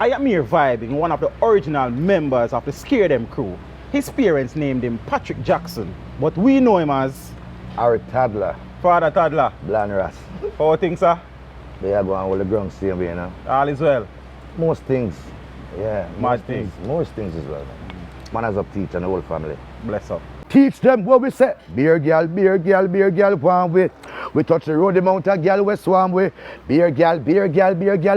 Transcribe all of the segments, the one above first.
I am here vibing one of the original members of the Scare Them crew. His parents named him Patrick Jackson, but we know him as Harry Toddler, Father Toddler. Blind Ras. How things, sir? They are going all the ground same way, you know. All is well. Most things. Yeah. Most things. Most things as well. Man has up teach and the whole family. Bless up. Teach them what we say. Beer girl, one way. We touch the road, the mountain girl, we swam way. Beer girl,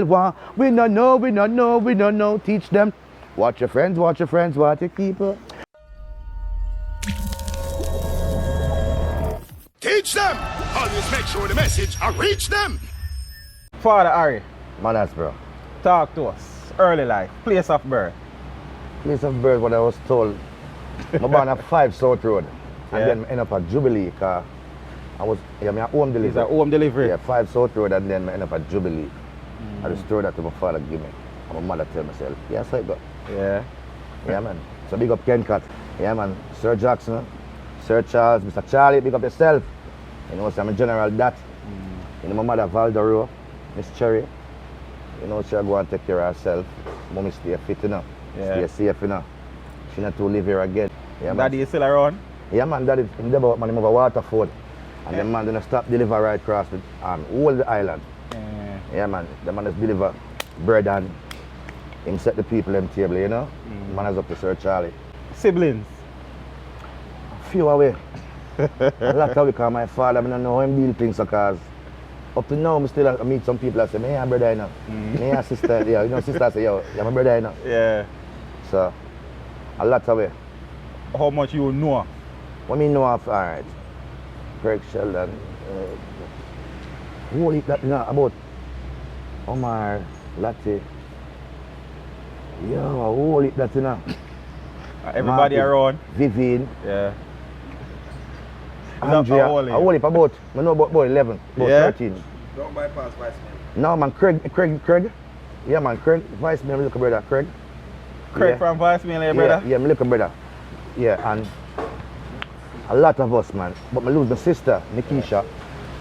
one. We no know. Teach them. Watch your friends, watch your keeper. Teach them! Always make sure the message I reach them! Father Harry, Manas, bro. talk to us. Early life, place of birth. Place of birth, what I was told. I'm born at 5 South Road. And then I end up at Jubilee, because I was my home delivery. It's a home delivery? Yeah, 5 South Road, and then I end up at Jubilee. I just throw that to my father give me. And my mother tell myself, yeah, so it go. Yeah. Yeah, man. So big up Ken Cat. Yeah, man. Sir Jackson, Sir Charles, Mr. Charlie, big up yourself. You know, so I'm a general that. You know, my mother Valdero, Miss Cherry. You know, she'll go and take care of herself. Mommy stay fit, you know. Yeah. Stay safe, you know. She not to live here again. Yeah, Daddy is still around? Yeah, man. Daddy, him there about man, him over Waterford. And the man didn't stop deliver right across the whole the island. Yeah, man. The man just deliver bread and him set the people them table, you know. Man is up to Sir Charlie. Siblings? Few away. A lot of because my father, I don't know how him deal things because up to now I still meet some people that say, me and brother, you know. Me and sister, yeah, you know, sister say, yo, you're my brother, you know. Yeah. So, a lot of way. How much you know? What me know of, alright. Craig Sheldon, who that, you know, about Omar, Latte. Yo, who that, you know. Everybody Martin, around? Vivian. Yeah. Andrea, I know about 11, about 13. Don't bypass Vice Man. No, man, Craig. Yeah, man, Craig, Vice Man, my little brother, Craig. Craig from Vice Man, brother? Yeah, my little brother. Yeah, and a lot of us, man. But I lose my sister, Nikisha,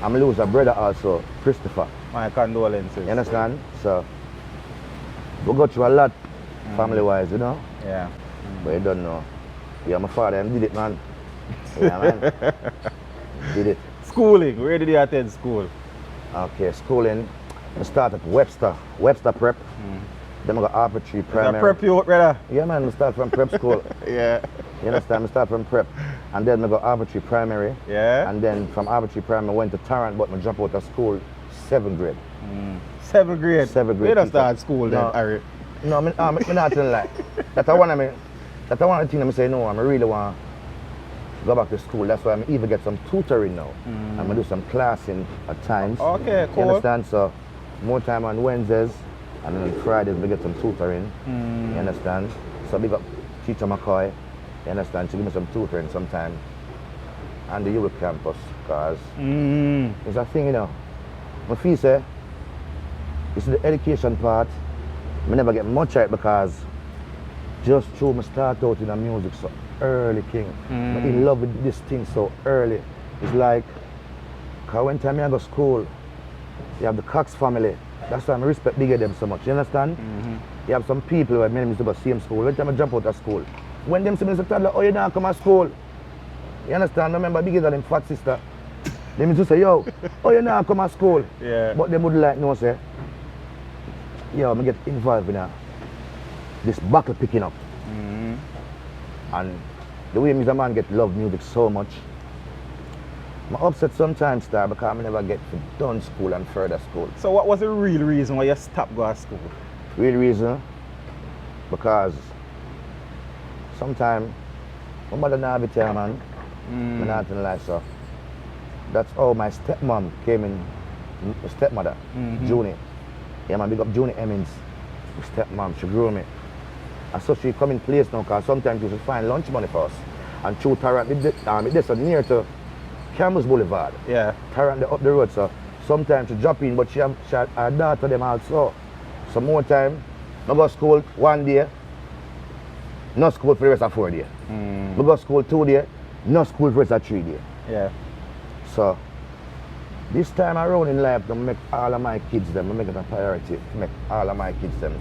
and I lose a brother also, Christopher. My condolences. You understand? So, we go through a lot, family-wise, you know? Yeah. But you don't know. Yeah, my father, did it, man. Yeah, man. Did it. Schooling, where did you attend school? Okay, schooling. I start at Webster Prep. Then I got Arbitrary Primary. Is that prep you, brother? Yeah, man, I start from prep school. Yeah. You understand? I start from prep. And then I got Arbitrary Primary. Yeah. And then from Arbitrary Primary I went to Tarrant, but I dropped out of school 7th grade. 7th grade? 7th grade. Where did you start school no, then, Harry? No, I'm not telling lie. That's one of the things I say, no, I really want to go back to school. That's why I even get some tutoring now. I'm going to do some classing at times. Okay, cool. You understand? So, more time on Wednesdays, and then on Fridays we get some tutoring. You understand? So big up Teacher McCoy. You understand? She give me some tutoring sometime. And the Europe campus, because it's a thing, you know. My fee say, it's the education part. I never get much out because just through me start out in the music so early, King. I'm in love with this thing so early. It's like, cause when time I go to school, you have the Cox family. That's why I respect bigger them so much. You understand? You have some people who are used to go same school. When time I jump out of school, when them say, Mr. Toddler, oh, you don't come to school. You understand? Remember bigger than them fat sister. They used to say, yo, oh, you don't come to school. Yeah. But they would like no say, yo, I get involved in this buckle picking up. And the way Mr. Man get love music so much, I'm upset sometimes, star, because I never get to done school and further school. So what was the real reason why you stopped going to school? Real reason? Because sometimes my mother not have it here, man. I'm not gonna lie, so. That's how my stepmom came in, my stepmother, Junie. Yeah, man, big up Junie Emmons, my stepmom, she grew me. And so she come in place now, because sometimes she should find lunch money for us. And through Tarrant, this is near to Campbell's Boulevard. Yeah. Tarrant up the road, so sometimes she drop in, but she have her daughter them also. So more time, I go to school 1 day, no school for the rest of 4 days. I go to school 2 days, no school for the rest of 3 days. Yeah. So this time around in life, I make all of my kids them, I make it a priority to make all of my kids them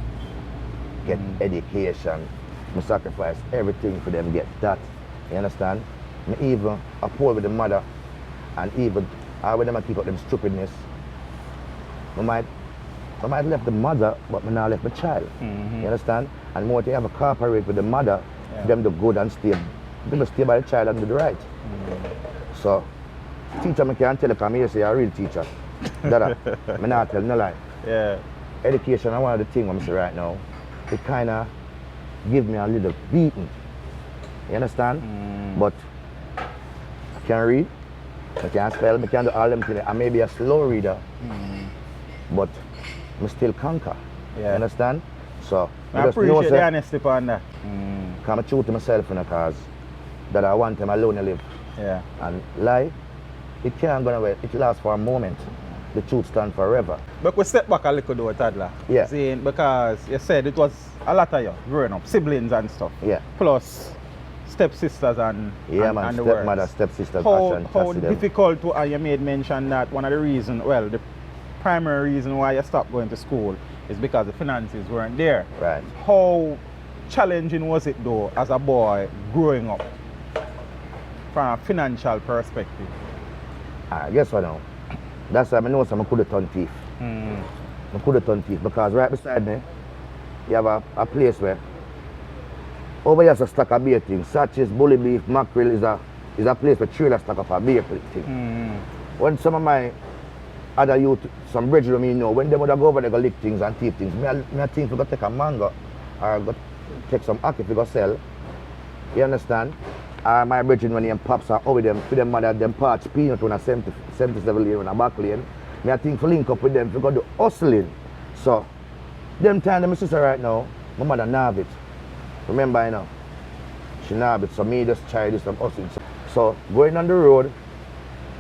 get education. I sacrifice everything for them get that. You understand? I even uphold with the mother, and even when them keep up them stupidness, I might left the mother, but I now left the child. You understand? And more they have a cooperate with the mother, for them to good and stay. Them to stay by the child and do the right. So, teacher I can't tell you, because I say you're a real teacher. Dada, I not tell no lie. Yeah. Education is one of the things I'm saying right now. It kind of give me a little beating. You understand? But I can read, I can spell, I can do all them things. I may be a slow reader, but I still conquer. You understand? So I appreciate the honesty upon that. I'm true to myself because that I want them alone to live. Yeah. And lie, it can't go away. It lasts for a moment. The truth stands forever. But we step back a little though, Toddler. Yeah. Saying, because you said it was a lot of you growing up, siblings and stuff. Yeah. Plus stepsisters and yeah, and, man, and the stepmother, works. stepsisters, How difficult to, and you made mention that one of the reasons, well, the primary reason why you stopped going to school is because the finances weren't there. Right. How challenging was it though as a boy growing up from a financial perspective? I guess what now? That's why I know some could have turned thief. I could have turned thief because right beside me, you have a place where over here's a stack of beer things, such as bully beef, mackerel is a place where trailers stack up a beer thing. When some of my other youth, some brethren me know, when they would go over there go lick things and thief things, I think we go take a mango or go take some ackee we go sell. You understand? My brethren when them pops are over them, for them mother them parts peanut on a 77 lane on a back lane. I think for link up with them we go do hustling. So them time my sister right now, my mother nav it. Remember you know, she nav it, so me just try this some hustling. So going on the road,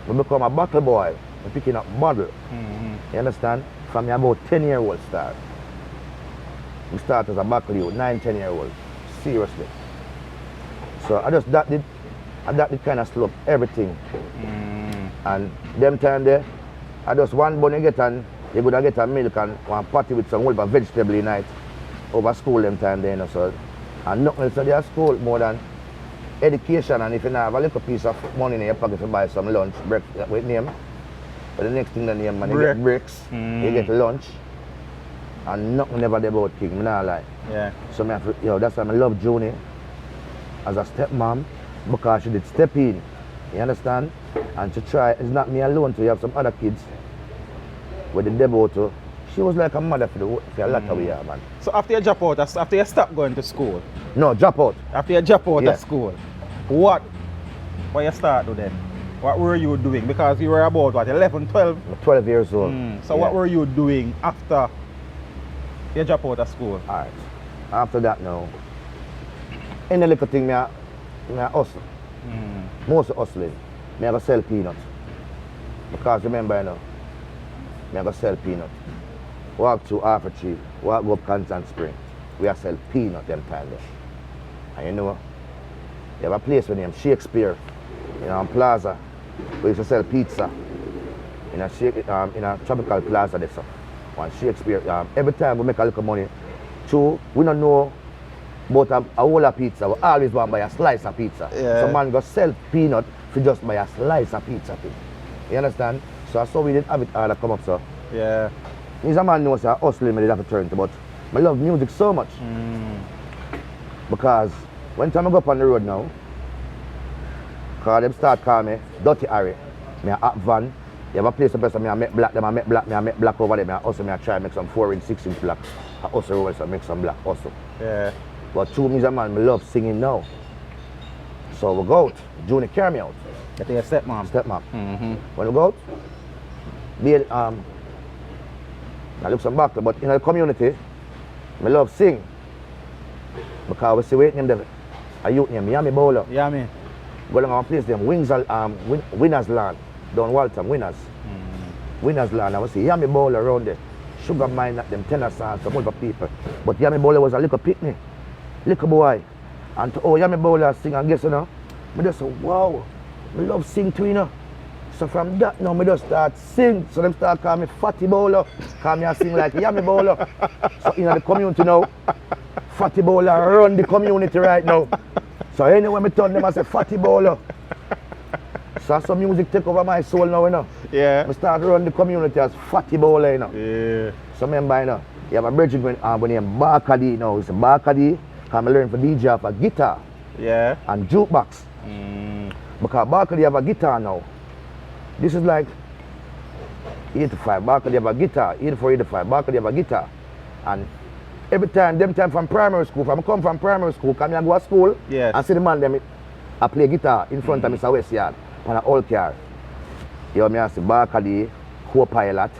I become a buckle boy, I'm picking up model. You understand? From me about 10-year-old start. We start as a buckle youth, 9-10-year-old. Seriously. So that did kind of slow up everything. And them time there, I just one bun you get and you could get a milk and one patty with some whole vegetable in night over school them time there, you know, so and nothing else at school more than education, and if you have a little piece of money in your pocket to buy some lunch, breakfast with name. But the next thing the name man, you get bricks, you get lunch, and nothing never there about king, I not lie. Yeah. So that's why I love Juni as a stepmom, because she did step in, you understand? And to try, it's not me alone, to you have some other kids with the debut too. She was like a mother for a lot of years, man. So after you drop out, after you stop going to school? No, drop out. After you drop out of school, what you start to then? What were you doing? Because you were about, what, 11, 12? 12 years old. So what were you doing after you drop out of school? Alright. After that now, any little thing me hustle. Most hustling. Me I go sell peanuts. Because remember you know, me I go sell peanuts. Walk through Harper Tree, walk up Constant Spring. We are sell peanut them time there. And you know, you have a place with name Shakespeare, you know, on Plaza. We used to sell pizza in a tropical plaza there. So. One Shakespeare, every time we make a little money, we don't know about a whole of pizza. We always want to buy a slice of pizza. Yeah. So man go sell peanut for just buy a slice of pizza thing. You understand? So I saw we didn't have it hard to come up, so. Yeah. He's a man knows that hustling me did have to turn to, but I love music so much. Because when time I go up on the road now, because them start calling me Dirty Harry, me a hot van. You have a place where I make black, I make black over there, I also try to make some 4-inch, 6-inch black. I also over so make some black also. Yeah. But to me as a man, I love singing now. So we go out, Junior carry me out. That's your stepmom? Stepmom. When we go out, I look some back, but in the community, I love sing. Because we see wait name there, a youth name, Yami Bowler. Yami. Go along and place them, Winners Land, down Waltham, Winners. Winners Land, I was see Yami Bowler around there. Sugar Mine at them tenor songs, some other people. But Yami Bowler was a little picnic, little boy. And Yami Bowler sing and guess you know, I just say, wow, I love sing too, you know. So from that now, I just start sing. So them start calling me Fatty Bowler. Call me and sing like Yami Bowler. So in the community now, Fatty Bowler run the community right now. So anyway, I turn them I say Fatty Bowler. So some music take over my soul now, you know. Yeah. I start to run the community as Fatty Bowler, you know. Yeah. So remember, you know, you have a bridging when named Barkadi now. It's a Barkadi. I learn for DJ for guitar. Yeah. And jukebox. Because Barkadi have a guitar now. This is like 85. Barkadi have a guitar. 84, 85. Barkadi have a guitar. And every time, them time from primary school, if I come from primary school, come here go to school, yes. and see the man them I play guitar in front of Mr. West Yard on an old car. You know, I see Barkadi, co-pilot.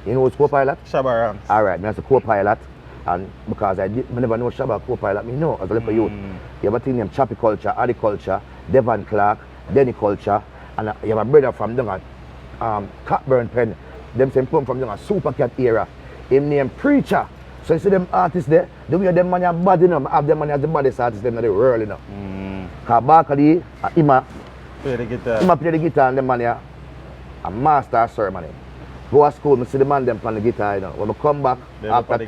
You know who's co-pilot? Shabba Rams. Alright, I see co-pilot. And because I never know Shabba co-pilot, me know as a little youth. You have a thing named Choppy Culture, Addy Culture, Devon Clark, Denny Culture, and you have a brother from down at Cockburn Pen. Them same come from down at Super Cat era. Him named Preacher. So you see them artists there, the way them money are bad enough, have them money as the baddest artists them in the world, you know. Because Barkadi, Ima play the guitar. Ima play the guitar and them money are a master ceremony. Go to school, I see the man them on the guitar, you know. When I come back after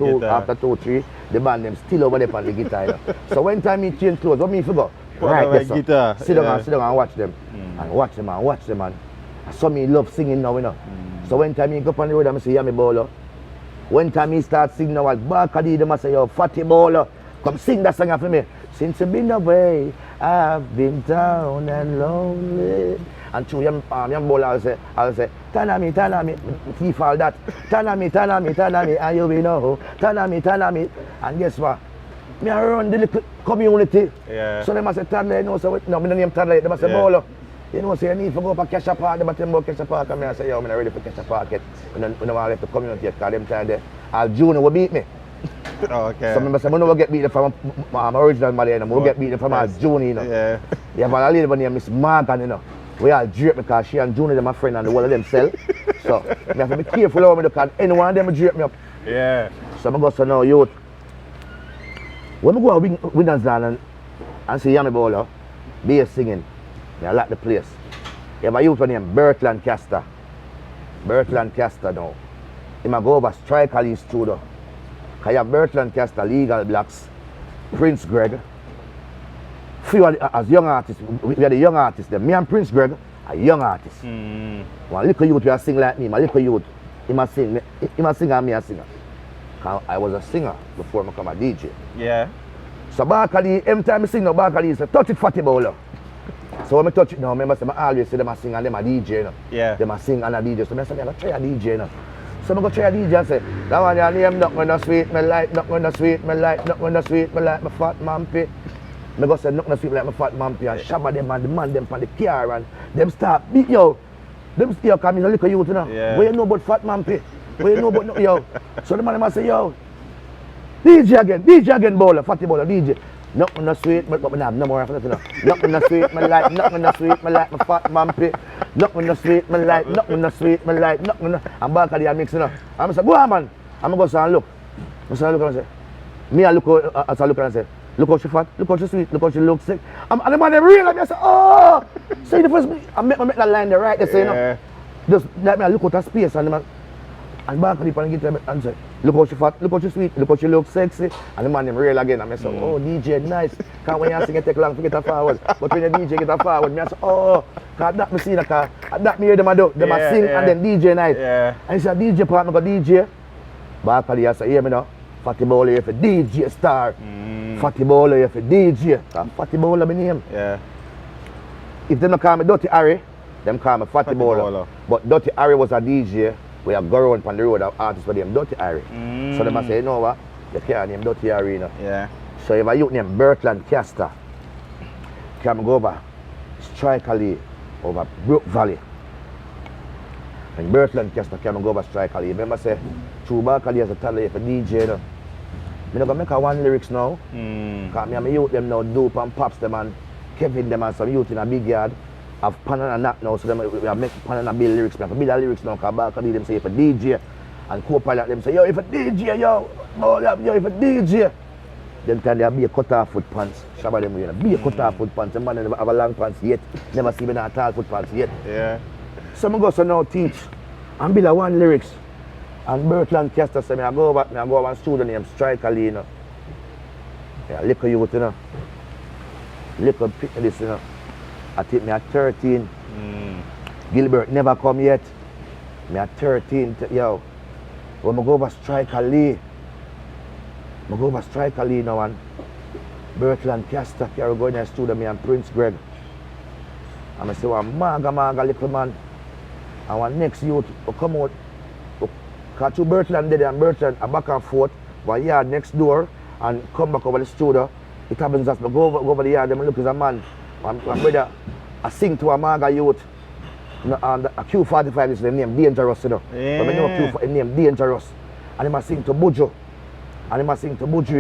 two, three, the band them still over there on the guitar, you know. So when time he change clothes, what me forgot? Right there, guitar. Sit down and watch them. And watch them and so me love singing now, you know. So when time he go up on the road, I say, yeah, me bowler. When time he start singing now, Barkadi, them I say, yo, Fatty Bowler, come sing that song for me. Since you've been away, I've been down and lonely. And to young bowler, I'll say, Tanami, he fall that. Tanami, and you will know. Tanami. And guess what? Me I run the little community. Yeah. So they must say, Toddler, you know, so no, me don't name Toddler, they must say, Bowler. You know, so you need to go up Cash App, they must tell me about Cash App, and I say, yo, I'm not ready for Cash App yet. We don't want to let the community yet, because them time there, Al Junior will beat me. Okay. So I say, I don't get beaten from my original mother, you know, I get beaten from my Junior, you know. Yeah. Yeah, but a lady by name Miss Morgan, you know. We all drape because she and Junior, they're my friend, and the whole of them sell. So I have to be careful how I do, because any one of them drape me up. Yeah. So I go, so now, youth. When I go to Windows Land and see Yami Bowler, bass singing, I like the place. You have a youth named Bert Lancaster. Bert Lancaster now. He might go over Strike Ali Studio. Because you have Bert Lancaster, Legal Blacks, Prince Greg. Few as young artists, we are the young artists there. Me and Prince Greg are young artists. One little youth will sing like me, my little youth, he must sing and me a singer. I was a singer before I became a DJ. Yeah. So Barkadi, every time I sing now, Barkadi say, touch it Fatty Bowler. So when I touch it now, remember I always say them a sing and them a DJ, you know. Yeah. Them a sing and a DJ. So I say, I'm going to try a DJ, you know. So I go try a DJ and say, that one your name, not when sweet, me like, not when sweet, me like, not when sweet, me like my fat mampy. I go say, not sweet like my fat mampy, and shabba them and the man them from the car and them start beat, yo. Them still come in a little youth, you know. Yeah. What you know about fat mampy? What you know about, no, yo. So the man must say, yo, DJ again, Bowler, Fatty Bowler, DJ. Not when sweet, but I have no more after that, you know. Not when sweet, me like, not when sweet, me like my fat mampy. Not when sweet, me like, not when sweet, me like, not when. I'm back at the mix, you know. I'm say, go on, man. I'm going to go and look. I say, look and say, me I look and say, look how she fat, look how she sweet, look how she looks sick. And the man them real, I say, oh. So the first, I make that line there right there, say, you know. Just let me look out of space and the man. And back at the pan get and say, look how she fat, look how she sweet, look how she looks sexy. And the man them real again. And I say, oh DJ, nice. Because when you sing it take long to get her forward. But when the DJ get her forward, I say, oh, because that me see the car, that me hear them do. Them sing and then DJ nice. Yeah. And he said, DJ part, I go DJ. Back at the say, hear me now. Fatty Bowler here for DJ star. Fatty Bowler here for DJ. Fatty Bowler my name. Yeah. If them don't call me Dirty Harry, them call me Fatty Bowler. But Dirty Harry was a DJ. We have go around on the road of artists with them Dirty Harry. So they must say, you know what? You can't name Dirty Harry, you know. Yeah. So if a youth named Bert Lancaster, can go over Strike Ali over Brook Valley. And Bert Lancaster can go over Strike Ali. Remember say, True Barkadi as a Toddler for DJ, you know. I'm not going to make a one lyrics now. Because me and my youth them now, Dope and Pops them and Kevin them and some youth in a big yard. Have Pan and a Knock now, so them, we have make Pan and a build lyrics. We have to build a lyrics now, because Barkadi them say if a DJ. And co-pilot them say, yo, if a DJ, yo, if a DJ. Them time they have be a cut off foot pants. Shabba them, you know, be a cut off foot pants. Them man never have a long pants yet. Never see me a tall foot pants yet. Yeah. So I go so now teach and build a one lyrics. And Bert Lancaster said, I go over and studio named Strike Ali, you know. Yeah, little youth, you know. Little pick this, you know. I think me at 13. Gilbert never come yet. Me at 13, yo. When I go over Striker Lee. Now and Bertrand Castor carry go in the studio, me and Prince Greg. And I say, one maga little man. And one next youth will come out. Because to Bertrand there and Bertrand are back and forth, 1 yard next door and come back over the studio. It happens as I go over the yard, them look as a man. My brother, I sing to a maga youth. And a Q45 is the name Dangerous, you know. Yeah. But I know Q45 name Dangerous. And he must sing to Bujo. You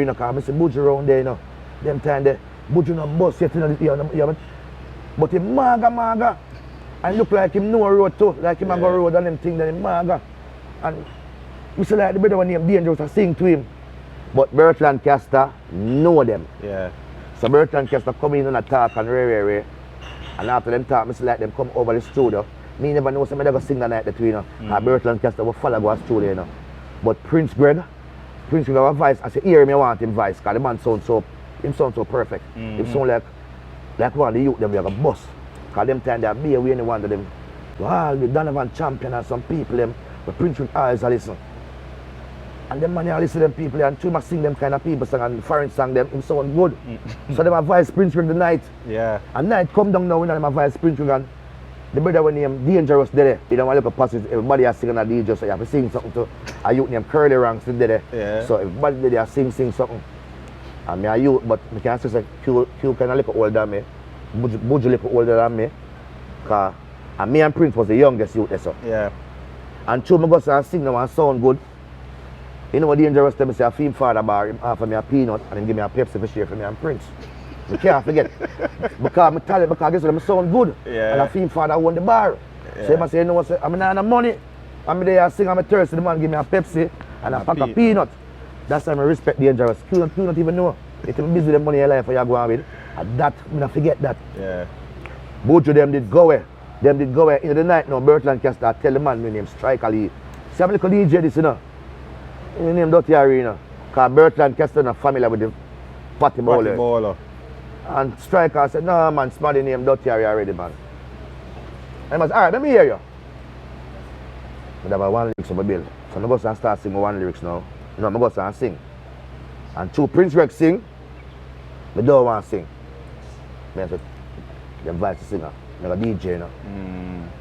know, because I see Bujo around there, you know. Them time there, Bujo no bus yet, you know. But he maga. And look like him know a road too. Like him go road and them thing, then he maga. And we say like the brother one name Dangerous, I sing to him. But Bertrand Castor know them. Yeah. So Bertrand Castor come in and talk and rare. And after them talk, I see like them come over the studio. Me never know somebody go sing the night between, you know. Bertrand Castor will follow go to studio, you know. But Prince Greg have a voice. I say, hear me, I want him voice, because the man sound so perfect. Him sound like one of the youth them we have a bus. Because them time they are be away any one of them. Well, the Donovan champion and some people them, but Prince Greg always listen. And them man they listen to them people and two must sing them kind of people song and foreign song them, him sound good. So them have voice Prince Greg the night. Yeah. And night come down now and them have voice Prince Greg and the brother when name Dangerous there. You don't want to look at passes, everybody is singing a DJ, so you have to sing something to a youth named Curly Ranks in there. Yeah. So everybody there sing something. And me a youth, but I can't say Q kind of look older than me. Buju look older than me. And me and Prince was the youngest youth there. So. Yeah. And two, I go and sing now and sound good. You know what Dangerous tell me say a film father bar him offer me a peanut and him give me a Pepsi for share for me and Prince. You can't forget. Because I tell you, because this one sound good. Yeah. And I feel father won the bar. Yeah. So I say, you know what, I'm not having money. I'm there sing, I'm thirsty, the man give me a Pepsi and a pack of peanut. That's why I respect Dangerous. You don't even know. If you're busy with the money in your life, you go on with. And that, I'm not forget that. Yeah. Both of them did go away. In the night now, Bertrand Castor tell the man my name Striker Lee. See, I'm a little DJ this, you know. His name Dirty Arena. Because Bertrand Castor is familiar with the Patty Bowler. And Striker said, no man, somebody named Dirty Harry already, man. And I said, alright, let me hear you. I have one lyrics on my bill. So I'm going to start singing one lyrics now. No, I'm going to sing. And two Prince Rex sing, I don't want to sing. I said, them voice to singer. I'm a DJ, you know.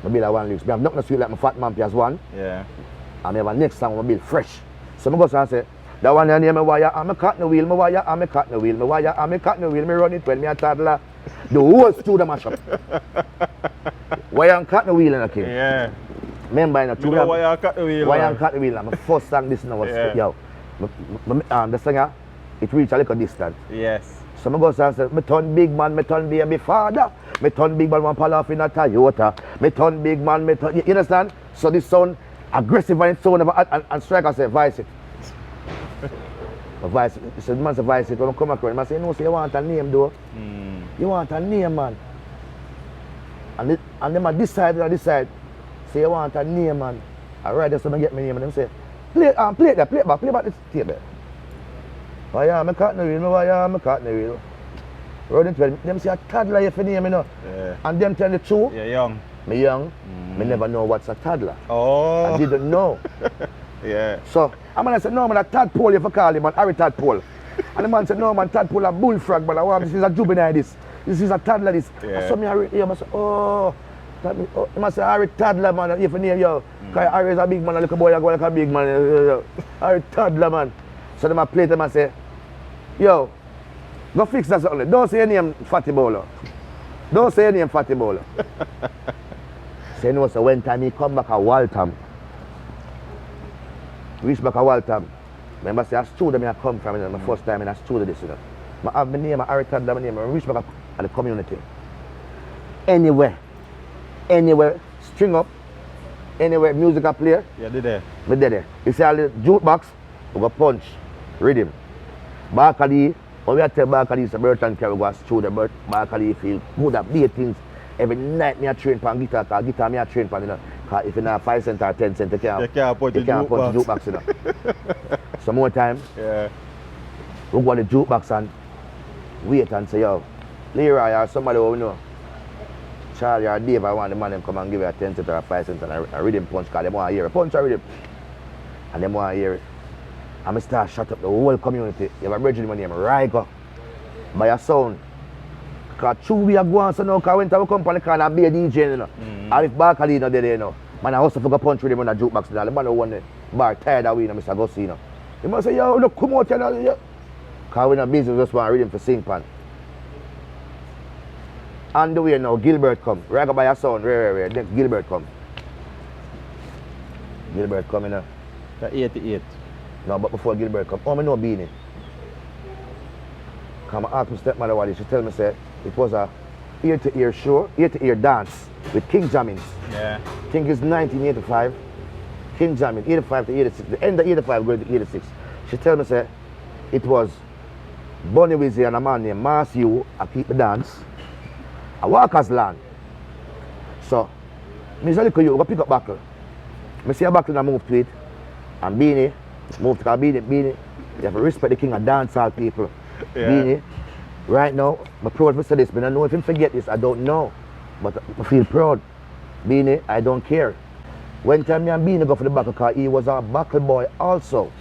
I build one lyrics. I have nothing to sweet like my Fat Man Piaz one. Yeah. And I have a next song I build fresh. So I'm going to say, that one name me wire, I'm a cat in the wheel, me wire, I'm a cat in the wheel, me wire, I'm a cat in the wheel, me run it when me a toddler. The whole studio mash up. Wire and cat in the wheel in a king. Yeah. Remember, you know, wire and cat in the wheel. Wire and cat in the wheel. My first song this now was, yo, the singer, it reached a little distance. Yes. So I go and say, me turn big man, me turn baby father. Me turn big man, one pal off in a Toyota. Me turn big man, me turn, you understand? So this sound aggressive and it sound, and Striker say, voice it. Vice, so the man say vice it, when I come across, I say, no, so you want a name though. You want a name, man. And then I decide, say you want a name, man. Alright, so I get my name and them say, play back this tape there. Why am I cutting the wheel? Why am I cutting the wheel? Running 12, them say a toddler if you name, you know. Yeah. And them tell the truth. You're young. Me young, me never know what's a toddler. Oh. I didn't know. Yeah. So, I'm going to say, no man, a tadpole if you call him, man, Harry Toddler. And the man said, no man, tadpole a bullfrog, but I want this is a juvenile this. This is a toddler this. Yeah. So me Harry, I say, oh, he must say Harry Toddler, man, if you name yo. Because Harry is a big man, a little boy, I go like a big man. Harry Toddler, man. So them I play them and say, yo, go fix that something. Don't say your name Fatty Bowler. Don't say your name Fatty Bowler. So you know, so when time he come back at Waltham, reach back at Waltham. Remember, say, a studio I come from, my first time in a studio this, you know. I have my name, Harry Toddler, my name, I reach back at the community. Anywhere, string up, anywhere, music I play. Yeah, did there. Me there. You see all the jukebox, we go punch, rhythm. Barclay, when we tell Barclay, it's a Bertrand Carey, we go to studio, but Barclay feel good at beat things. Every night me a train pan guitar, because guitar me a train pan, you know. Because if you have 5 cents or 10 cents, you can't put the jukebox, you know. Some more time, we go to the jukebox and wait and say, yo, Leroy or somebody who we know, Charlie or Dave, I want the man them come and give you a 10 cent or a 5 cent and a rhythm punch because they want to hear a punch or rhythm. And they want to hear it. And I start shut up the whole community. You have a bridge name Rigo by a sound. Because true we are going so now because when I come on the car and be a DJ, you know. And if Barkley not there, you know, man I also forgot punch with him on a jukebox. The man who won the bar tired of winning, Mr. Gussie, you know. He must say, yo, look, come out here. Because we're not busy, we just want to read him for sing pan. On the way now, Gilbert come. Right by your sound, rare. Then Gilbert come. Gilbert come, you know. The 88. No, but before Gilbert come, I know Beanie. Because I asked my stepmother what she tell me, say, it was a ear-to-ear show, ear-to-ear dance with King Jammins. Yeah. I think it's 1985. King Jammins, 85 to 86. The end of 85 going to 86. She tell me, say, it was Bunny Wizzy and a man named Marcy I keep the dance. A Walker's Land. So, I say, look at you, go pick up buckle. I see a buckle and move to it. And Beanie, move to Beanie. You have to respect the king of dancehall people. Yeah. Beanie, right now, I'm proud to say this, but I don't know if you forget this, I don't know. But I feel proud. Beanie, I don't care. When time me and Beanie go for the buckle, because he was a buckle boy also.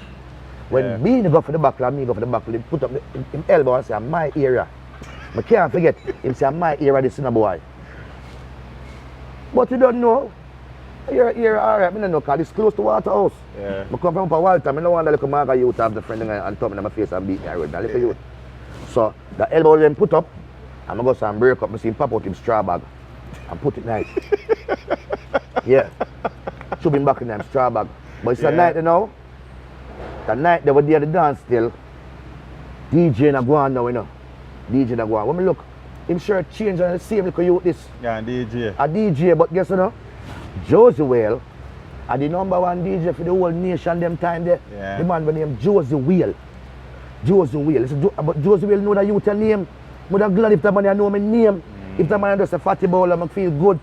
When Beanie go for the buckle and me go for the buckle, he put up his elbow and say, my area. I can't forget him say, my area, this is boy. But you don't know. You're alright, I don't know, because it's close to Waterhouse. Yeah. I come from Walter, I don't want the little marker youth to have the friend and top in my face and beat me around. The little youth. So the elbow then put up, and I go and break up, I see him pop out his straw bag and put it nice. Yeah. Should be back in them straw bag. But it's a night, you know. The night they were there to dance still. DJ na go on now, you know. DJ na go on. When I look, him shirt change and the same little youth this. Yeah, DJ. A DJ, but guess you know? Josie Whale are the #1 DJ for the whole nation them time there. Yeah. The man by name Josie Whale. Josie Whale. But Josie Whale know that you tell name. I'm glad if the man know my name. If the man just a fatty ball, I feel good.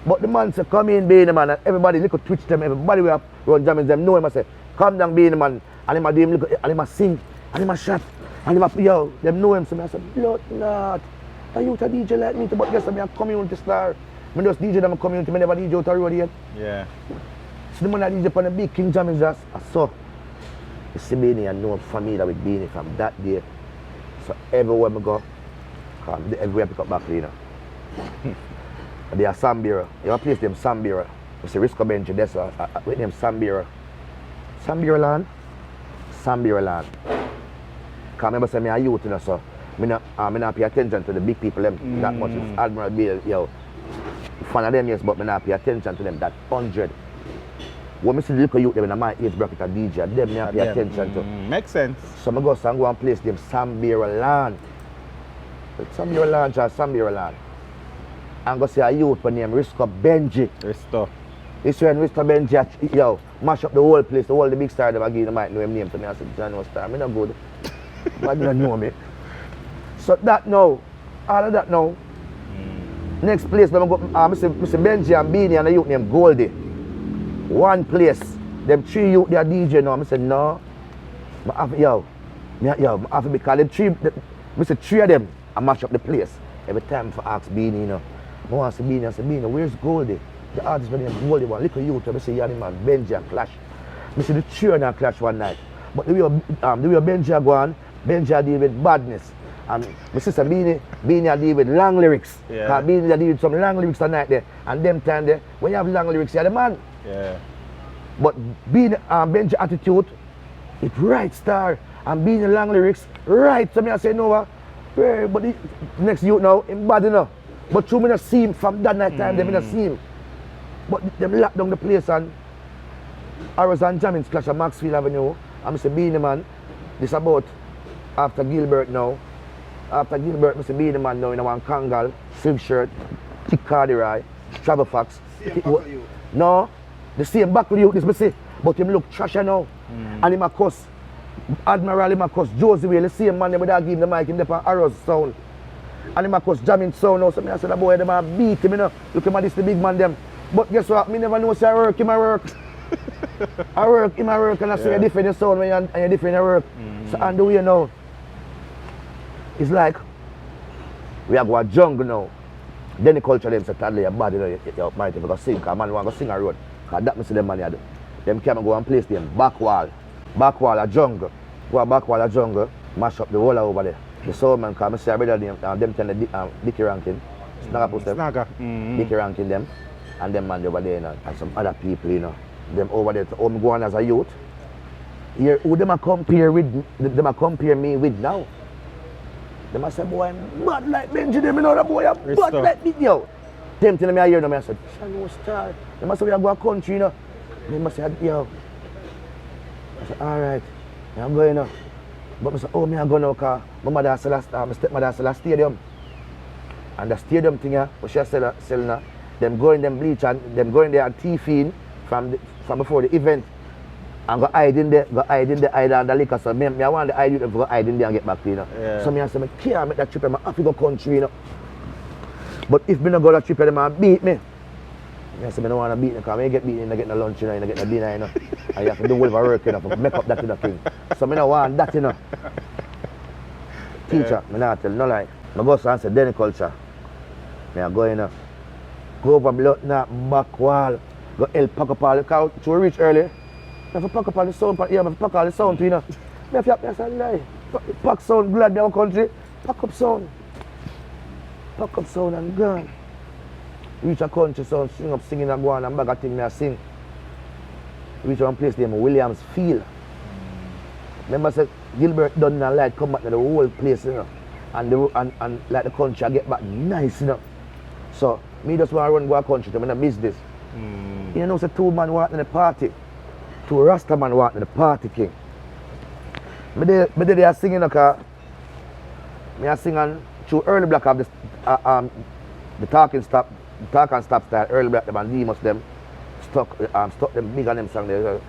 But the man say, come in, Beanie man, and everybody look at Twitch them, everybody we have run jamming them know him. I say, come down, Beanie man, and him a do him look, and him a sing, and him a shot, and him a yo, them know him. So I say, blood not. Are you a DJ like me? But guess I'm a community star. I just DJ them a community, I never DJ out the road yet. Yeah. So the man that DJ upon the big King Jammins just, I saw. You see Beanie and know I'm familiar with Beanie from that day. So everywhere I go, everywhere I pick up back, you know. They are Sambira. You have a place named Sambira. It's a Risco Bench, that's with them Sambira. Sambira land? Sambira land. Because I remember saying I'm a youth, you know, so I not pay attention to the big people them that much. It's Admiral Bill, yo. Fan of them, yes, but I not pay attention to them that 100. When I see the little youth them in my age bracket of DJ, them I pay attention to. Makes sense. So I go and go and place them Sambira land. Sambira land or Sambira land. And go see a youth by name Risco Benji. Risto. This when Mr. Benji, yo, mash up the whole place, the whole the big star them again, they might know him name to me. I said, John no star, I'm not good. But they don't know me. So that now, all of that now. Next place, I go, Mr. Benji and Beanie and a youth named Goldie. One place, them 3 youth they are DJ now. I said, no. I have to because them 3 of them, I mash up the place. Every time I ask Beanie, you know. I want to see Beanie, I say, Beanie, where's Goldie? The artist by the name Goldie one, little youth, I say, yeah, the man, Benji and Clash. I see the 3 of them clash one night. But the way Benji go on, Benji deal with badness. And my sister Beanie deal with long lyrics. Yeah. Because Beanie deal with some long lyrics tonight there. And them time there, when you have long lyrics, you're the man. Yeah. But Beanie Benji attitude, it right star. And Beanie long lyrics, right. So I say, no, but the next youth now, him bad enough. But through me not see him from that night time, they not see him. But them lock down the place and Arrows and Jammins clash at Maxfield Avenue. And I say, Beanie man, this about after Gilbert now. After Gilbert, I say, Beanie man now in one Kangal, silk shirt, thick corduroy, travel fax. No, the same buckle youth, this I say, but him look trashy now. And him a cuss. Admiral him a cuss Josie Whale, the same man that give him the mic, him there for Arrows sound. And him a cuss Jamming sound now, so I said, the boy them a beat him, you know. Look at this the big man them. But guess what, me never know say I work, him a work. I work, him a work, and I say you're different in sound when you're different in work. So and the way now. It's like we are going jungle now. Then the culture them say Toddler, you're bad, you know, you're mighty, because sing, because man want to sing a road. Because that me see them man here do. Them come and go and place them back wall a jungle. Go a back wall a jungle, mash up the wall over there. The soul man come, I see a brother them tell the Dickie Rankin, Snagger post them, Dickie Rankin them, and them man over there, you know, and some other people, you know, them over there to home going as a youth. Here, who them a compare me with now? Them a say, boy, I'm bad like Benji, them, you know, that boy, I'm bad like me, yo. Them telling me I hear them, I said, Shano Star. Them a say, we are going to country, you know. Them a say, yo. I said, all right, I'm going now. But I said, oh, me I go now, because my mother sell my stepmother sell a stadium. And the stadium thing, what she sell now, them go in them bleach and them go in there and tea from before the event. And go hide in there, hide on the liquor. So me I want the hide you to go hide in there and get back to you know. Yeah. So me I say, I can't make that trip, I have to go country, you know. But if me not go that trip, they might beat me. I say, I don't want to beat me, because I get beaten, I get no lunch, you know, I get no dinner, you know. And you have to do all the work, you know, to make up that, you know, thing. So I don't want that, you know. Teacher, I not tell no lie. I go and say, Denny culture. I go, you know. Go over blood, now, back wall. Go help pack up all the cow, to reach early. I have to pack up all the sound, yeah, I have to pack all the sound, you know. I have to say, lie. Pack sound, glad in our country. Pack up sound. Pack up sound and gone. Reach a country sound, sing up singing and go on and bag a thing I sing. Reach one place named Williams Field. Remember I said Gilbert done and light come back to the whole place, you know. And like the country I get back nice, you know. So me just want to run go a country to my business. You know, so two man walk in the party. Two Rasta man walk in the party king. Me did they singing because me I sing on through early black of the talk and stop style, early black them and Demus them stuck them big on them song there.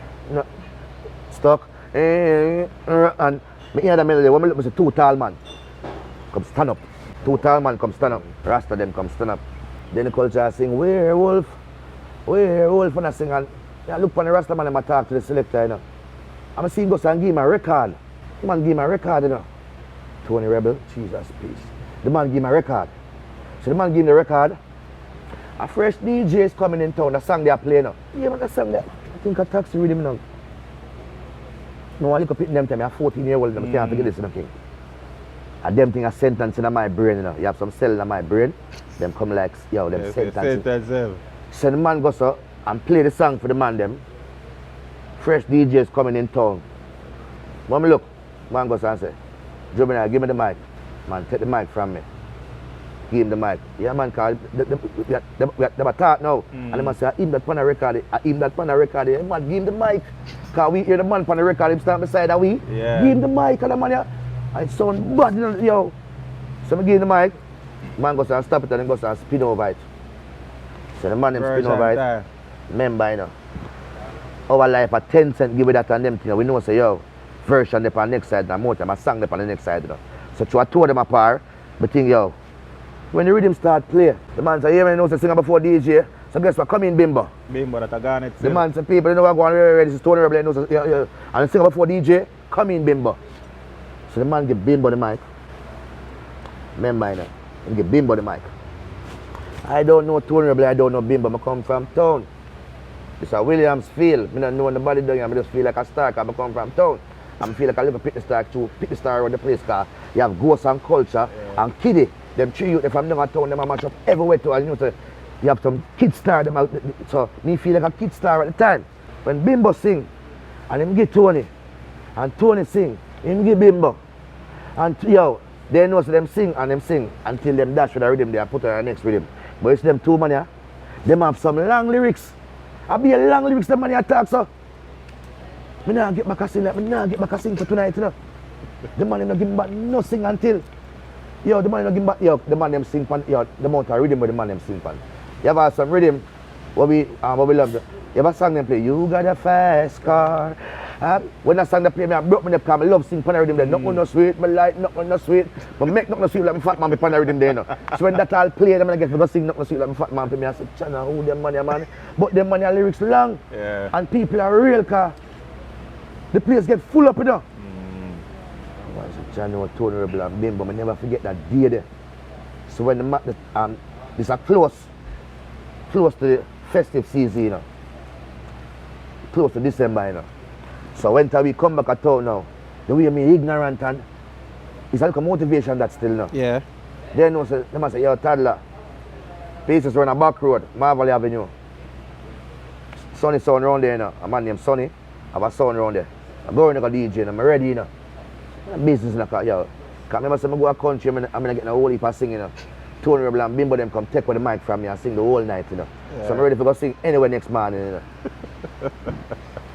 Stuck and me hear the melody, when me look, I say two tall man come stand up. Two tall man come stand up. Rasta them come stand up. Then the culture sing werewolf and I sing and I look on the Rasta man and I talk to the selector, you know. I'm seeing go and give him a record. The man give him a record, you know. Tony Rebel, Jesus peace. The man give him a record. So the man give him the record. A fresh DJ is coming in town, the song they are playing now. Yeah, man, the song there. I think a taxi rhythm now. No, I look up at them time, I'm 14-year-old, I can't forget this, you know, king. And them thing a sentence in my brain, you know. You have some cell in my brain, them come like, yo, them sentence. So the man goes up and play the song for the man them. Fresh DJ is coming in town. When me look, man goes and say, Jobina, give me the mic. Man, take the mic from me. Give him the mic. Yeah, man, cause they talk now. And the man say, I him that pan a record. Yeah, man, give him the mic. Cause we hear the man pan the record, him stand beside that we. Yeah. Give him the mic, and the man, yeah. And it sound bad, you know, yo. So I give him the mic. Man goes and stop it and then goes and spin over it. So the man them spin over it. Remember, you know. Our life at 10 cents give it that and them thing. We know, say, yo, version they on the next side, and more time, a song they on the next side, you know. So to a two of them apart, but think, yo, when the rhythm start play, the man say, yeah, man, knows the singer before DJ. So guess what? Come in, Bimbo. Bimbo that I got it. The man say, people, you know what going on, this is Tony Rebel, knows, yeah. And the singer before DJ, come in, Bimbo. So the man give Bimbo the mic. Remember, you know, and give Bimbo the mic. I don't know Tony Rebel, I don't know Bimbo, I come from town. It's a Williams Field. I don't know nobody down here, I just feel like a star because I come from town. I feel like I live a Pit Star too. Pit Star around the place because you have ghosts and culture and kiddie. Them three youth from down town, them a match up everywhere too. And you know, so you have some kid star them out. So me feel like a kid star at the time. When Bimbo sing and him give Tony and Tony sing, him give Bimbo. And yo, they know so them sing until them dash with the rhythm they put on the next rhythm. But it's them two man here, them have some long lyrics. I be a long lyrics them man here talk so. Me nah get back a sing like me nah get back a sing for tonight, you know. The man them no give me back no sing until. Yo, the man no give me back, yo, the man them sing pan, yo, the amount of rhythm where the man them sing pan. You ever have some rhythm what we love. You ever song them play, you got a fast car. When that song they play, me I broke me because I love sing pan rhythm there. Nothing no sweet, me like nothing no sweet. But make nothing no sweet like me fat man be pan rhythm there, you know. So when that all play, them I get to go sing nothing no sweet like me fat man. Me I say, Chana, who them man? But them man lyrics long. Yeah. And people are real car. The place get full up, you know. John know Tony Rebel and Bim, but I never forget that day there. So when this are close to the festive season, you know. Close to December, you know. So when we come back at town now, the way me ignorant and it's like a motivation that still now. Yeah. They know say, they must say, yo, Toddler, places run a back road, Marvel Avenue. Sonny sound around there, you know. A man named Sonny, I have a sound around there. I'm going to go DJ, and I'm ready, you know. Business in the car, yo. Because I remember say I go to country, I'm going to get a whole heap of singing, you know. Tony Rebel and Bimbo them come take with the mic from me and sing the whole night, you know. Yeah. So I'm ready to go sing anywhere next morning, you know.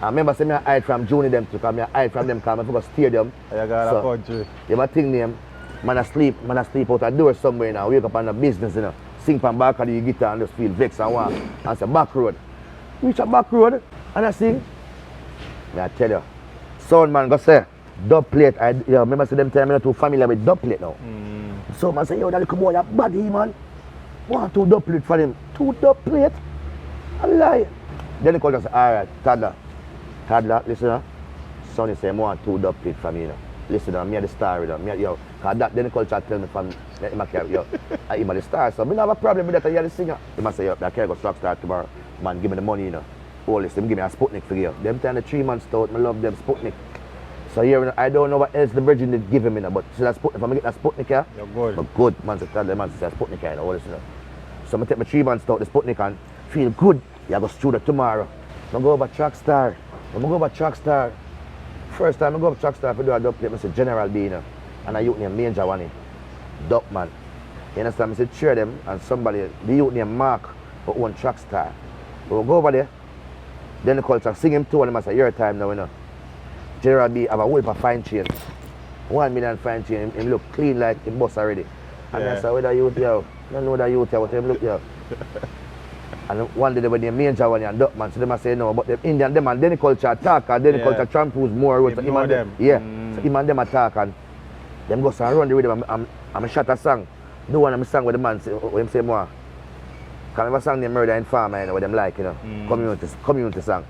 I remember saying I hide from Juni them too, because I hide from them because I forgot stadium. You got a country. You have a thing name, man I sleep out a door somewhere, you know. Wake up on the business, you know. Sing from back of the guitar and just feel vexed and walk. And say back road. Reach a back road and I sing. I tell you, sound man go say, dub plate. I remember say them time I'm not too familiar with dub plate now. So man say, yo, that little boy, that bad he man. 1 2 dub plate for him. 2 dub plate? I lie. Then the call just say, alright, Toddler, listen, Sonny say, I want 2 dub plate for me, you know. Listen, I'm the star, you know. Yo, cause that, then the culture tell me from, yo, I'm the star, so I don't have a problem with that, you're the singer. He must say, yo, I can't go to Rockstar tomorrow. Man, give me the money, you know. Oh, listen, give me a Sputnik for you. Them time the 3 months out, I love them Sputnik. So here, I don't know what else the Virgin did give him, you know, but see that Sputnik, if I get that Sputnik here, you're good. But good, man, say Sputnik here, you know, all this, you know. So I take my 3 months out, the Sputnik, and feel good. You go studio tomorrow. I go over Trackstar. First time I go up Trackstar for do a dub plate, I say General B, you know, and a youth named Major One, Duck Man. You understand? I say cheer them, and somebody, the youth named Mark, who own Trackstar. We go over there, then the culture sing him too, and I say, your time now, you know. General B have a whole heap of fine chain. 1 million fine chain, him look clean like him boss already. And I say, whether youth, yo, I don't know that youth, what him look, yo. And one day they were the Major One and Duck Man, so they must say no, but the Indian them and then the culture attack, and then the culture tramples more roads. So him and them. Yeah, so him and them attack, and them go and run the rhythm. I'm a shot a song. No one I'm song with the man say, him say more. Because I have a song named Murder in Farmer, you know, what them like, you know, community song.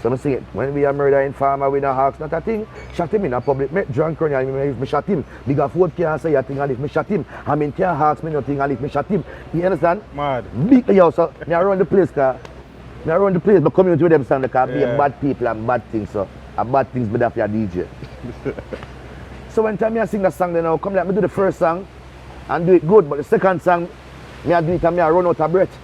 So I sing it. When we are murder in Farmer, we don't hawks, not a thing. Shot him in a public, make drunk run, if me shot him. Big of food can't say a thing, and if me shot him. I mean, can't hawks me nothing, and if me shot him. You understand? Mad. Big, yo, so me around the place, but community with them stand because be bad people and bad things, so a bad things better for your DJ. So when time I sing that song, then I'll come like me do the first song and do it good, but the second song, me I do it and me I run out of breath.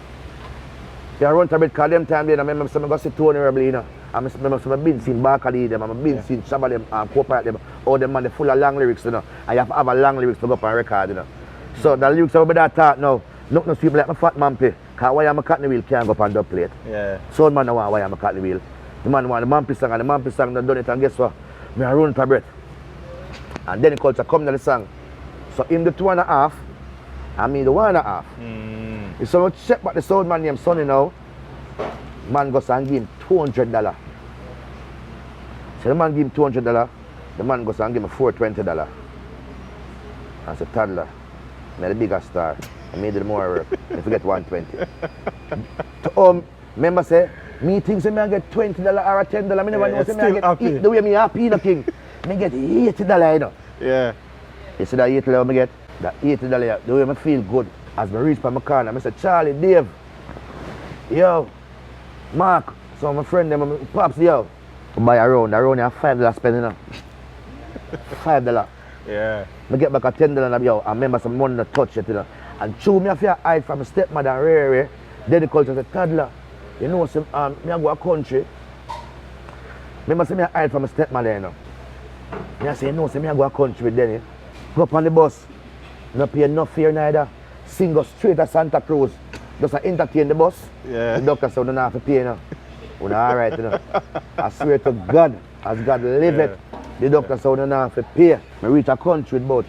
I run out of breath because them time then I remember some go see Tony Rebel, you know. I remember some been seen Barclay them, I've been seen Shabba them and Cooperate them, all them man they full of long lyrics, you know. I have to have a long lyrics to go up on record, you know. So the lyrics are that talk now, nothing sweet like my fat man pay. Because why am I cutting the wheel can't go up on dub plate. Yeah. So man know why I'm cutting the wheel. The man want the Mampy song and the Mampy song done it and guess what? Me I run out of breath. And then the culture come to the song. So in the 2.5, I mean the 1.5. So check back the sound man named Sonny now. Man goes and give him $200. So the man give him $200, the man goes and give him $420. I said, Toddler, I'm the bigger star. I made it more work. I forget 120. Remember say, me think say me I get $20 or $10. Me never know say me I get happy. The way me happy the king. Me get $80, you know. Yeah. You see that $80 me get? That $80, the way me feel good. As me reach by my corner, I say, Charlie, Dave, yo, Mark, so my friend them, Pops, yo. I buy around here $5 spending, you know. $5. Yeah. I get back a $10, yo, I remember some money to touch it, you know. And chew me a fear hide from my stepmother and Rary. Then the culture said, Toddler, you know, some, me I go a country. Remember, say me I hide from my stepmother, you know. Me I say, you know, say me I go a country with Denny. Go up on the bus. No pay enough fare neither. Sing go straight to Santa Cruz. Just entertain the bus. Yeah. The doctor said, you don't have to pay, you know. You're alright, you know. I swear to God, as God live it, the doctor said, you don't have to pay. I reach a country with about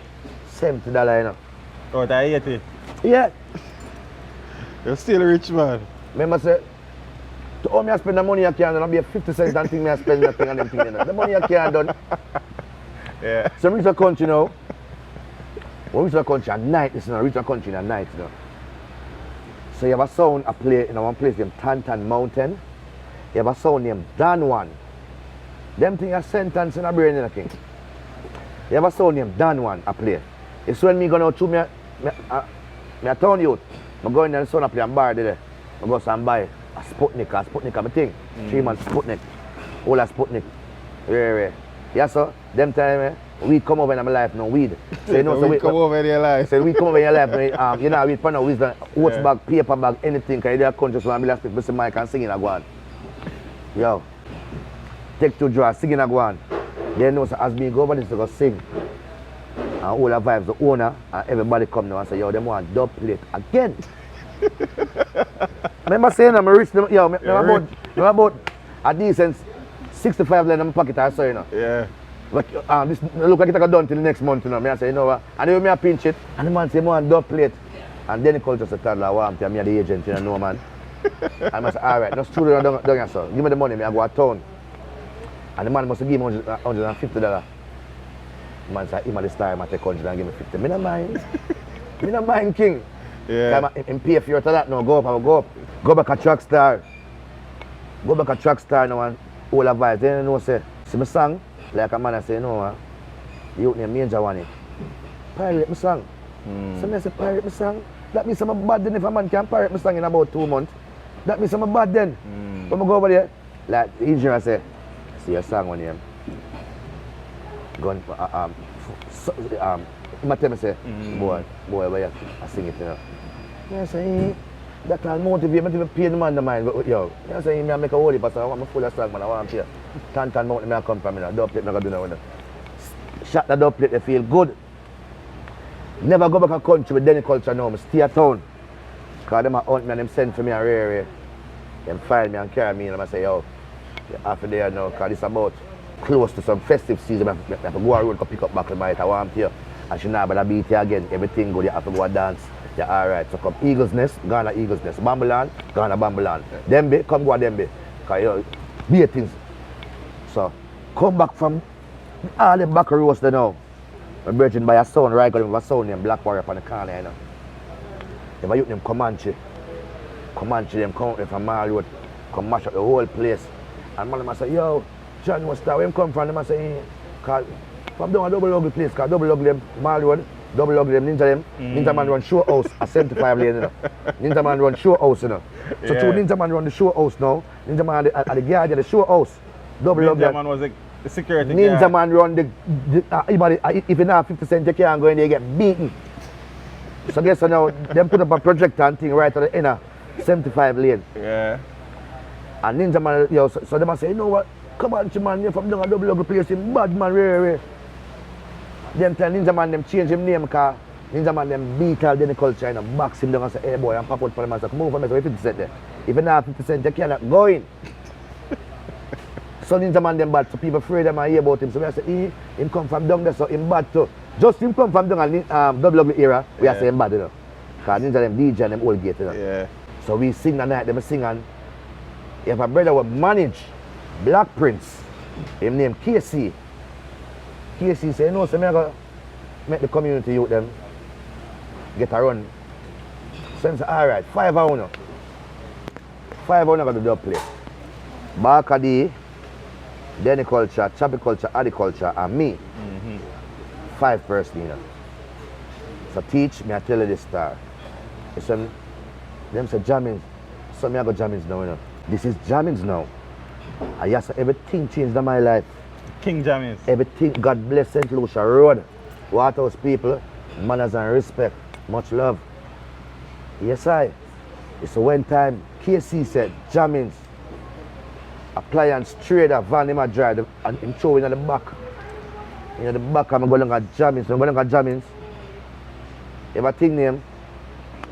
$70, you know. Oh, that 80? Yeah. You're still a rich man. Remember say, to how me I spend the money I can, and be a 50 cents and think me I spend nothing and them thing, you know. The money I can done. Yeah. So we reach a country now. When we reach a country at night, listen, I reach a country at night, you know. So you have a sound a play in one place named Tantan Mountain. You have a sound named Dan One. Them thing a sentence in a brain in a king. You have a sound named Dan One I play. It's when me go out through me a town youth. I go in there and son I play and bar there. I go and buy a Sputnik, is my thing. 3 months Sputnik. All a Sputnik. Yeah. Yeah, so them time weed come over in my life, no weed. So you know, so weed come over in your life. So weed come over in your life. You know, weed for now, wisdom, oats bag, paper bag, anything. Because you're conscious when I'm speak, Mr. Mike and singing a go on. Yo, take 2 draws, singing a go on. Then know, so as me go over this to go sing. And all the vibes, the owner, and everybody come now and say, yo, them want dub plate again. Remember saying I'm rich, yo, about a decent 65 in my pocket or so, you know. Yeah. But this look like it got done till the next month, you know. I say, you know what? And then I pinch it, and the man say, man, dub plate. And then he called just a toddler, I'm the agent, you know, man. And I say, all right, just through the down here, sir. Give me the money, I go to town. And the man must give me $150. The man said, him at the star, I take 100 and give me 50. Me not mind. Me not mind, king. Yeah. I'm pay for you to that now, go up. Go back a track star. Go back a track star now and all the vibes. Then you know, say, see my song, like a man I say, no, you name major one it. Pirate my song. So I say, pirate my song. That means I'm bad then if a man can pirate my song in about 2 months. That means I'm bad then. When I go over there, like the engineer say, see your song one name. Gun I tell me say, boy, where I sing it, you know. I say, that can motivate me to pay the man the mind. But yo, I say, I make a holy but I want my full of song, man. I want to pay. Tan mountain I come from, you know. Dub plate, I go do now, you know. Shot the dub plate, they feel good. Never go back to country with any culture now. I stay at town. Because them hunt me and them send for me a rare. Them find me and carry me and I say, yo, you're half a day now, because it's about close to some festive season. I have to go on road to pick up back the bite. I want to pay. And she now better beat you again. Everything good, you have to go and dance. Yeah, alright. So come Eagles Nest, Ghana Eagles Nest. Bambaland, Ghana Bambaland. Dembe, come go to Dembe. Because you be things. So come back from all them back roads there now. I'm bridging by a son, right? Because a son named Black Warrior on the corner, you know. If I use them Comanche them come from Mall Road, come mash up the whole place. And man, I say, yo, John, what's that? Where him come from? Them I say, from down a double ugly place, because double ugly them, Mall Road, double ugly them, Ninja them. Ninja man run show house at 75 lane, you know. Ninja man run show house, you know. So two Ninja man run the show house now. Ninja man at the guard at the show house. Double ugly. Ninja man was the security Ninja guard. man run if you don't have 50 cents, you can't go in there, you get beaten. So guess what now, them put up a projector and thing right at the inner 75 lane. Yeah. And Ninja man, yo, so they must say, you know what, come on, man, you're from down a double ugly place, you bad man, rare. Them tell Ninja man them change him name because Ninja man them beat all the culture and box him down and say, hey boy, and pop out for the man, say, come over and make 50 cents there. If you don't have 50 cents, you cannot go in. So Ninja man them bad, so people afraid them and hear about him. So we say, him come from down there, so him bad too. Just him come from down and double ugly era, we say him bad, you know. Because Ninja them DJ and them old gate, you know. Yeah. So we sing the night, them sing and you have a brother who manage Black Prince, him name KC. KC say, no, so I'm going to make the community youth them get a run. So I say, all right, 5 hours. 5 hours to do the play. Barkadi, Denny culture, Chappy culture, Addy culture, and me. 5 person, you know. So teach me, I tell you this star. So them say jammings. So me I go jammings now, you know. This is jammings now. And yes, everything changed in my life. King Jammings. Everything, God bless St. Lucia Road. Waterhouse people, manners and respect, much love. Yes, it's one time KC said, jammings, appliance trader, van him a drive, and him throw in the back. In the back, I'm going to jammings. I'm going to jammings. Everything name,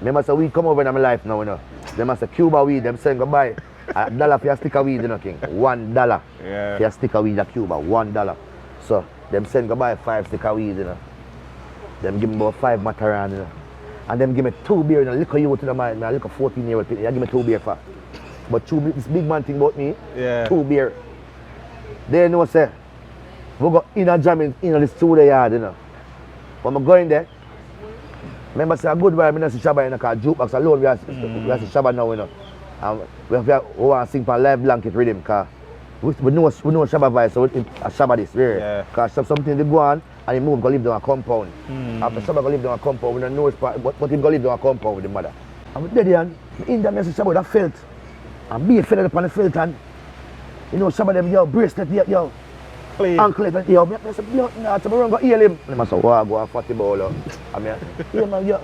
they must say, weed come over in my life now, you know. They must say, Cuba weed, them saying goodbye. $1 for a stick of weed, you know, king. $1. Yeah. For a stick of weed at Cuba, $1. So, them send go buy 5 stick of weed, you know. Them give me about 5 Mataran, you know. And them give me 2 beer, you know, liquor youth in the mind, man, liquor 14-year-old kid, you give me 2 beer for. But this big man thing about me, yeah. 2 beer. They know, say, we go in a jamming in the studio yard, you know. When I go in there, remember, say, a good while, I don't see Shabba in the car, jukebox alone, we have to see Shabba now, you know. And we want to sing for live blanket rhythm because we know Shabba voice, so a Shabba this, really. Yeah. Because something they go on, And he moved go live down a compound. After Shabba go live down a compound with the nose part, but he go live down a compound with the mother. And with Daddy and in that message Shabba that felt. And be fed up on the felt and you know some of them yo bracelet yo anklet and yo I said no Shabba run go heal him. And I said wow go a fatty ball. I mean yeah man yo.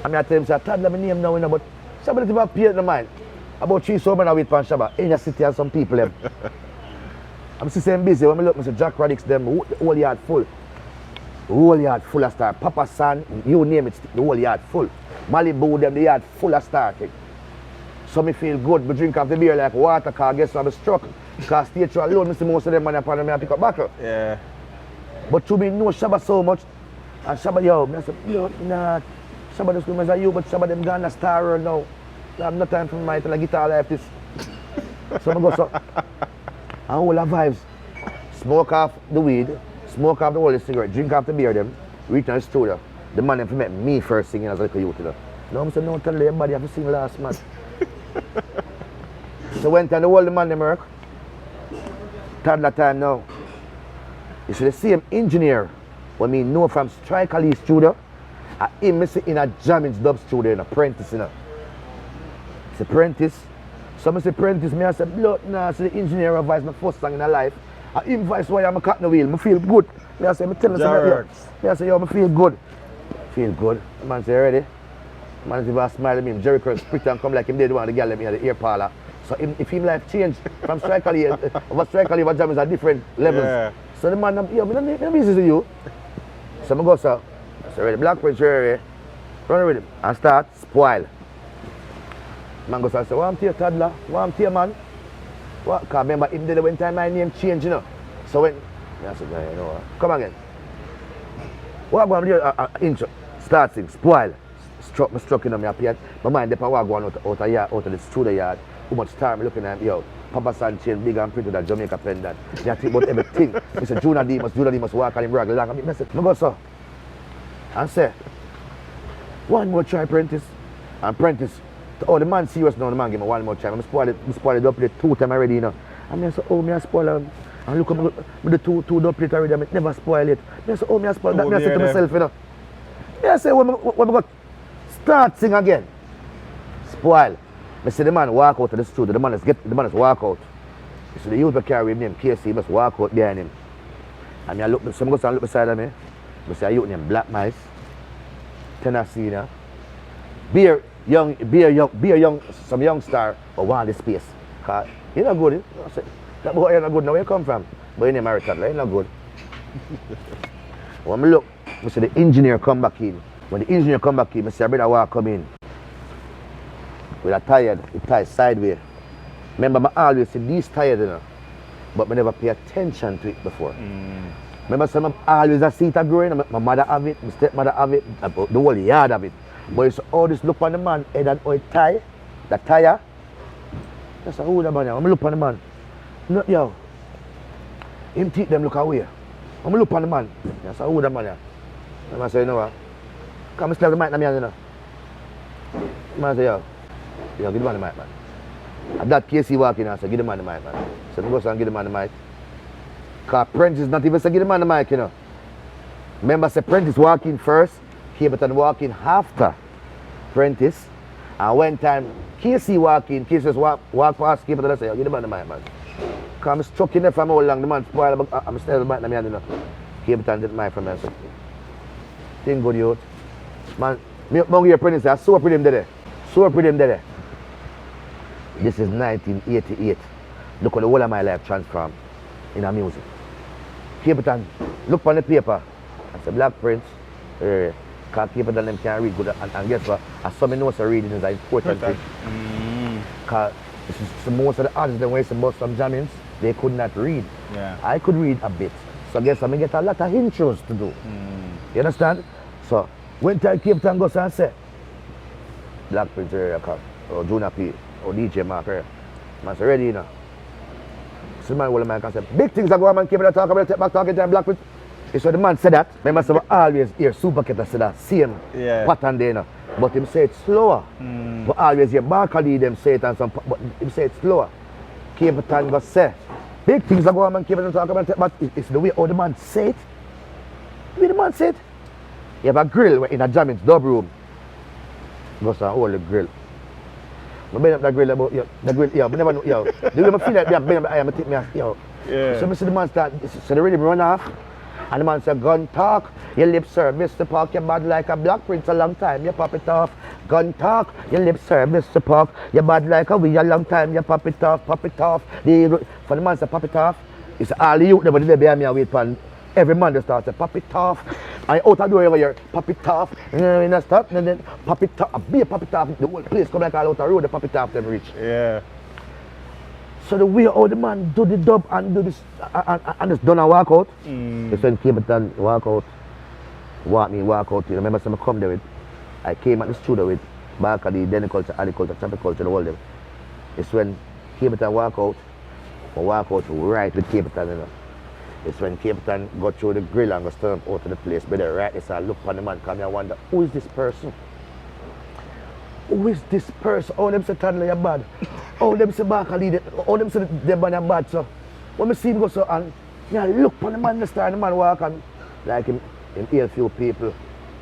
I mean I tell him say Toddler my name now you know but Shabba never pay in the mind. About 3 so man I wait for Shabba. In the city and some people them. I'm still saying busy when I look I say Jack Radix them the whole yard full. The whole yard full of star. Papa San, you name it, the whole yard full. Malibu them the yard full of star thing. So me feel good, me drink off the beer like water car, guess I'm struck. Because stage show alone, me see most of them man upon me and pick up bottle. Yeah. But to me know Shabba so much. And Shabba yo, me I say, yo, nah, Shabba just come as you, but Shabba them gone a star world now. I have no time for my guitar like this. So I go so. And all the vibes. Smoke off the weed, smoke off the whole cigarette, drink off the beer them, reach in the studio. The man them met me first singing as a little youth. You know. Now I said, no, tell everybody I have to sing last man. So went and the whole man them work. Toddler time now. You see the same engineer when me know from Strike Ali studio, I him see in a jamming dub studio in apprentice, you know. It's apprentice. So I say apprentice, me I said, blood nah, so the engineer advised my first song in my life. I invite why I'm a cut the wheel, I feel good. Me I say, I tell you, me I say, yo, I feel good. Feel good. The man say, ready? The man say, if I smile at me, Jerry Curtis pretty and come like him did one of the girl let me at the ear parlor. So if him life change from Strike Ali, over Strike Ali, over jam is at different levels. Yeah. So the man, yo, I'm busy to you. So I go, so, I say, ready, Black Prince, ready, run with him, and start, spoil. Man goes and say, what I'm here, Toddler? What I'm here, man? What? Because remember, him did when time my name changed, you know. So when, I said, you know what? Come again. What I'm going to do, intro, start sing, spoil. Struck in on me appeared. My mind, if I was going out of the studio yard, how much time looking at, yo, Papa San chain big and pretty that Jamaica pendant. They think about everything. I said, Junior D must walk and him brag along. I said, I go, so. And say, one more try, apprentice. And apprentice. Oh, the man serious now, the man give me one more time. I spoil it up plate 2 times already, you know. And I say, oh, me I spoil it. And look at the two double plate already, I never spoil it. I say, oh, me I spoil that. I say to myself, you know. I say, when I go start sing again, spoil. I see the man walk out of the studio, the man is walk out. You see the youth will carry him name, KC, must walk out behind him. And I look, some go and look beside of me. I see a youth named Black Mice, Tennessee, you know. Some young star or want this space. Cause you're not good. I say, that boy you're not good now, where you come from? But you're Harry Toddler, you're not good. When I look, I see the engineer come back in. When the engineer come back in, I see a brother walk come in. With a tired, it ties sideways. Remember, I always say these tired, you know, but I never pay attention to it before. Remember, some always see it growing. My mother have it, my stepmother have it, the whole yard have it. But it's all this look on the man, head and oil tie, the tire. That's a whole man. I'm look on the man. No, yo. Him teeth them look away. I'm look on the man. That's a whole man. And I say, you know what? Come slap the mic in me, you know. I say, yo, give the man the mic, man. And that case he walk in and say, give the man the mic, man. So I go and give the man the mic. Because Prentice not even say, give the man the mic, you know. Remember, say Prentice walk in first. Capleton walk in after Prentice, and one time Casey walk in, Casey just walk past Capleton and say, yo, give the man the mic, man. Because I'm struck in there from how long the man spoiled, I'm still the mic in the hand, you know. Capleton did the mic from me, so. Thing good, youth. Man, me here Prentice, I saw pretty him there. This is 1988. Look at the whole of my life transform in a music. Capleton, look on the paper, I said, Black Prince, because people them can't read good, and guess what? As some know so reading is an important thing. Because most of the artists that went to bust some jammings, they could not read. Yeah. I could read a bit. So I guess I get a lot of intros to do. You understand? So when I came to go and say, Black Prince area, or Junior P, or DJ Mark area, man say ready, you know. So the man will make and say, big things are going on, keep it talk about take back talking to Black Prince. So the man said that, remember so I always hear Supercat say that same pattern there, you know. But him say it slower. But always hear Barclay them say it and some, but him say it slower. Capleton go say, big things are going on, Capleton talk about it, but it's the way how the man say it, Where the man said? You have a grill in a Jammins dub room. Go to hold the grill. I bend up the grill about yo. The grill, yo, I never know, yo. The way I feel like I bend up the eye, I take me, yo. Yeah. So I see the man start, so the rhythm run off. And the man said, gun talk, your lip service, Mr. Park, you're bad like a black prince a long time, you pop it off. Gun talk, your lip service, Mr. Park, you're bad like a wee a long time, you pop it off, pop it off. For the man said, pop it off, it's all the youth, but they behind me and wait for every man just starts to pop it off. And out the door over here, pop it off, and then stop, and then pop it off, be a pop it off, the whole place come like all out the road, the pop it off them reach. Yeah. So the way how the man do the dub and do this and just done a walk out. It's when Capleton walk out, walk out. You remember some come there with, I came at the studio with back at the Deniculture, Agriculture, Tropiculture, the whole them. It's when Capleton walk out right with Capleton, you know. It's when Capleton go through the grill and go stand out to the place, but there right, it's a look on the man, come here and wonder, who is this person? Who is this person? Oh, them say Toddler you're bad. Oh, them say Barkley, oh, them say them man are bad. So when I see him go so and yeah, look on the man, the man walk and like him hear a few people.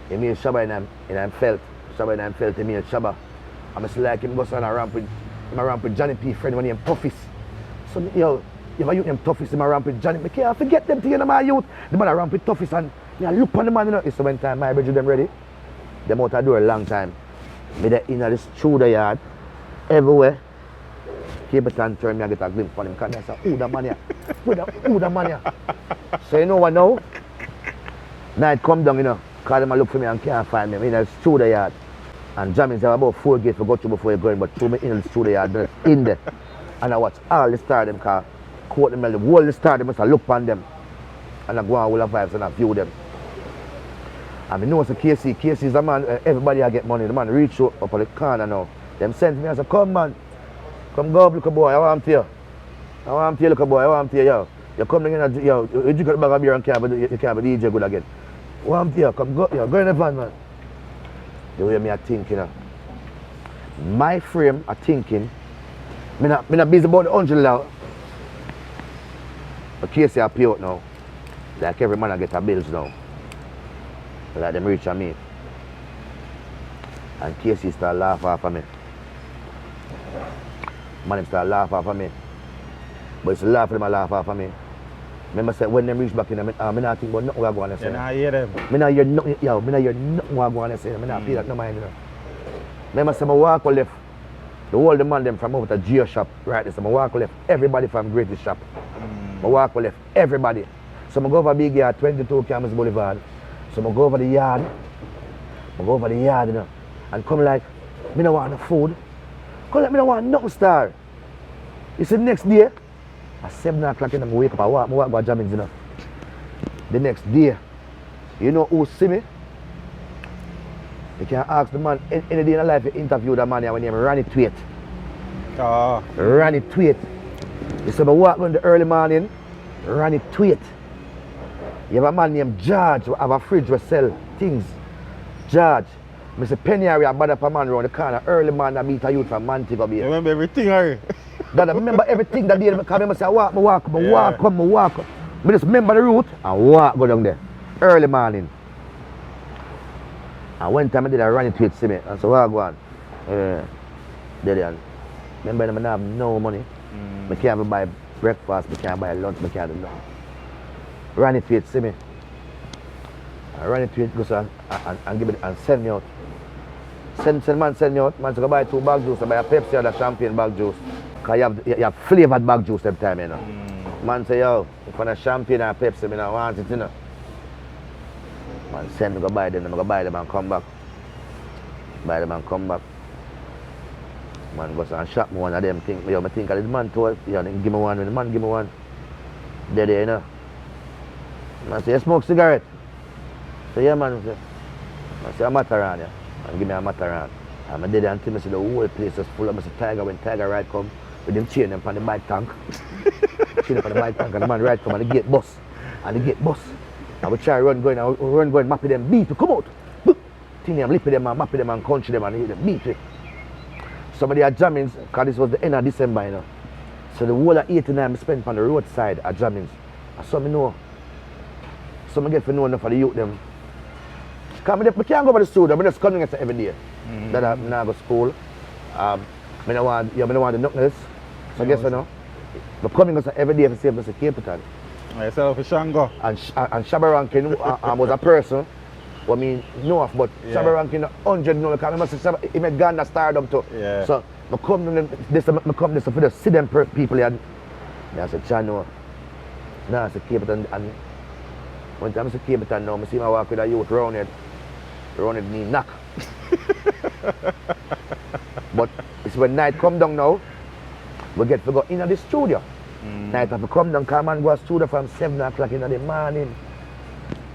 He mean Shabba and I'm felt. Shabba and I'm felt, he mean Shabba. And I see like him go so and I ramp with Johnny P friend when he in Puffies. So yo, if I use them Toughies, I ramp with Johnny. I can't forget them to you know my youth. The man I ramp with Toughies and yeah, look on the man, you know. It's when time my bridge them ready. Them out I do a long time. Me there in this through the yard, everywhere. Capleton turn me and get a glimpse on him. Because I say, who the man here? Who the man here? So you know what now? Night come down, you know. Because them look for me and can't find me. Me in this through the yard. And Jammins have about 4 gates to go through before you go in, but through me in through the yard, in there. And I watch all the stars them, because quote them, the whole stars them, must look on them. And I go on all the vibes and I view them. And I know it's a KC is a man, everybody I get money. The man reach up on the corner now. Them send me and say, come man, come go up, little boy, I want to you. I want to you, little boy, I want to you, yo. You come in and yo, you drink a bag of beer and you can't be DJ good again. I want to you, come go, yo, go in the van, man. The way me I think, you know. My frame I thinking, me not busy about the 100 now. But KC I pay out now. Like every man I get a bills now. Like them reach on me. And KC start laugh off of me. Man, start laugh off of me. But it's laugh them, laugh off of me. Remember say when them reach back in, I not think about nothing what I go on and say. You not hear them. I not hear nothing, yo, I not hear nothing what I go on and say. I not feel that no mind, you know. Remember say I walk left. The whole man them from over to Geo shop, right there. So I walk left everybody from Greatest shop. I walk left everybody. So I go over big yard, 22 Camus Boulevard. So I go over the yard, you know, and come like, me don't want no food. Come like, me don't want nothing star. You see, the next day, at 7 o'clock in the morning, I wake up, I walk go Jammins, you know. The next day, you know who see me? You can ask the man, any day in life, you interview the man here when he ran it tweet. Ran it tweet. You see, I walk in the early morning, ran it tweet. You have a man named George who have a fridge where sell things. George. I say penny area bad up a man around the corner. Early man that meet a youth from Montego Bay. You remember everything, Harry? Dad, I remember everything that day. Because I say I walk. I just remember the route and walk go down there. Early morning. And one time I did a running tweet see me. And so I go on. Remember I don't have no money. I can't even buy breakfast, I can't buy lunch, I can't do nothing. Run it to it, see me. I run it to it, go and give it and send me out. Send me out. Man, so go buy 2 bag juice, I buy a Pepsi or a champagne bag juice. Because you have flavored bag juice every time, you know. Man say, yo, if I want a champagne or a Pepsi, I don't want it, you know. Man, send me go buy them and come back. Buy them and come back. Man goes and shop me one of them things. I think of the man told, give me one, when the man give me one. There, you know. Man say, you smoke cigarette? So yeah man, I say a Mataran, yeah. And give me a Mataran. And I did it until I see the whole place was full of Tiger. When Tiger ride come, with them chain them on the bike tank. Chain them on the bike tank and the man ride come and the gate bus. And we try run going, map them, beat to come out. Thing them, lip them and map them and country them and hit them, beat it. Somebody at Jammins, because this was the end of December, you know. So the whole of 89 I spent on the roadside at Jammins. And so me know So I get to know enough of the youth them. Because I can't go to the studio, I just come in every day. That I go to school. I don't want the knuckles. So I guess you know. I'm coming every day to save Mr. Capital. Myself is Shango. And Shabba Rankin was a person who I mean know of, but Shabba Rankin 100 know because I remember he made Ghana stardom too. Yeah. So I come this for the see them people and I said, Chano. No, I said Capital and one time I said Capital now, I see my walk with a youth round it knee knock. But it's when night come down now, we get to go in the studio. Night have to come down, come and go to the studio from 7 o'clock in the morning.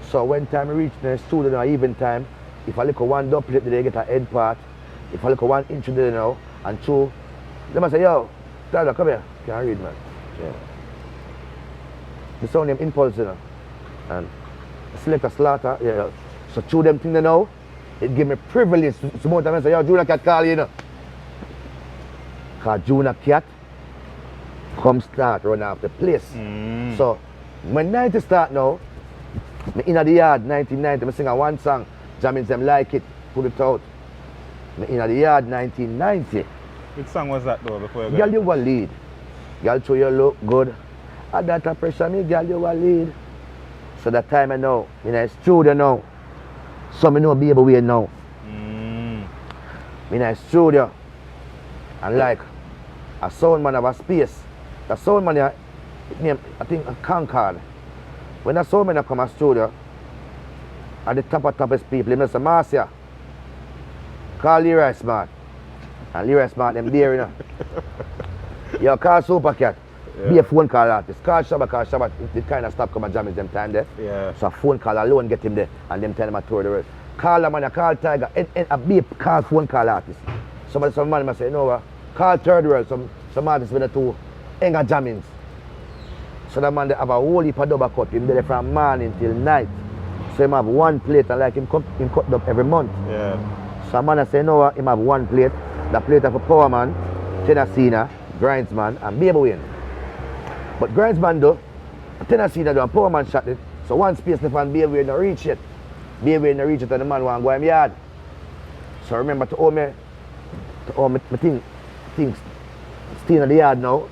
So when time I reach the studio now, even time, if I look at one doublet, they get a head part. If I look at 1 inch there now, and 2, they must say, yo, Tyler, come here. Can't read, man. Yeah. The sound them impulse, you know. And select a slaughter, yeah. So 2 them things now, it give me privilege. So more time I say, yo, Junior Cat call you know. Because Junior Cat come start run off the place. So when 90 start now, me in the yard 1990, I sing a one song, jamming them like it, put it out. Me in the yard 1990. Which song was that though before you go? Girl, you will lead. Girl, show you look good. At that pressure me, girl, you will lead. So that time I know, in a studio now. So me know baby way now. In a studio. And like a sound man have a space. The sound man name I think a Concord. When the sound man come to studio, at the toughest people, they say Marcia. Call Leroy Smart. And Leroy Smart them there, you know. Yo, call Supercat. Be a phone call artist. Call Shabba, it kind of stop come and jam them time there. Yeah. So a phone call alone get him there and them tell him I tour the rest. Call a man, call Tiger, and a be call phone call artist. Some man must say, no, call Third World, some artists with the 2 Enga jammings. So that man they have a whole heap of double cut. Him there from morning till night. So him have 1 plate and like him cut up every month. Yeah. So a man I say, no, him have 1 plate. The plate of a Power Man, Tennessee, Grindsman, and Baby Wayne. But Grindsman though, Tennessee do and Power Man shot it. So 1 space left and Baby Wayne no reach it. Baby Wayne no reach it and the man want to go in yard. So remember to own my things still in the yard now.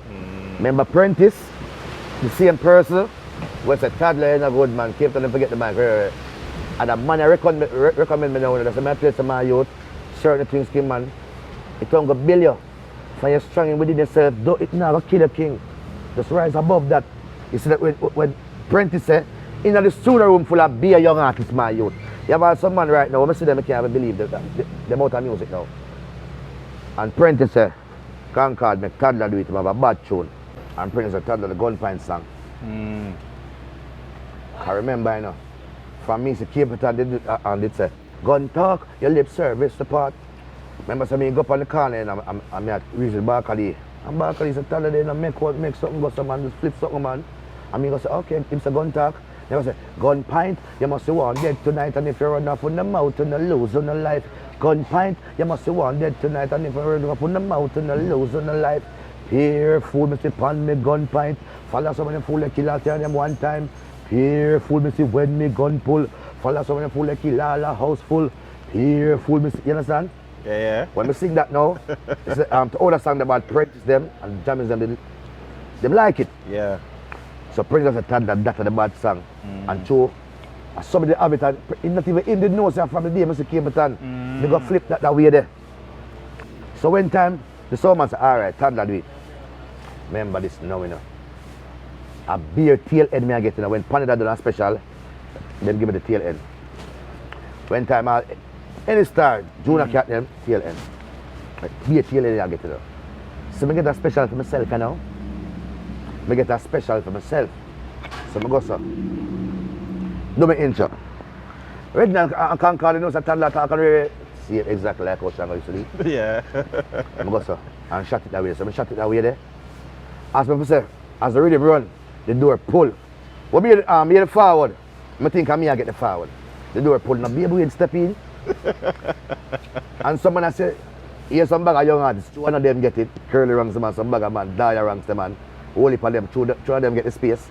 Remember Prentice, the same person, was a toddler and a good man, came to them forget the man. And the man I recommend me now, that's my place to my youth, certain things came man, it don't go build you. For you're strong within yourself, it never kill a king. Just rise above that. You see that when Prentice said, in the studio room full of be a young artist, my youth. You have some man right now, when I see them, I can't even believe the amount of music now. And Prentice said, Concord make Toddler do it, he have a bad tune. And Prentice said, Toddler, the Gunpint song. I remember, you know, from me, Capital did it, and it said, gun talk, your lip service support. Remember, so me go up on the corner and I'm at reach the balcony. And balcony said, Toddler, they make something, go some man, just flip something, man. And me go say, okay, it's a gun talk. They go say, gun pint, you must see one dead tonight, and if you run off on the mouth, you no lose on the life. Gun pint, you must see one dead tonight, and if you run off on the mouth, you no lose on the life. Here, fool me see pan me gun pint. Follow some of them fool like kill out them 1 time. Here, fool me see when me gun pull. Follow some of them fool like kill all a house full. Here, fool me see, you understand? Yeah. When we sing that now, it's the older song about Prentice them and jamming them, they like it. Yeah. So Prentice has a that's the bad song. And so somebody have it and not even in the nose from the day Mr. Capitan. They got flip that way there. So when time the someone said, alright, Toddler do it. Remember this now, you know. A beer tail end me I get, you know. When Panada done a special, then give me the tail end. When time any star, Junior Cat them, tail end. Like, beer tail end I get, you know. So I get a special for myself, you know. I get a special for myself. So I go so. Do my intro. Right now I can't call the nose and Toddler talk and see it exactly like how Shango used to do. Yeah. I go so and shot it that way. So I shot it that way there. As I say, as the rhythm run, the door pull. What be the forward? I think I get the forward. The door pull. Now be able to step in. And someone I say, here's some bag of young artists. 2 of them get it. Curly ranks them and some bag of man. Daya ranks them and only for them. 2 of them get the space.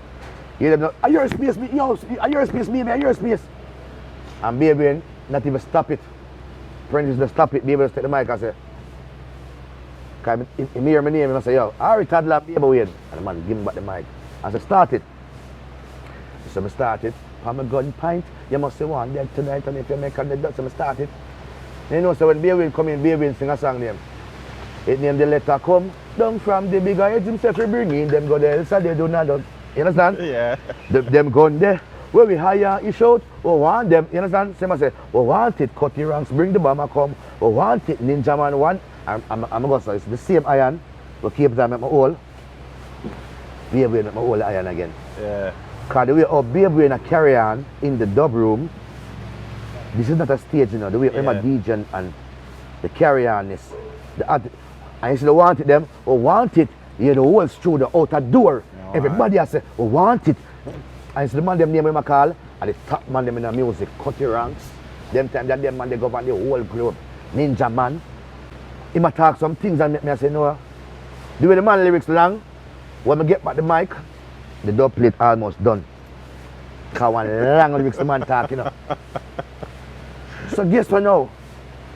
Hear them, are your space, me, yo, are your space, baby, are your space. And baby, not even stop it. Prentice just stop it, baby, just take the mic and say, because he hear my name, he say, yo, Harry Toddler, baby, wait. And the man give me back the mic. I said, start it. So I started. I'm a gun pint. You must say one dead tonight, and if you make a dead, so I started. You know, so when baby come in, baby sing a song name. It name the letter come down from the bigger heads himself, we bring in them go there, so they do not. You understand? Yeah. Them gun there. Where we hire, you shout, oh, want them, you understand? Same I say, oh, want it, cut the ranks, bring the bomber come, oh, want it, Ninja Man one. I'm going to say, it's the same iron, but keep them at my hole. Baby at my hole iron again. Yeah. Because the way up baby in a carry on in the dub room, this is not a stage, you know, the way I'm a DJ and the carry on is, and instead of want it them, oh, want it, you the whole through the outer door. Yeah, everybody has say, oh, want it. And it's the man them name him a call, and the top man them in the music, cut the ranks. Them time that them man they govern the whole globe. Ninja Man. He might talk some things and make me say no. The way the man lyrics long, when I get back the mic, the dub plate almost done. Cause one long lyrics the man talk, you know. So guess what now?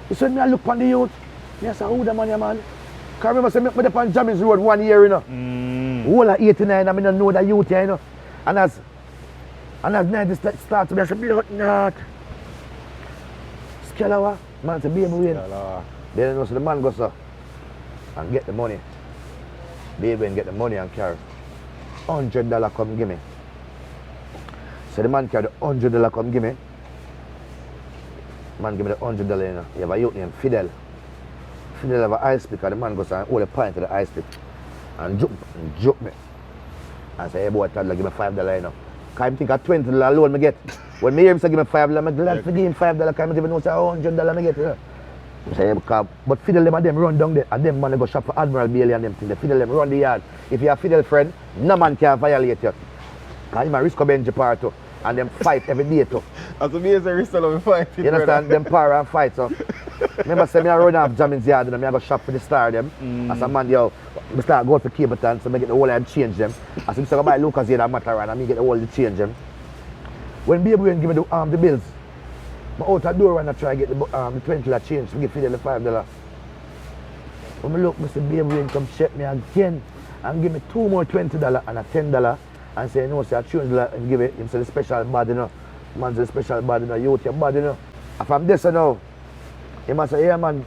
He said me I look on the youth. Me I say, who the man ya man? Cause remember say me up on Jammins Road 1 year, you know. Whole of 89 I mean I know the youth here, you know. And as night start to be, I said, blood not. Scalawa, man say, baby win. Then you know, so the man goes and get the money. Baby and get the money and carry $100 come give me. So the man carry the $100 come give me. Man give me the $100, you know. You have a youth named Fidel. Fidel have an ice pick and the man goes and hold a pint of the ice pick and joke me. I say, hey boy, Toddler, give me $5, you know. Because I think a $20 loan I get. When me hear him say give me $5, I'm glad to give him $5 because I don't even know say $100 I get, you know. I say, because, but Fidel them and them run down there and them man they go shop for Admiral Bailey and them things. The Fidel them run the yard. If you have a Fidel friend, no man can violate you. Because him a Risco Benji part too. And them fight every day too. As a base of Risco fight. You understand? Them power and fight so. Remember say me I run off Jammins yard and I go shop for the star them. As a man, yo, I start going to Cableton so I get the whole and change them. As I buy Lucas here and Mataran and I get the whole to change them. When baby went give me the bills, I out the door and I try to get the $20 change to give Fidel the $5. When I look, I say baby went come check me again and give me 2 more $20 and a $10 and say, no, say I change and give it him say the special bad, you know. Man say the special bad, you know, youth your bad, you know. And from this, you know, he must say, yeah man,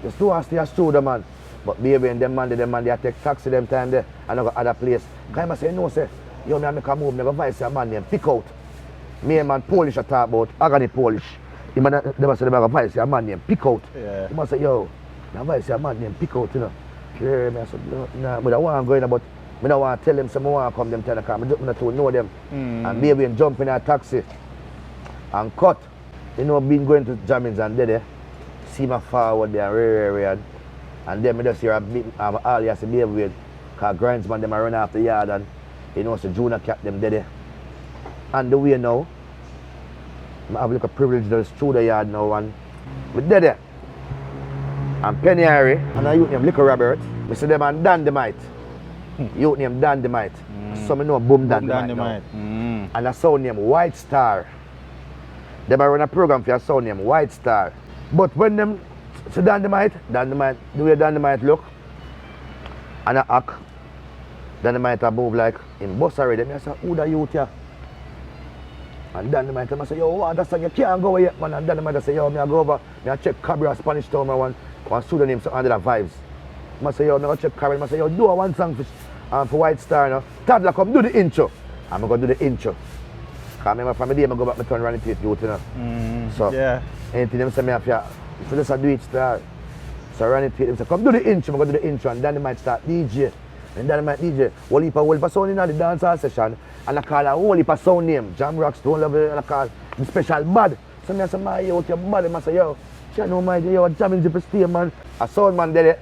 the store stay a studio man. But baby and them man, they take taxi them time there and I go other place. Because he must say, no, say, yo, me make a move, me go vice a man named Pick Out. Me and man Polish I talk about, agony Polish. They must say, they go vice a man named Pick Out. Yeah. He must say, yo, I vice a man named Pick Out, you know. Yeah, me I said, no, nah, but I want to go in, but I don't want to tell them some more come them time because I don't know them. And baby and jump in a taxi and cut. You know, been going to Jammins and there. See my forward there and then I just hear a bit all you have to be with because Grindsman them run off the yard and you know so Junior Cat them there. And the way now I have like a privilege to through the yard now and we there. And Penny Harry and a youth named Liquor Robert. I see them and Dandemite. Youth named Dandemite. So I know Boom Dandemite now. And a sound named White Star. They run a program for a sound named White Star. But when them see Dandemite, the way Dandemite look, and I act, Dandemite a move like in bus already. I say, who the youth here? And Dandemite I say, yo, what that's you can't go yet, man. And Dandemite say, yo, I go over, I check Cabra Spanish Town, one pseudonym so under the vibes. I say, yo, I go check Cabra, I say, yo, do one song for White Star now. Toddler come do the intro. I'm gonna do the intro. Because I remember from the day I go back, I turn around and youth, you know. So, yeah. Anything them say me have to just do it start. So run it them say, come do the intro, I'm gonna do the intro and then they might start DJ. And then they might DJ. Whole heap of sound in the dancehall session and I call a whole heap of sound name. Jam Rock, Stone Level, and I call the special bad. So me I say, my yo, your bad, I say, yo, you know my yo, jamming the prestige man. A sound man did it.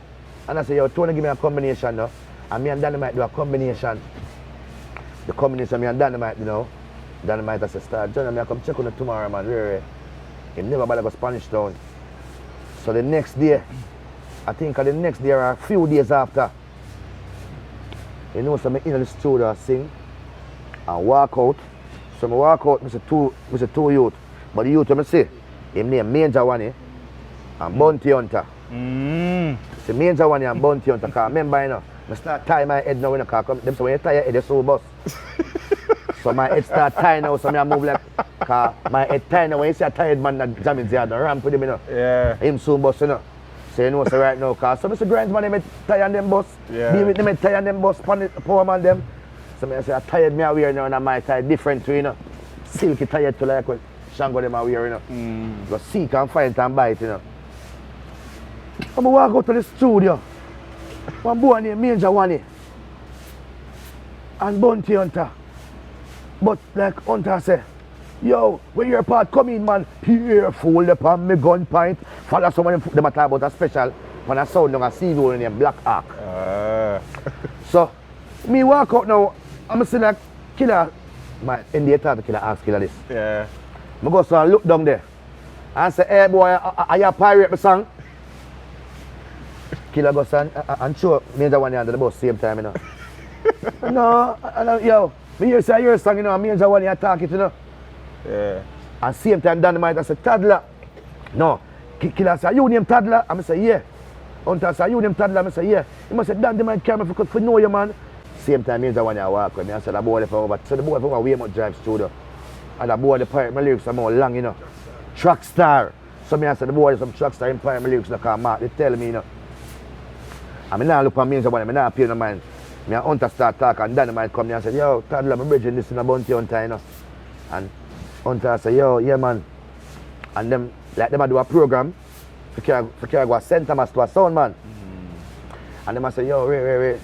And I say, yo, Tony give me a combination now. And me and Dynamite do a combination. The combination me and Dynamite, you know. Dynamite I say, start John, I come check on it tomorrow man, really. He never bother go Spanish Town. So the next day, I think the next day or a few days after, you know, so I'm in the studio sing. and walk out. So I walk out, I see two youth. But the youth I see, him name Major One and Bounty Hunter. See Major One and Bounty Hunter, because remember, you know, I start tying my head now, you know, because them say when you tie your head, you so bust. So my head start tying now, so I move like, because my head tying now, when you see a tired man that jamming the other ramp with him, you know. Yeah. Him soon bust, you know. So you know, so right now, because some of the grinds man, they may tie on them bus. Yeah. Be with them, they tie on them bus, poor man them. So I say, I tired me wear now, and I might tie different too, you know. Silky tired to like what Shango them are wearing, you know. But seek and find and buy it, you know. I'm walk out to the studio. One boy named Major One and Bounty Hunter. But like Hunter say, yo, when your part come in, man, careful upon me gun point. Follow someone them talk about a special when I sound on a CV named Black Ark. So me walk out now, I'm see like killer. My India thought the killer ask killer this. Yeah. I go so and look down there and say, hey boy, are you pirate my song? Killer goes and show Major One under the bus same time, you know. No, yo, me hear say your song, you know, and Major One you talk it, you know. Yeah. And same time Dynamite I say, Toddler. No. Killer say, you name Toddler? I say, yeah. Hunter say, you name Toddler? I say, yeah. He must say, Dynamite camera for know you, man. Same time Major One I walk with me, I said, the boy for over. So the boy for way much drive studio. And the boy the pirate my lyrics are more long, you know. Track star. So me I said the boy some track star in pirate my lyrics like Mark. They tell me, you know. I mean now look at Major One, I not pay no mind. Me and Hunter start talk and Dynamite come there and say, yo, Toddler, I'm bridging this in a Bounty Hunter, you know. And Hunter say, yo, yeah man. And them like them do a program for carry go St. Thomas to a sound man. And them I say, yo, wait.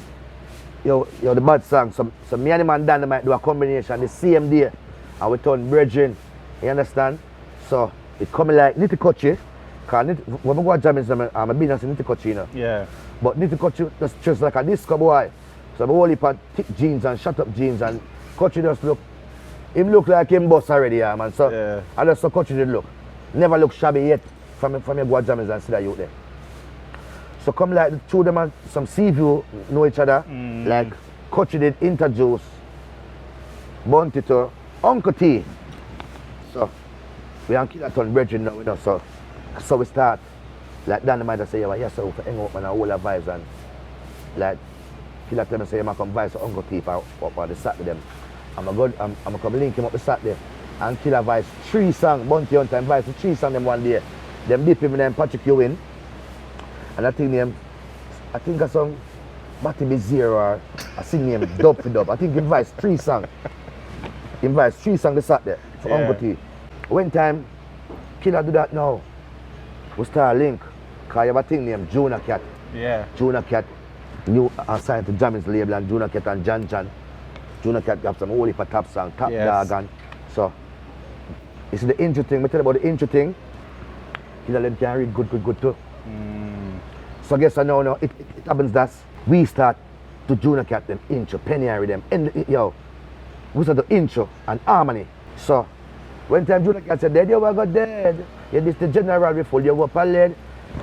Yo, the bad song. So me and the man Dynamite do a combination the same day. And we turn bridging. You understand? So it coming like Nitty Kutchi. Because when we go to jamming, I'm a business in Nitty Kutchi, you know. Yeah. But Nitty Kutchi just like a disco boy. So the whole heap of thick jeans and shut up jeans and Kutchi just look like him boss already, yeah, man. So yeah. I just saw Kutchi did look. Never look shabby yet from your go to jamming and see that youth there. So come like the two of them and some sea view know each other. Like Kutchi did introduce Bounty to Uncle T. So we are kill that on bridging now, you know. So we start like Dynamite say, yeah, yes, so we hang up and all the vibes and like Killer tell me say, I come vibes to Uncle T for the Saturday them. I'm gonna come link him up the Saturday and Killer vibes 3 songs, Bounty Hunter and vibes 3 songs them one day. Them dip him in them Patrick Ewing. And I think of some Batty Bezir or I sing name Dub for Dub. I think he vibes 3 songs. He vibes 3 songs the Saturday for Uncle T. One time Killer do that now. We start a link. Cause you have a thing named Jonah Cat. Yeah. Jonah Cat. New assigned to Jammy's label and Jonah Cat and Jan. Jonah Cat got some whole heap of top song, Top Dog and so it's the intro thing. I tell you about the intro thing. Killer them can read good too. So I guess I know it happens that we start to Jonah Cat them intro, Penny with them. And yo, we start the intro and harmony. So when time Jonah Cat said, dead, you were got dead. Yeah, this the general before you go up a lead.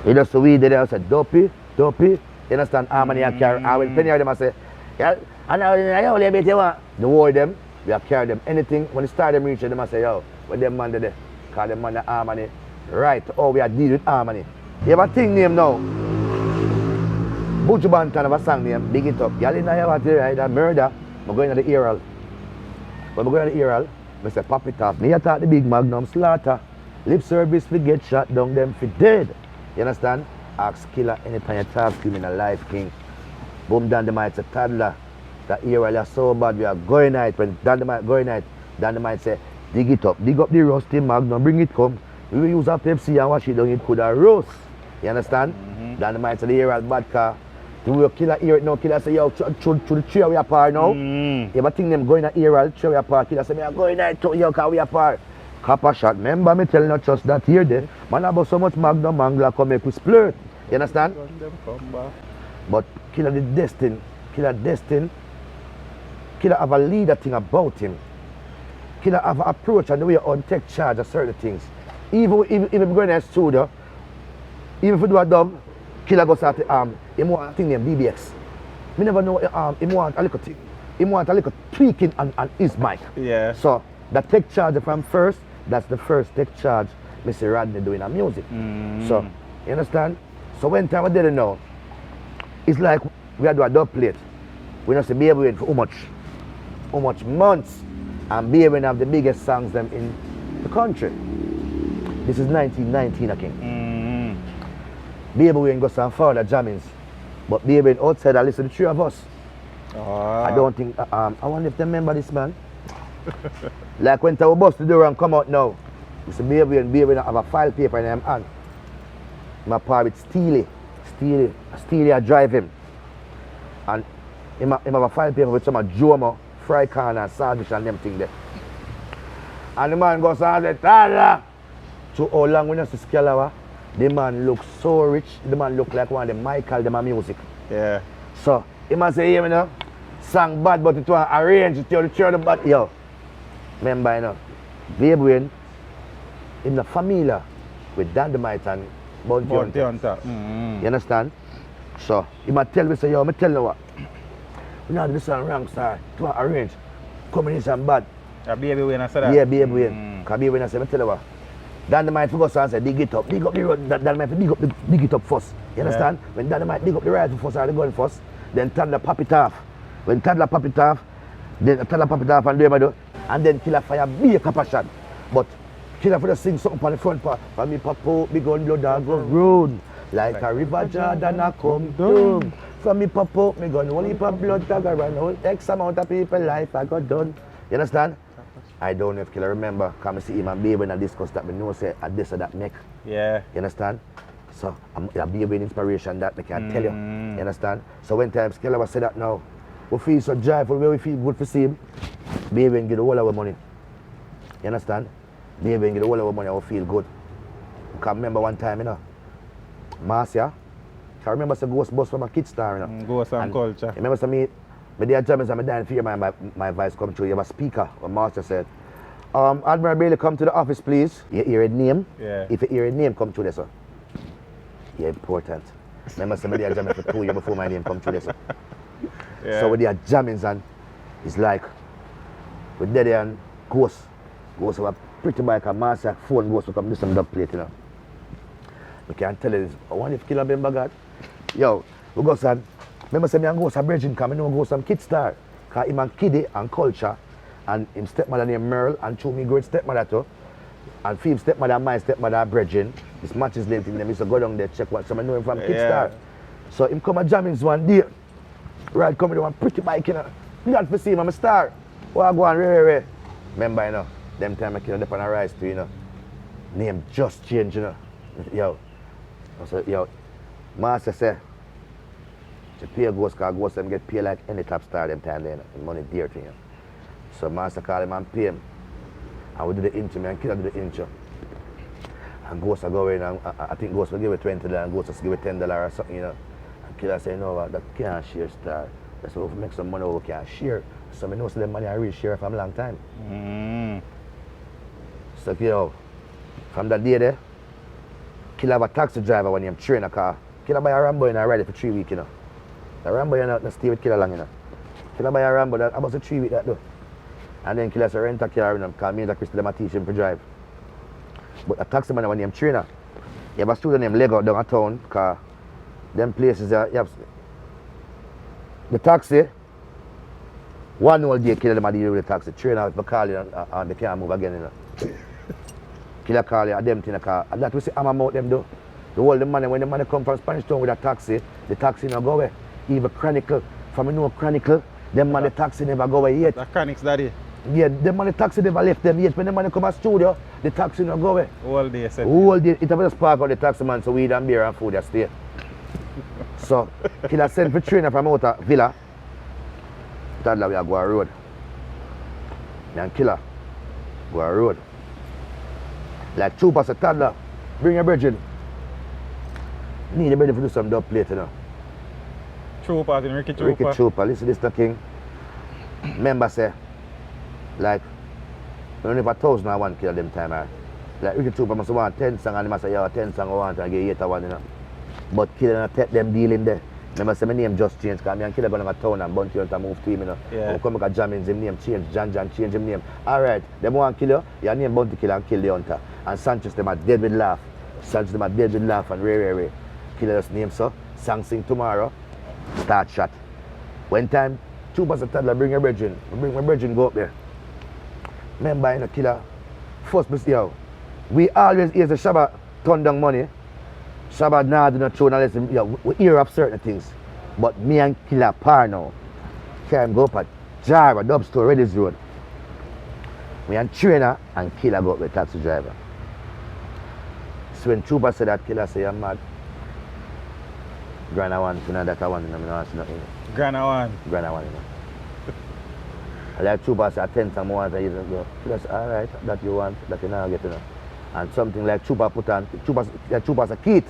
You just so we did I said, dopey. You understand harmony I carry. I will Penny them I say, yeah, and now I only bit you want. The war them, we have carried them anything. When they start them reach them I say, yo, when them man there, call them man the harmony. Right, oh we are dealing with harmony. You have a thing name now. Buju Banton have a song name, Big It Up. Y'all in there have a right, a murder. I'm going to the Earl. When I go to the Earl, I say pop it off. Me attack the big Magnum slaughter. Lip service we get shot down them for dead. You understand? Ask Killer anytime you talk to him in a life king. Boom Dynamite say Toddler. That Earl is so bad we are going night. When Dynamite going night, Dynamite say dig it up. Dig up the rusty Magnum, bring it come. We will use a Pepsi and wash it down, it could have roast. You understand? Dynamite say the Earl bad car. The way Killer hear it now, Killer say, yo, through the tree we apart now. You ever think them going to Earl, tree we apart. Killer say, me are going to yo, cause we apart. Copper shot. Remember me telling you just that here there. Man about so much Magnum Mangla come make we splurt. You understand? But Killer the destined. Killer have a leader thing about him. Killer have an approach and the way on take charge of certain things. Even if we go in the studio, even if we do a dub, Killer goes at the him want a thing named BBX. Me never know him want a little thing. he want a little tweaking on his mic. Yeah. So that take charge from first, that's the first take charge Mr. Rodney doing our music. So, you understand? So when time I didn't know, it's like we had to do a dub plate. We don't say Baby Win for how much months, and Baby Win have the biggest songs them in the country. This is 1919 again. Baby Win got some further jammings, but Baby Win outside I listen to the three of us. I don't think, I wonder if they remember this man. Like when our bus to the door and come out now, you see Baby Win have a file paper in him hand. My par with Steely I drive him. And him have a file paper with some of Jomo, Fry Khan and Sardis and them thing there. And the man goes on the Toddler. So how long when you see Scalawa, the man looks so rich, the man look like one of the Michael them music. Yeah. So he must say, you know, song bad but it was arranged to the bad. Yo, remember you know, Baby Win in the familiar with Dynamite and Bounty Hunter. You understand? So he might tell me, say, yo, I tell you what. We not do this song wrong, sir. To arrange. Combination bad. Baby Win, I said that? Yeah, Baby Win. Because Baby Win, I said, I tell you what. Dynamite for us and say, dig it up. Dig up the road. Dynamite dig it up first. You understand? Yeah. When Dynamite dig up the rifle first or the gun first, then Toddler pop it off. When Toddler pop it off, then Toddler pop it off and do what I do. And then Killer fire be a couple shot. But Killer for the sing something on the front part. For me pop out, big gun blood and go road. Like a river Jordan I come down. From me pop out, me gun only pop blood tag around. X amount of people life I got done. You understand? I don't know if Killer remember, come and see him and Baby Win and discuss that, but know say at this or that make. Yeah. You understand? So I'm a Baby Win inspiration that I can tell you. You understand? So when times Killer was say that now, we feel so joyful, we feel good to see him. Baby Win get the whole of our money. You understand? Baby Win get the whole of our money, we feel good. Because remember one time, you know, Marcia, I remember some ghost bus from a kid star, you know. Ghost and culture. You remember some me there jammers and I dying fear my voice come through. You have a speaker, or Marcia said, Admiral Bailey, come to the office, please. You hear a name? Yeah. If you hear a name, come through there, sir. Yeah, important. Remember somebody had jamming for 2 years before my name come through there, sir. Yeah. So with the jammings and it's like, with Daddy and Ghost have a pretty bike and Marcia phone Ghost to come do some dub plate, you know. You can't tell it. I wonder if Killer remember God. Yo, we go son. Remember say me and Ghost a bridging come, I know go some Kid Star. Cause him and Kiddy and Culture and him stepmother named Merle and two me great stepmother too. And Phoebe stepmother and my stepmother bridging. This match is linked in them. Used to go down there check what some I know him from Kid Star. So him come and jammings one day. Right coming to one pretty bike, you know. Glad to see him, I'm a star. Oh I go on re. Remember you know, them time I killed up on a rise too, you know. Name just changed, you know. Yo. I said, yo, Master say, to pay Ghost, because Ghost them get paid like any top star them time there, the money dear to you. So Master call him and pay him. And we do the intro, me and Killer do the intro. And Ghost will go in and I think Ghost will give it $20 and Ghost will give it $10 or something, you know. And Killer say, no, that can't share star. That's why if we make some money we can share. So I know so them money I really share from a long time. So you know, from that day there, Killer have a taxi driver when he train a car. Killer buy a Rambo and I ride it for 3 weeks, you know. The Rambo you know, stay with Killer long, you know. Killer buy a Rambo that about 3 weeks that do. And then Killer say rent a car, you know, because me and Chris them a teach him to drive. But a taxi man when he trainer, he have a student named Lego down a town, because them places you have the taxi. One whole day Killer them a deal with the taxi. Trainer if I call you and they can't move again, you know. Killer call you, them in the car. And that we see I'm out them do. The whole the money, when the money come from Spanish Town with a taxi, the taxi no go away. Even Chronicle, from no Chronicle, them money taxi never go away yet. The Chronic's daddy. Yeah, the money taxi never left them yet. When the money come to studio, the taxi no go away. All day, said. All day, it have just park out the taxi man, so weed and beer and food, just stay. So, Killer send for trainer from out of Villa. Toddler we are go a road. And Killer go a road. Like Trooper said, Toddler, bring your bridging. Need a bridge to do some dub plate, you know. Trooper, and Ricky Trooper. Ricky Trooper, listen to this the king. Member say, like, only for 1,001 kill them time, right? Like Ricky Trooper must want 10 songs and he must say, yo, 10 songs I want and get 8 one, you know. But Killer not take them deal in there. Remember, say my name just changed because me and killer going to town and bunch out and move to him, you know. Yeah. I come back at Jammins, his name change, John change his name. Alright, them want to kill you, your name bounty killer and kill the hunter. And Sanchez, them are dead with laugh. Sanchez, them are dead with laugh and ray. Killer's name, so, sang sing tomorrow, start shot. When time, 2 bus of toddler bring your brethren. Bring my brethren go up there. Remember, you know, killer, first miss, yo, we always hear the Shabbat turn down money. Shabbat now do not show unless we hear of certain things. But me and Killer par now. Can go up at Java, Dub Store, Reddy's Road. Me and Trainer and Killer go up with taxi driver. So when Trooper said that, Killer say, I'm mad. Grana one, you know that I want, you know, I don't know. Grana one, you know. Like Trooper said, 10 some more, you know. Killer said, alright, that you want, that you now get, you know. And something like Trooper put on, Trooper said, Keith.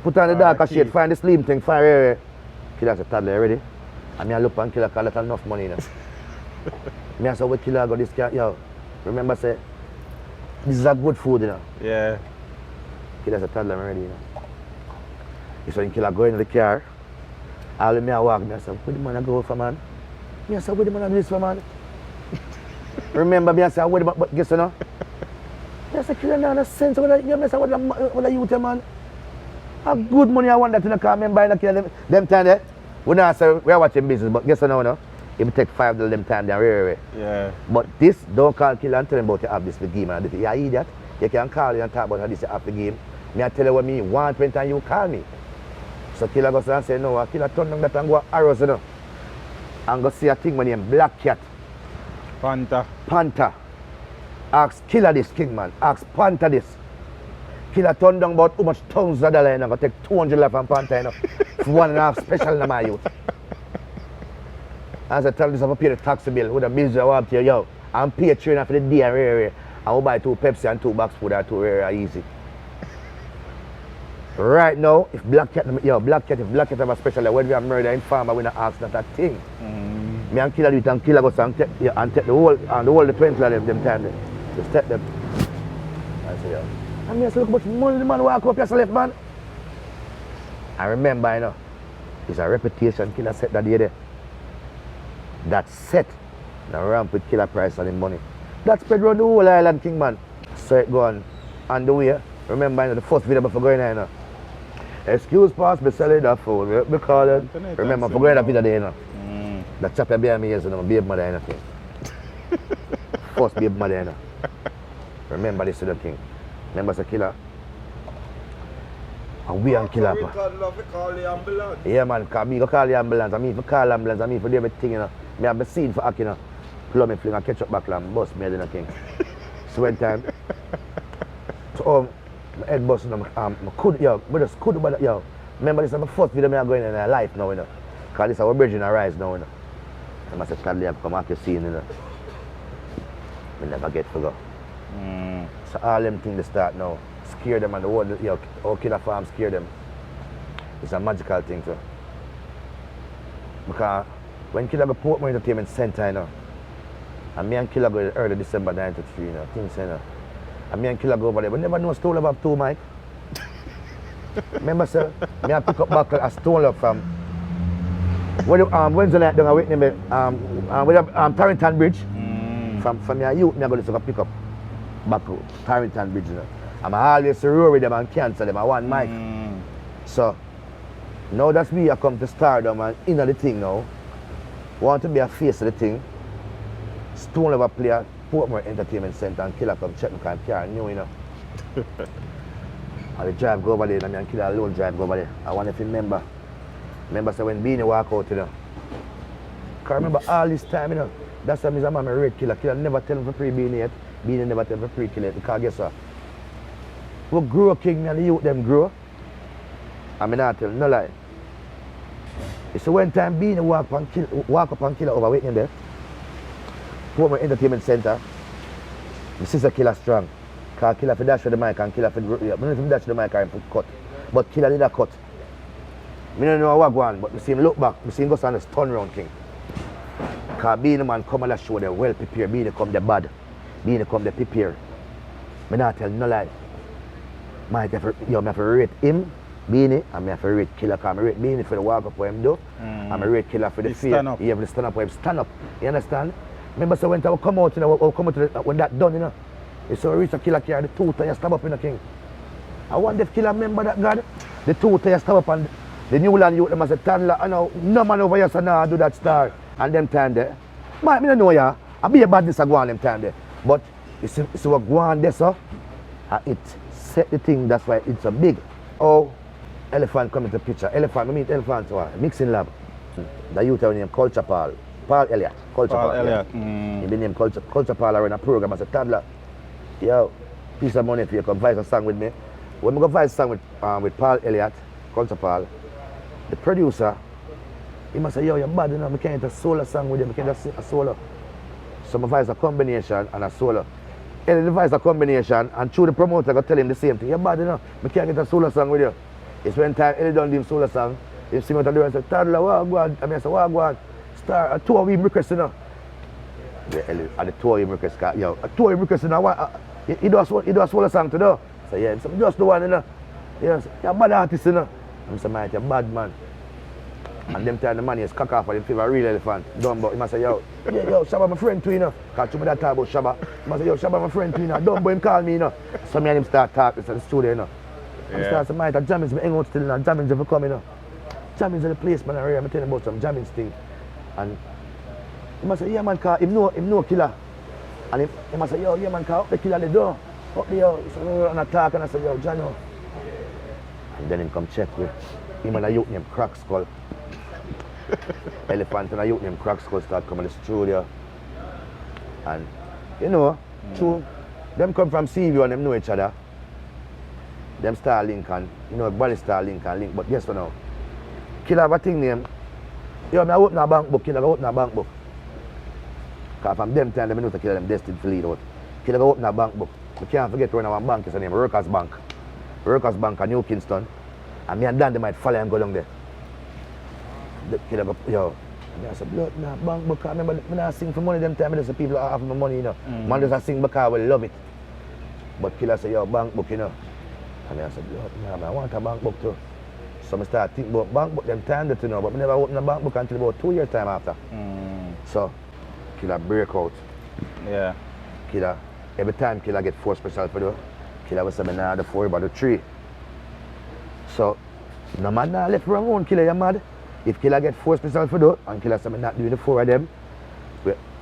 Put on the darker shade, find the slim thing, find area. Killer said, Toddler, ready? And I look and Killer call that enough money, you know. Me I said, what Killer got this car? Yo, remember say, this is a good food, you know. Yeah. Killer said, Toddler, I'm ready, you know. He said, Killer go into the car. All of me I walk, me I said, where the man I go for, man? Me I said, where the man I do this for, man? Remember me I said, where the man, but guess you know? Me I said, Killer, now no sense, what are you tell, man? A good money I want that in the car, remember in the car, them time there. We not say we are watching business, but guess what now? If you take $5 them time, they're rare. Yeah. But this, don't call Killer and tell him about you have this for game and you idiot. You can call you and talk about how this you have the game. Me I tell you what me want when time you call me. So Killer goes and say, no, Killer turn down that and go arrows, you know. And go see a thing named Black Cat. Panther. Ask Killer this, King man. Ask Panther this. Killer turn down about how much thousands of dollars, and go take 200 left and Panther, you know, for 1.5 special in my youth. As I tell this, I pay the taxi bill with a bills I want to you, yo. I'm pay a trainer for the day and rare. I will buy 2 Pepsi and 2 box food or 2 rare easy. Right now, if Black Cat have a special, when we are murder in farmer, we not ask that a thing. Me and Killer do it and Killer goes and take the whole the 20 of them time there. Just take them. I say, yo. And I say, look how much money the man walk up here left, man. I remember, you know, it's a reputation Killer set that day there. That set the ramp with Killer price and the money. That spread around the whole island, King man. So it go on the way. Remember, you know, the first video before going on, you know. Excuse pass, me selling that phone. Me call it. Remember, for going that video there, you know. That chapter behind me is, you know, my baby mother, you know. First baby mother, you know. Remember this, you know, King. Remember the Killer? And we and Killer. Harry Toddler to call the ambulance. Yeah, man, because me go call the ambulance. I mean, for call the ambulance, I mean, for do everything, you know. Me have the scene for acting, you know. Plumb me fling and catch up back and bust me, you know, King. So one time, so, my head bust, you know, I could, yo, but just could, but yo. Remember, this is my first video I'm going in my life now, you know. Because this is our bridging rise now, you know. I said, Toddler, come back to the scene, you know. I never get to go. So all them things they start now, scare them and the whole, yo, all Killer farm scare them. It's a magical thing too. Because when Killer go Portmore Entertainment Center, you know, and me and Killer go early December 93, you know, things, you know. And me and Killer go over there, but never know Stone Love have 2 mic. Remember, sir, me I pick up back a Stone Love from Wednesday night down at Whitney, with Tarrington Bridge. From your youth, me I go to pick up back to Tarrington Bridge, you know. I'm always roar with them and cancel them. I want mic. So now that's me I come to stardom and in the thing now. Want to be a face of the thing. Stone Love play at Portmore Entertainment Center and Killer come check me because car new, you know. And the drive go over there and me and Killer alone drive go over there. I want to remember. Remember so when Beanie walk out, you know. Because remember all this time, you know. That's why I'm a red Killer. Killer never tell him for free Beanie yet. Beanie never tell him for free Killer. Because guess what? We grow, King, and the youth them grow. I mean, I tell no lie. You see, one time Beanie walk up and Killer over waiting there. Portmore Entertainment Center. My sister Killer strong. Because Killer for dash with the mic and Killer for dash with the mic and cut. But Killer did a cut. I don't know what going on, but I see him look back. I see him go on the stun round, King. Because Beanie man come on the show, they're well prepared. Beanie come the bad. Beanie come the prepared. I not tell no lie. I have to rate him Beanie, and I have to rate Killer because I rate Beanie for the walk up what him do. And I rate Killer for the fear. Stand up. He have to stand up when him stand up. You understand? Remember so when I come out, when that done, you know. It's so reach a Killer carry the two tires stab up in the king. I wonder if Killer remember that God. The two tires stab up and the New Land youth them as a toddler, I know no man over here so now do that star. And them time there. I don't know ya. I be a badness I go on them time there. But it's what go on there so. It set the thing, that's why it's a big. Oh, elephant come into the picture. Elephant, I meet elephant mixing lab. The youth are named Culture Paul. Paul Elliott. Culture Paul. Elliott. He been named Culture Paul around a program as a toddler. Yo, piece of money if you come voice a song with me. When we go voice a song with Paul Elliott, Culture Paul, the producer, he must say, yo, you're bad, you know, I can't get a solo song with you, I can't sing a solo. So I voice a combination and a solo. And the voice a combination and through the promoter I go tell him the same thing. You're bad, you know, I can't get a solo song with you. It's when time Ellie done him solo song, he see me to do and say, Toddler, what go on? I mean, I say, what go on? Star, a 2 of him request, you know. The Ellie, and the 2 of him request, yo, a 2 of him request, you know, he do a solo song to do. I say, yeah, so just the one, you know. Yeah, you're a bad artist, you know. I say, man, you're a bad man. And them time the man is cock off for him feel a real elephant. Dumb but he must say, yo, Shabba my friend too, you know. Cause you that talk about Shabba. He must say, yo, Shabba my friend too, you know. Dumb boy him call me, you know. So me and him start talking to the studio, you know. And start saying, man, jammings me hang out still, you know. Jammings ever come, you know. Jammings in the place, man, I'm telling about some jammings thing. And he must say, yeah man, cause him know Killer. And he must say, yo, yeah man, cause up the Killer the door. Up there, so and I talk and I say, yo, Johnny. And then him come check with him and a youth named Crack Skull. Elephant and a youth named Crack Skull start coming to the studio. And you know, true, them come from Seaview and them know each other. Them star link and you know body star link, but guess what now? Killer have a thing name. Yo, I open a bank book, Killer go open a bank book. Cause from them time them know to Killer them destined to lead out. Killer go open a bank book. I can't forget when our bank is named Workers Bank. Workers Bank at New Kingston. And me and Dan they might follow and go down there. The Killer go, yo, I said, blood, nah, bank book. I remember when I sing for money them time, I just say people are having my money, you know. Man just sing because I will love it. But Killer say, yo, bank book, you know. And I said, blood, nah, man, I want a bank book too. So I start thinking about bank book them time that you know, but I never opened a bank book until about 2 years time after. So Killer break out. Yeah. Killer, every time Killer get 4 special for the Killer was saying, nah, the 4 about the 3. So, no man nah left wrong on Killer, you mad? If Killer get 4 special for the and Killer say, not doing the 4 of them,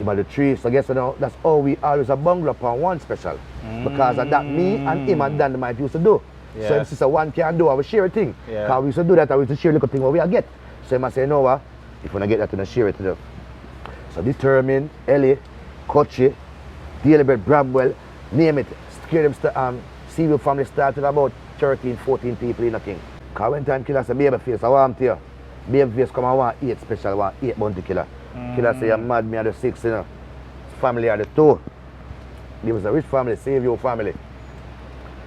about the 3. So guess what, that's all we always a bungalow upon 1 special. Because of that, me and him and Dan might used to do. Yeah. So if sister one can do, I will share a thing. Yeah. Because we used to do that, I used to share a little thing what we get. So he must say, no, what? If we don't get that, then share it to them. So Determined, Ellie, Kochi, Daily Bread, Bramwell, name it. Scare them, Seaview family started about 13, 14 people in the king. Because when time Killer say, Babyface, I want to you. Babyface come and want 8 special, I want 8 bounty Killer. Killer say, you're mad, me are the 6, you know. Family are the 2. There was a rich family, Seaview family.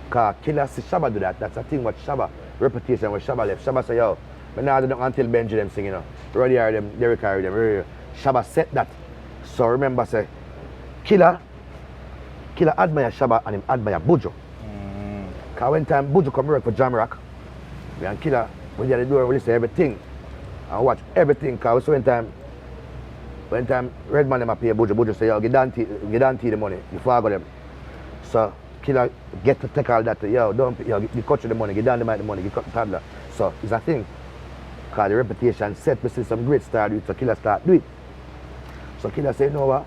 Because Killer see Shabba do that. That's a thing what Shabba, reputation with Shabba left. Shabba say, yo, I'm not doing until Benji them sing, you know. Roddy heard them, Derek heard them. Shabba set that. So remember, say, Killer admire Shabba and him admire Buju. Because when time Buju come work for Jamrock, we and Killer, when they do, we listen to everything. And watch everything. Because when time Redman them pay Buju say, yo, get down to the money, you forgot them. So Killer get to take all that, yo, don't, yo, you cut you the money, get down the money, you cut the toddler. So it's a thing. Because the reputation set, we see some great star do it, so Killer start do it. So Killer say, you know what?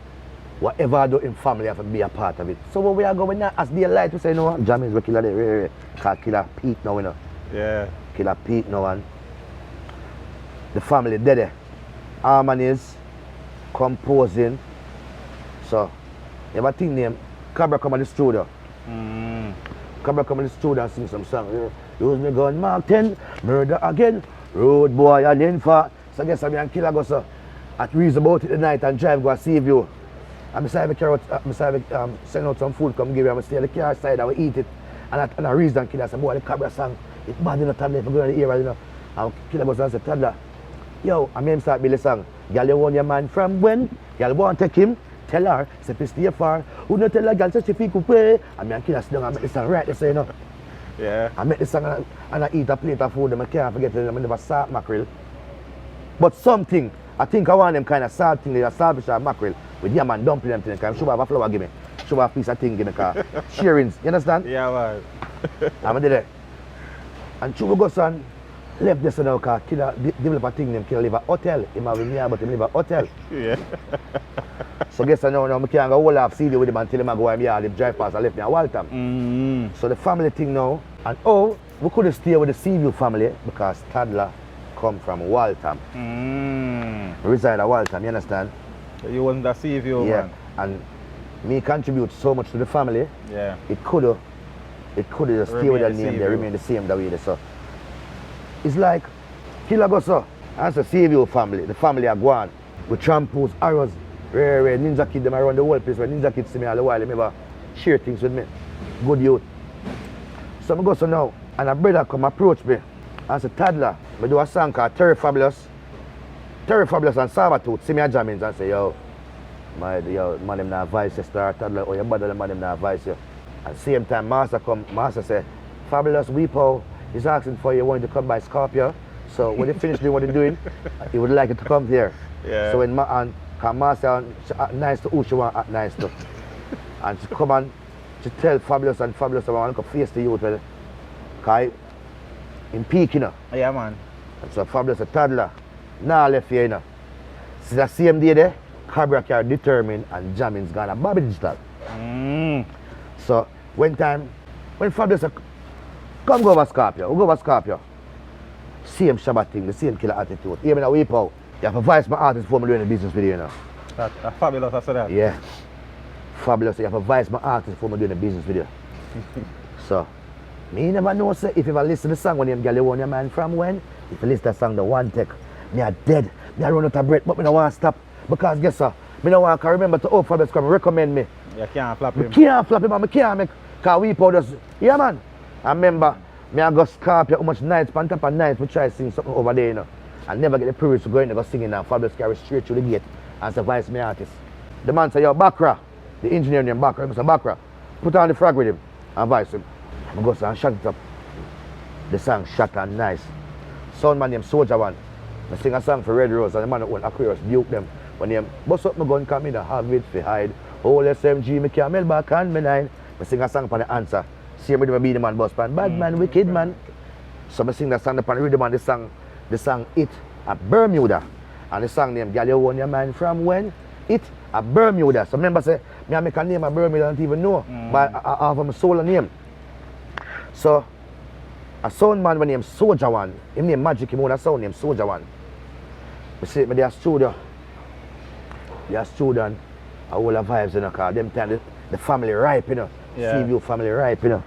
Whatever I do in family, I have to be a part of it. So when we are going now, as they light, we say, you know what? Jam is where Killer there, because Killer Pete now, you know. Yeah. Killer Pete now, and the family dead. Harmonies, composing. So, you have a thing named Cabra come to the studio. Cabra come to the studio and sing some song. Use me gun Mark 10, murder again, road boy and infant. So I guess I'm and Killer go so at reason about it tonight and drive go see you. I'm beside the carrot, send out some food, come give you, I'm stay at the car side, I will eat it. And I reason Killer say, boy, the Cabra song, it's bad in the Toddler, if you go to the ear, you know. And Killer goes and say, Toddler, yo, I mean start Billy song. Girl, you want your man from when? Girl, want to take him? Tell her, say, please stay far. Who not tell her, girl, say she feel could pay. I mean, Killer sit down and make the song right, they say, you know. Yeah. I make the song and I eat a plate of food and I can't forget it. I never salt mackerel. But something, I think I want them kind of salt thing, a saltfish or mackerel with yam and dumpling them thing. Because should have a flour, give me. Should have a piece of thing, give me. Sharings, you understand? Yeah, man. I'm did it. And Chuba Gossan left this now because killer develop a thing them can live a hotel. Him have me but him live a hotel. Yeah. So guess now I can't go all off CD with him until him I go and him drive past and left me a Waltham. So the family thing now, and we couldn't stay with the Seaview family because Toddler come from Waltham. We reside at Waltham, you understand? So you wasn't a Seaview, Yeah. man. And me contribute so much to the family. Yeah. It could just stay with the name, they remain the same that way. So it's like Killer go so. That's the Seaview family. The family are gone. With trampoos, arrows, rare Ninja Kid them around the whole place. When Ninja Kid see me all the while, they never share things with me. Good youth. So I go so now, and a brother come approach me and say, Toddler, I do a song called Terry Fabulous. Terry Fabulous and Sabatooth see me a jamming and say, yo, man them not advise you, Star Toddler, or your brother man them not advise you. At the same time, Master say, Fabulous Weepo is asking for you wanting to come by Scorpio. So when you finish doing what you're doing, he would like you to come here. Yeah. So when Master she act nice to who she want to act nice to. And she come and she tell Fabulous and Fabulous I want to face the youth well. Because in peak, you know. Yeah, man. And so Fabulous a Toddler. Nah left here, you know. See the same day there, Cabra Car determined and jamming's gone and Bobby Digital. So when Fabulous said, come go over Scorpio, we go over Scorpio. Same Shabbat thing, the same killer attitude. Even a weep out. You have to advise my artist before me doing a business video, you know. That's Fabulous, I said that. Yeah. Fabulous, you have to advise my artist before me doing a business video. So, me never know, say, if you ever listen to the song when you girl you want your man from when, if you listen to the song the one take, me are dead. Me are run out of breath, but me don't want to stop. Because guess what? Me don't want to remember to Fabulous come recommend me. You can't flap him. I can't flap him and I can't make, because we just, yeah man. I remember, me I go Scorpio how much nights, on top of nights, we try to sing something over there, you know. I never get the privilege to go in and go singing and Fabulous carry straight through the gate and advise me artist. The man say, yo, Bakra, the engineer named Bakra, he say, Bakra, put on the frag with him and advise him. I go and shut it up. The song shut and nice. Sound man named Soldier One. I sing a song for Red Rose and the man that own Aquarius duke them. When they bust up my gun, come in and have it for hide. Whole SMG, me can't mail back on me nine. I sing a song for the answer. See me be the man boss pan. Bad man, wicked man. So I sing that song upon rhythm and the song It at Bermuda. And the song named Girl You Want Your Man From When? It at Bermuda. So remember say, me make a name at Bermuda, I don't even know. But I have a solo name. So a sound man named Soldier One, him name Magic, him own a sound named Soldier One. I see me there studio. Their student, all the vibes, you know, because them time the family ripe, you know. Yeah. Seaview family ripe, you know.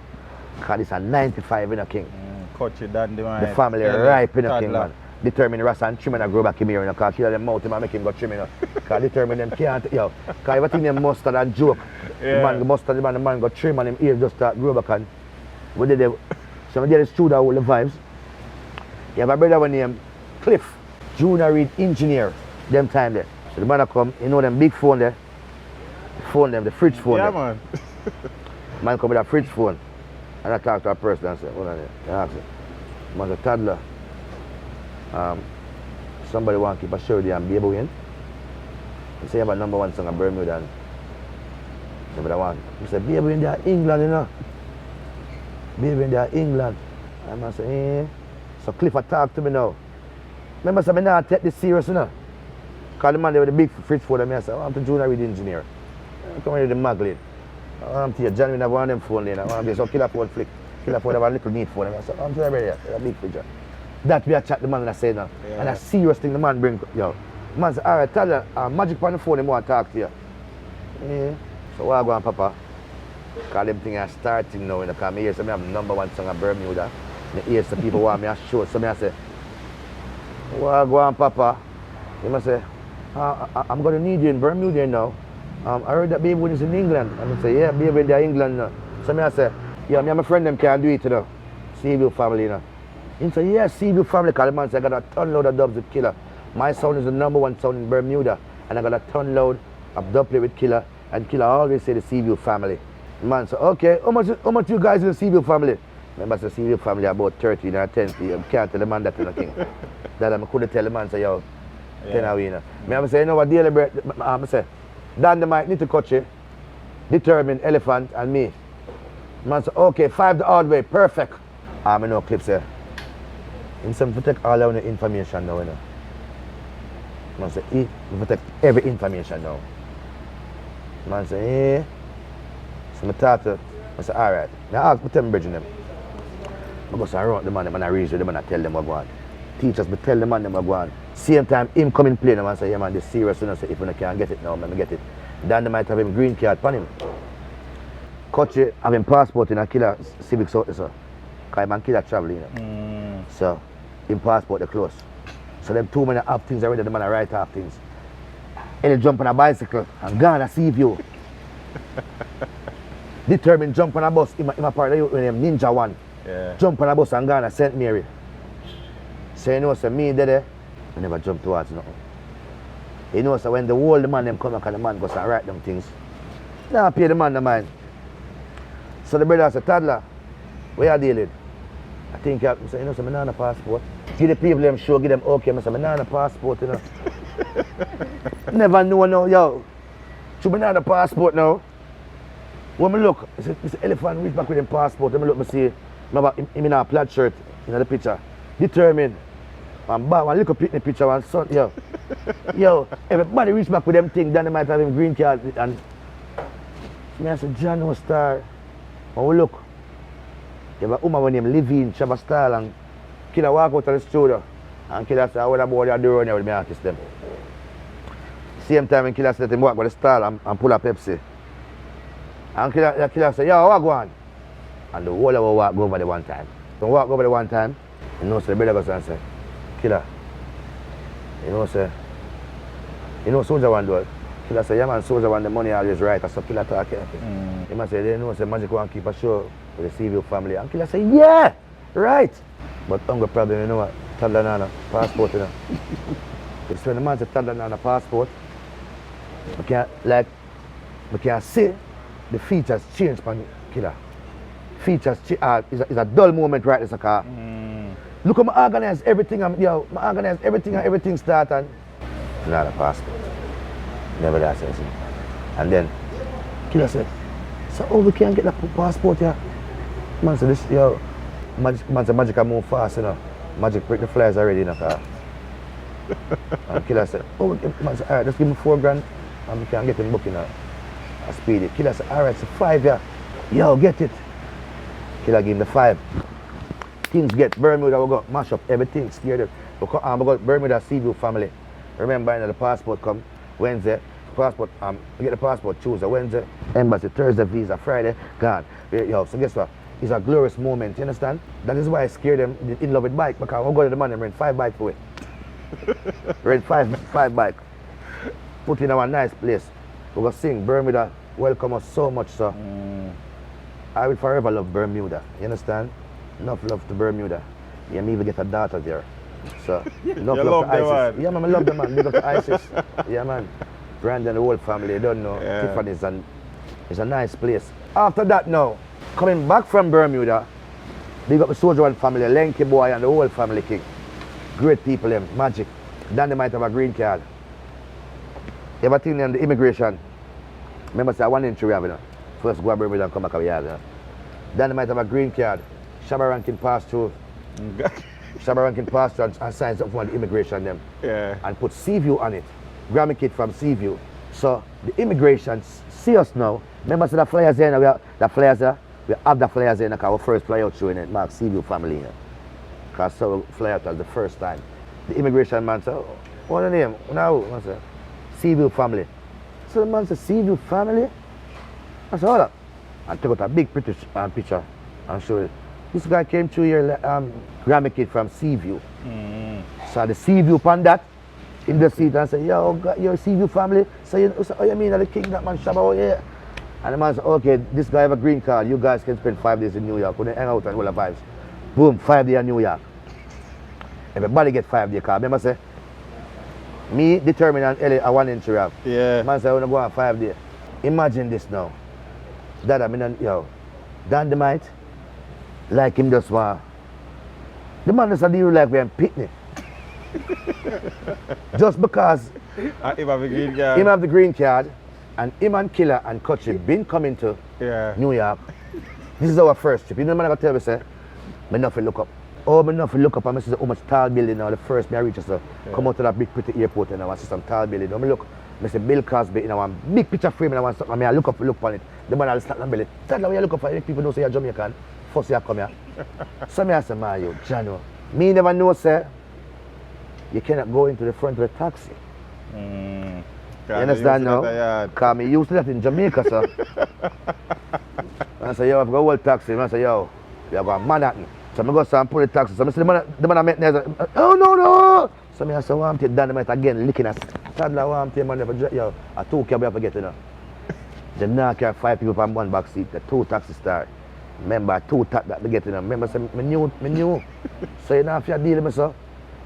Because it's a 95, you know, king. Coach you dandy, man. The family ripe, you know, king, Toddler. man. Determine Rasta and trim and grow back him here, you know, because kill them mouth and make him go trim, you know. Because determine them can't, yo. Because everything them mustard and joke. Yeah. The man go mustard, the man go trim and him ear just start grow back and we did the, so we did the studio, all the vibes. You have a brother named Cliff, Junior Reed Engineer, them time there. So the man come, you know them big phone there, the fridge phone Yeah, there. man. Man come with a fridge phone, and I talk to a person and say, hold on there, I ask him, man a Toddler, somebody want to keep a surety and baby win. He say you have a #1 song of Bermuda and somebody want. He say, baby win there England, you know. Baby win there England. And I say, eh. So Cliff talk to me now. Remember, so I not take this serious, you know. Because the man there with the big fridge phone and I say, I'm the Junior Reed Engineer. I come here with the Maglin. I'm to you, John, we have one of them phone there. I'm so killer phone flick. Killer phone have a little neat phone. I say, I'm to you ready, a big fridge. That we a chat the man and I say now. Yeah. And a serious thing the man bring, yo. The man say, all right, tell you, Magic on the phone, him want to talk to you. Yeah. So what I go on, Papa? Because them things are starting now, you know, because I hear some have #1 song of Bermuda. And I hear some people want me to show. So I say, what I go on, Papa? He must say, I'm going to need you in Bermuda now. I heard that baby when is in England. And I say, yeah, baby in England now. So I say, yeah, me and my friend them can't do it, you know. Seaview family, you know. He say, yeah, Seaview family, because the man say, I got a ton load of dubs with Killer. My sound is the #1 sound in Bermuda. And I got a ton load of dub play with Killer. And Killer always say the Seaview family. The man say, okay, how much you guys in the Seaview family? Remember, to see your family about 13 or 10 you can't tell the man that, you know, king. That I couldn't tell the man, say, yo, 10 away, you know. I say, you know what, daily bread, I say, Dynamite need to cut you, determine elephant and me. Man say, okay, 5 the hard way, perfect. I know clips here. In some, we take all our information now, you know. Man say, we take every information now. Man say, so I talk to, I say, all right. Now I ask me tell me bridging them. I go around the man, I reach with them and I tell them what I want. Teachers, me tell the man them what I want. Same time, him come in play them and say, yeah man, this serious, you know, say, if you can't get it now, let me get it. Then they might have him green card on him. Coach have him passport in a killer civic out there, so. Because man killer traveling, you know. So, him passport they close. So them 2 men have things already, the man write off things. And he jump on a bicycle and gone to see you. Determined jump on a bus, in my part of the Ninja One. Yeah. Jump on a bus and gone to St. Mary. So you know, so me there, I never jump towards nothing. You know, so when the whole the man them come and the man goes and write them things, now pay the man the mind. So the brother said, Toddler, where you dealing? I think I say, you know, so I don't have a passport. Give the people them show, give them okay, I say, I don't have a passport, you know. Never know now, yo. Should I not have a passport now? When I look, it's an elephant reach back with him passport, when I look, I see, remember, him in a plaid shirt, in the picture. Determined. And one little picture, one son, yo. Yo, everybody reach back with them thing, then they might have him green card. And me I said, John no star. When we look, you have a woman when him living, she have a style, and killer walk out of the studio. And killer say, what about you do around here with me artist them? Same time when killer said him walk with the style and pull a Pepsi. And killer say, yo, what go on? And the whole of our walk go over the one time. So walk over the one time, you know, so the brother goes and say, Killer, you know, Soldier One do it. Killer say, yeah man, Soldier One, the money always right, so Killer talk here. He must say, they know, say Magic One keep a show with the CVU family. And Killer say, yeah, right. But hunger problem, you know what, Toddler Nana, passport, you know. Because when the man say Toddler Nana passport, we can't see the features change for Killer. Features is a dull moment right this car. Look how I organize everything, I organize everything and everything start and not a passport. Never that sense. And then Killer said, so we can't get that passport here. Man said this Magic move fast, you know. Magic break the flyers already in the car. And Killer said, man said, alright, just give me $4,000 and we can get him booking a speedy. Killer said, alright, so 5 yeah. Yo, get it. Killer give him the 5. Things get Bermuda, we got mash up everything, scared them. We got Bermuda Seaview family. Remember, the passport come Wednesday. Passport, we get the passport Tuesday, Wednesday, embassy, Thursday, visa, Friday, gone. Yo, so guess what? It's a glorious moment, you understand? That is why I scare them in love with bike, because we go to the man and rent 5 bikes for it. Rent 5 bikes. Put in our nice place. We go sing Bermuda, welcome us so much, so. I will forever love Bermuda, you understand? Enough love to Bermuda. Yeah, me even get a daughter there. So, enough love to ISIS. Yeah, man, I love them, man. Big up to ISIS. Yeah, man. Brandon, the whole family, you don't know. Yeah. Tiffany's it's a nice place. After that now, coming back from Bermuda, big up the Soldier One family, Lenky boy and the whole family king. Great people, them, magic. Then they might have a green card. Everything on the immigration. Remember, say, 1 inch we have, you know. First go to Bermuda and come back over here, you know. Then they might have a green card. Shabba Rankin pass through. Shabba Rankin pass through and signs up for the immigration them. Yeah. And put Seaview on it. Grammy kid from Seaview. So the immigration see us now. Remember so the flyers there, we have the flyers there. We have the flyers there because our first flyout show in it, Mark Seaview family. Because so flyout was the first time. The immigration man said, what's the name? Now I said, Seaview family. So the man said, Seaview family? I said, hold up. And took out a big British picture and showed it. This guy came through here, Grammy kid from Seaview. So the Seaview upon that, in the seat and say, yo, you're Seaview family? So you mean the king that man Shabba over here? And the man said, okay, this guy have a green card, you guys can spend 5 days in New York, we hang out and all the vibes. Boom, 5 days in New York. Everybody get 5 days card. Remember say, me determined and Ellie a 1 inch rap. Yeah. Man say I wanna go on 5 days. Imagine this now. That I mean, yo, Dynamite, Like him just want. The man just a deal like we're in picnic. Just because him have a green card. him have the green card and him and Killer and Kutchi been coming to Yeah. New York. This is our first trip. You know the man gonna tell me say, me nothing look up. Oh, me nothing look up and I see how much tall building now. The first me I reach is come out to that big pretty airport and I see some tall building. Now me look, I see Bill Cosby in one big picture frame and I want something. I look up on it. The man will start and belly. That's why you look up for it. People don't say you're Jamaican. First you come here. So me I say, man, you, Jano. Me never know, sir. You cannot go into the front of the taxi. You understand now? Because me used to that in Jamaica, sir. I say, yo, I've got a whole taxi. I say, yo, you have got Manhattan. So I go and pull the taxi. So I say, the man I met there, oh, no. So I say, well, I'm taking dynamite again, licking us. Toddler, I'm taking man, yo, a 2 cab, you forget, you know. Them now carry 5 people from one back seat, the 2 taxi star. Remember, 2 tax that they get, you know. Remember, say, me new. So you know, if you deal with me, so.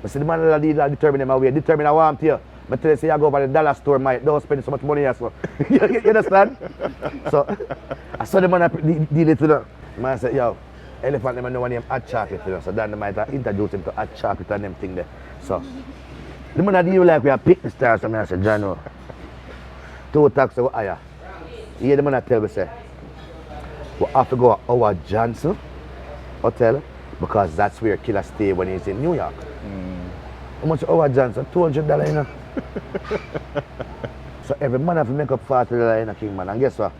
I say, the man that determine them away, determine I want to. I tell you, say, you go over the dollar store, mate, don't spend so much money here, so. You understand? So, I saw the man that deal it, you know. The man said, yo, elephant, them know when him hot chocolate, you know. So then the man introduce him to hot chocolate and them thing there. So, the man that deal like we are pick the stars, so I said, John, 2 taxes go higher. You hear the man that tell me, say, we have to go to our Johnson Hotel because that's where Killer stay when he's in New York. How much Howard Johnson? $200, you know. So every man have to make up $40 in a king, man. And guess what?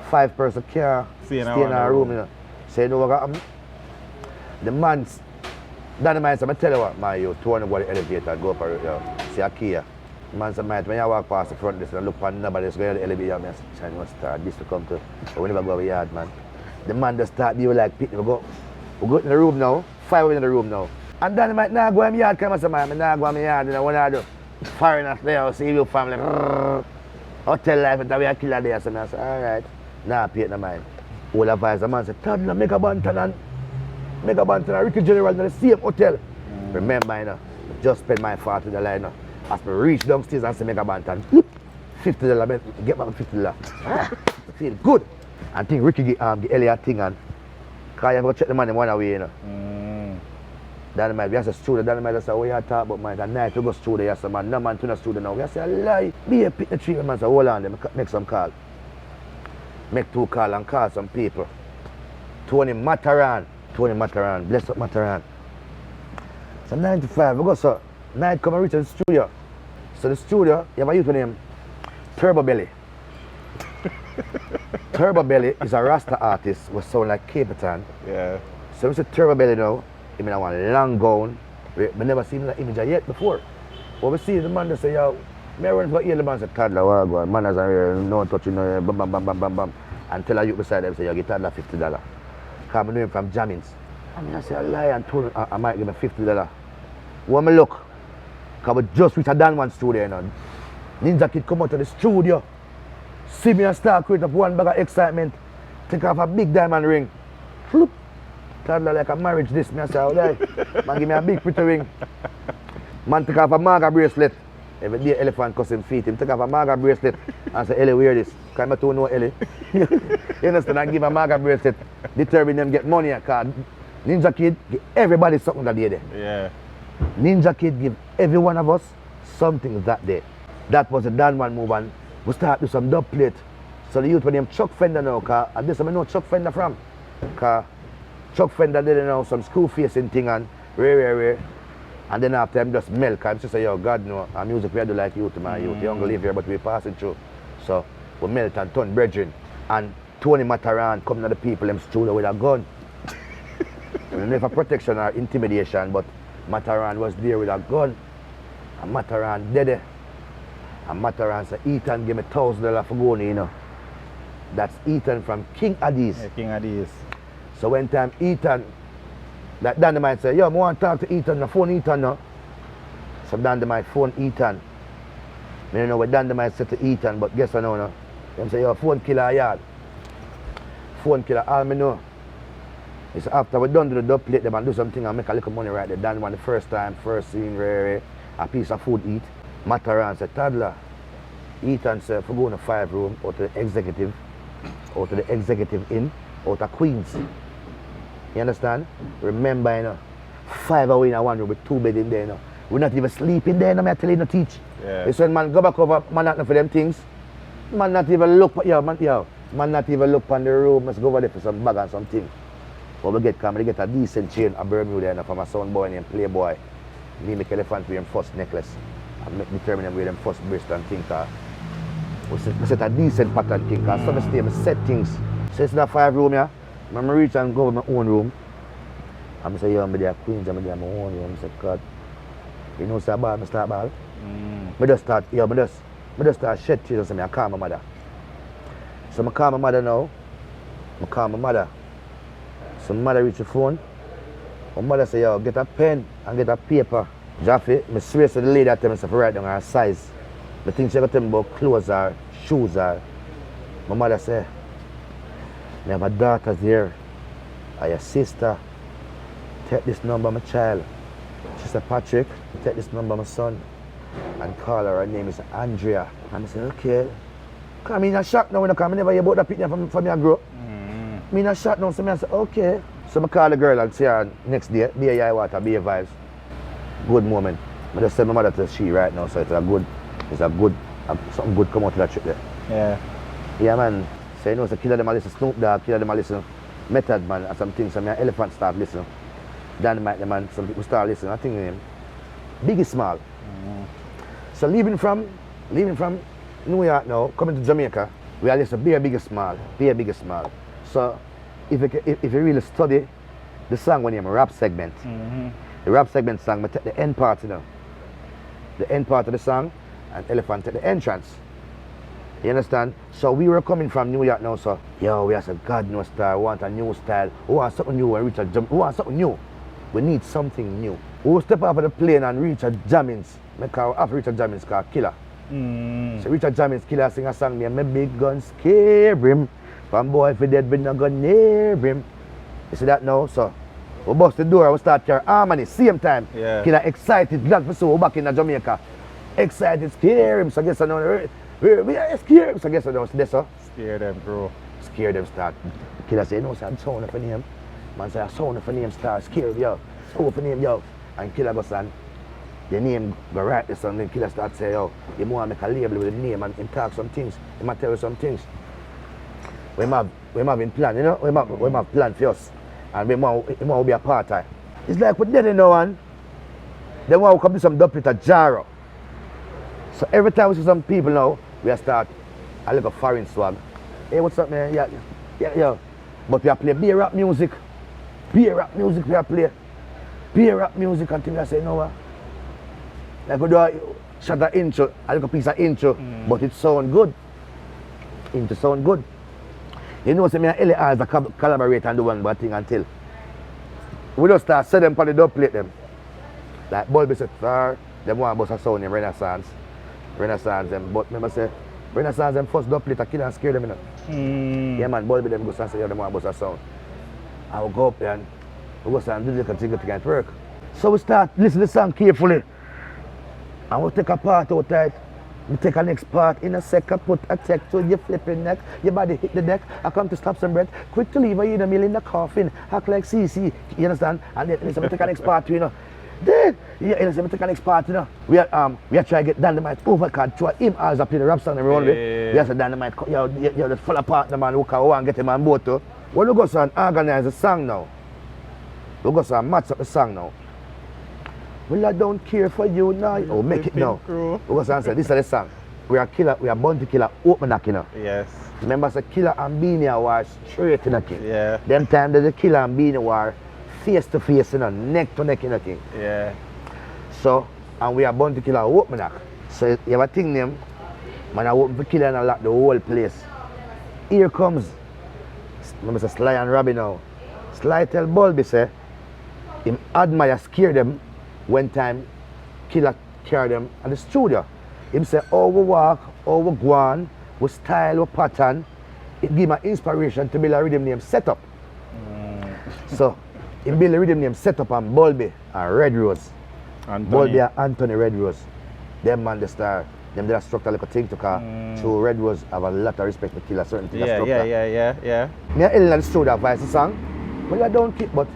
5-person car stay in our room, you know. Say, you know what happened? The man's dynamite, so I tell you what, man, you 200 go to the elevator and go up and see a key. The man said, when you walk past the front desk and look for nobody's going to the elevator, I say, I start this to come to. But we never go over the yard, man. The man just start deal like picnic. We go in the room now, 5 in the room now. And then might not go in my yard, come and say, man, I not go in my yard, you know, what I do? Foreigners there, see your family, hotel life, and we are killer there. So I say, all right, nah, pay it no mind. All advise the man say, Toddler, make a bantan and Ricky General in the same hotel. Remember, you know, just spend my $40, you know. As me reach downstairs and say, make a bantan, $50, get back $50. Feel good. And think Ricky get Elliot thing and because you go check the money one away, you know. Dynamite, we have a studio, Dynamite say, oh, you talk about Mike, and night we go studio, yes, man, no man to the studio now. We say, a lie. Be a pick the tree, man, say, hold on, them, make some call. Make 2 call and call some people. Tony Mataran, bless up Mataran. So 95, we go, so, night come and reach the studio. So the studio, you have a youth name, Turbo Belly. Turbo Belly is a Rasta artist who sound like Capitan. Yeah. So we say Turbo Belly now. He mean I want a long gown. We never seen that image yet before. But we see the man that say, yo, me run for the man say, Toddler, what go on? Man has a no touch, you know, bam. And tell a youth beside them say, yo, get Toddler $50. Because I know him from Jammins. And I say, I lie and told him I might give him $50. When me look, because we just reached a Dan One studio, you know. Ninja Kid come out to the studio. See me and start create up one bag of excitement. Take off a big diamond ring. Floop. Toddler like a marriage this. Me I say, oh, man give me a big pretty ring. Man take off a maga bracelet. Every day elephant cuss him feet. Him take off a maga bracelet and say, Ellie, wear this. Because I don't know Ellie. You understand? I give a maga bracelet. Determine them get money. Because Ninja Kid give everybody something that day there. Yeah. Ninja Kid give every one of us something that day. That was the Dan One move and we start do some dub plate. So the youth when them Chuck Fender now, cause and this I know Chuck Fender from. Cause Chuck Fender did you know some screw facing thing and rare. And then after them just melt. I'm just say, yo, God no, our music we do like you to my youth. You don't live here but we passing through. So we melt and turn brethren. And Tony Mataran come to the people them studio with a gun. Never protection or intimidation, but Mataran was there with a gun. And Mataran dead. And Mataran said, Ethan give me $1,000 for going, you know. That's Ethan from King Addies. Yeah, King Addies. So when time Ethan, that Dynamite say, yo, I want to talk to Ethan, the phone Ethan now. So Dynamite phone Ethan. I don't know what Dynamite said to Ethan, but guess what now, no? Them say, yo, phone killer yard. Phone killer, all me know. It's after we done do the dub plate them and do something and make a little money right there. Dan one the first time, first scene, rare, a piece of food eat. Mataran said, Toddler, Ethan said, if we go in a 5-room, out to the executive inn, out of Queens. You understand? Remember, you know, 5 hours in one room with 2 beds in there, you know. We're not even sleeping there, no, I tell you, no teach. Yeah. It's when man go back over, man not for them things. Man not even look, man not even look on the room, let's go over there for some bag and something. But we get a decent chain of Bermuda, you know, from a son boy named Playboy. Me make elephant with him first necklace. And make determine him with them first breast and thing. We set a decent pattern thing, because some stay, I set things. So it's that 5 room, yeah. When I reach and go to my own room, I say, yo, I'm there Queens, I'm there my own room. I say, God, you know, start ball, I start ball. I just start, I just start shed tears and I call my mother. So I call my mother now. I call my mother. So my mother reach the phone. My mother say, yo, get a pen and get a paper. Jaffe, I swear to the lady that tell me to write down her size. The things she got tell me about clothes or shoes or. My mother say, I have a daughter here. Or your sister. Take this number, my child. She said, Patrick, take this number, my son. And call her name is Andrea. And I said, okay. Because I'm in a shock now, because I never hear about that picture from me grow. I'm in a shock now, so I said, okay. So I call the girl and see her next day, be a yai water, be a vibes. Good moment. I just send my mother to she right now, so it's a good, something good come out of that trip there. Yeah. Yeah, man. So you know, so killer them a listen Snoop Dogg, killer them a listen Method Man, and some things, some elephant start listen. Dynamite the man, some people start listening. I think him Biggie Small. So leaving from New York now, coming to Jamaica, we are listening Be a Biggie Small. So if you really study the song when you're in a rap segment, the rap segment song, I take the end part, you know. The end part of the song, and Elephant take the entrance. You understand? So we were coming from New York now, so yo, we have said, God no style, we want a new style, we want something new and reach a jam, we want something new. We need something new. We will step off of the plane and reach a Jammins. After Richard Jammins called Killer. So Richard Jammins Killer sing a song, me and my big gun scare him. From boy if he dead, we not gonna near him. You see that now? So we bust the door, we start carry harmony, same time. Yeah. Killer excited, glad for so we back in Jamaica. Excited, scare him. So I guess I know we are scared. So I guess I know this, so. Scare them, bro. Scare them start. Killer say, no, sir, I'm sound for name. Man say, I sound for name start, scare him, yo. Sound for name, yo. And Killer goes on. The name go write this and then Killer start say, yo, you want to make a label with the name and him talk some things. He might tell you some things. We have in plan, you know? We have plan for us. And we want to be a part of it. It's like we did no one. They want to come to some dub with a jar. So every time we see some people now, we start a little foreign swag. Hey, what's up, man? Yeah. But we are play beer rap music. Beer rap music we are play. Beer rap music until I say, no what? Like we do a shot of intro, a little piece of intro, but it sound good. It sound good. You know, so me and Ellie as a collaborate and do one bad thing until we just start set them on the dub plate them. Like Bulby said, sir, them want to bust a sound in Renaissance them, but remember say, Renaissance them first dub plate a Killer and scare them, you know. Yeah man, Bulby them go and say, yeah, them want to bust a sound. I will go up there and we go and do the thing to get work. So we start listen to the song carefully. And we'll take a part out of it. We take a next part in a second, put a check to your flipping neck, your body hit the deck, I come to stop some breath, quick to leave you in the middle in the coffin, act like CC, you understand? And then listen, we take a next part, you know. Then, yeah, listen, we take a next part, you know. We are trying to get Dynamite over, because him as a play the rap song and everyone, we have to Dynamite, yo, the full apart the man who can want to get him on board too. When we go to organize the song now, we go to match up the song now. Well, I don't care for you now. Oh, make it now. We go to answer, this is the song. We are Killer, we are born to Killer, open that, you know. Yes. Remember, the Killer and Beanie war straight in the king. Yeah. Them time that the Killer and Beanie war face to face, you know, neck to neck in the king. Yeah. So, and we are born to Killer, open that. So, you have a thing name, man, I open for Killer and I lock the whole place. Here comes, remember, Sly and Robbie now. Sly tell Bulby, say, him admire, scare them. One time, Killer carried them at the studio. Him say, oh, we walk, oh, we go on, we style, we pattern. It give me inspiration to build a rhythm name Setup. So, he build a rhythm name Setup and Bulby and Red Rose. Bulby and Anthony Red Rose. Them man the star. Them they structure like a thing to call. So Red Rose have a lot of respect for Killer certain things. Yeah. Me and Ellen at the studio voice the song. Well, I don't keep, but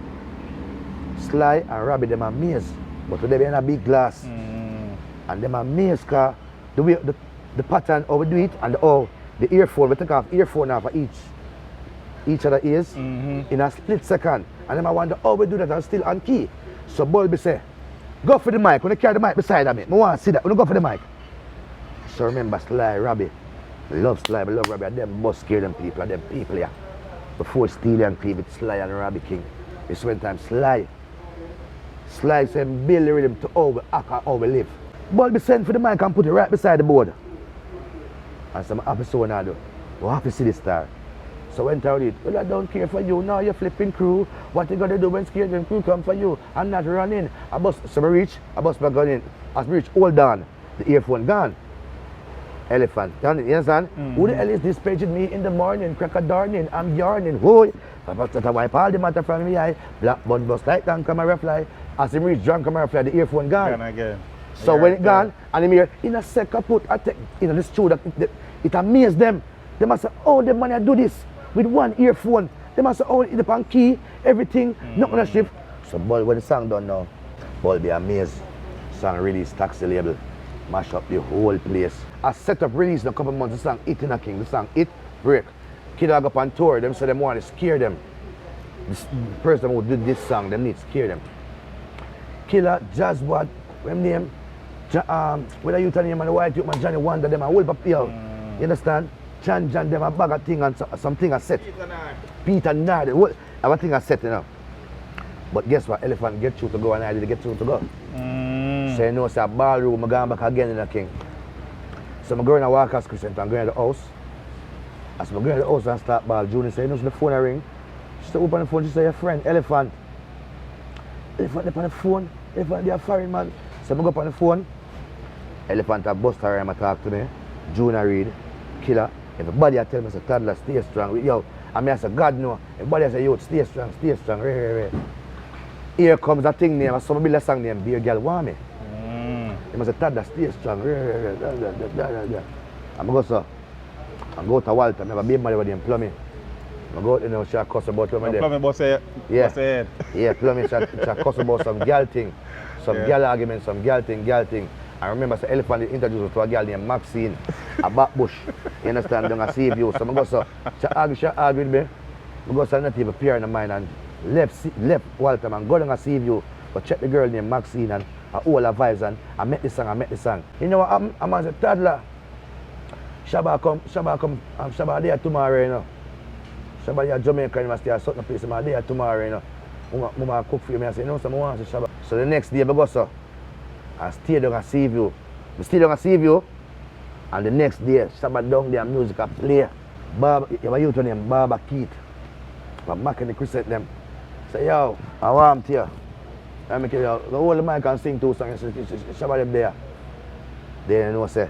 Sly and Robbie, them are maze. But they be in a big glass. And them are maze, cause the way, the pattern how we do it, and the earphone, we take off earphone off of each of the ears in a split second. And then I wonder how we do that and still on key. So Bulby say, go for the mic. When you carry the mic beside me, I want to see that. When you go for the mic. So remember Sly, Robbie. I love Sly, I love Robbie. And them must scare them people, and them people here. Before Steely and Cleve, it's Sly and Robbie King. It's one time Sly said build the rhythm to how we act and how we live. Bulby send for the mic and put it right beside the board. And some episode now do. We have to see the star. So when I it, well, I don't care for you. Now you're flipping crew. What you gonna do when scared when crew come for you? I'm not running. I bust some reach, I bust my gun in. As I reach, hold on. The earphone gone. Elephant. You understand? Who the hell is this paging me in the morning? Crack a darning, I'm yarning. Whoa! I wipe all the matter from me eye. Black bun bust like down camera fly. As I reach drunk camera fly, the earphone gone. Gone again. So when it gone, and I'm here, in a sec I put, I take, the studio, it amazed them. They must say, oh, the money I do this with one earphone. They must say, oh, it upon key, everything, not on a shift. So boy, when the song done now, boy be amazed. Song release, taxi label, mash up the whole place. I set up release in a couple months, the song It in a King, the song It, break. Kid I go up on tour, them say them want to scare them. The person who did this song, them need to scare them. Killer, Jazz Wad, them name, whether you tell him and the white youth man Johnny Wonder, them a whole papel. You understand? John, them a bag of thing and something a set. Peter Nard, everything a set, you know. But guess what? Elephant get through to go and I did get through to go. So you know, say a ballroom, I'm going back again in the King. So I'm going to Walker's Crescent and going to the house. As I'm going to the house and start ball, Junior say, you know, so the phone a ring. She said, open the phone, she said, your friend, Elephant. Elephant up on the phone, Elephant, they're foreign man. So I go up on the phone, Elephant a bust around and talk to me, Junior Reid, Killer. Everybody I tell me, say, Toddler, stay strong. Yo, I mean, I say, God no. Everybody I say, yo, stay strong, stay strong. Here comes a thing name, some build a song named Beer Girl Want Me. They must say, Toddler, stay strong. I'm go so. I go to Walter, I have a baby mother with him, plumbing. I go out, you know, she cuss about plumbing there. Plumbing boss say, yeah. Yeah, plumbing, she cuss about some girl thing. Some girl argument, some girl thing. I remember the Elephant introduced to a girl named Maxine, a backbush. You understand? Down a sea view. So I go so, she argue with me. I go so not even appear in the mind and left Walter and go down a sea view. But check the girl named Maxine and all her vibes and I met the song. You know what I'm as a Toddler. Shabba there tomorrow, you know. Shabba here Jamaica University or something place, I'm there tomorrow, you know. Mama cook for you, I say, you know, so I want to Shabba. So the next day I go so. I stay down and see you. I stay down and see you. And the next day, Shabba down there, music I play. You have a youth named Baba Keith. I'm back in the Crescent them. Say, yo, I want to you. I make you, the whole mic and sing 2 songs. Shabba them there. Then you know, say,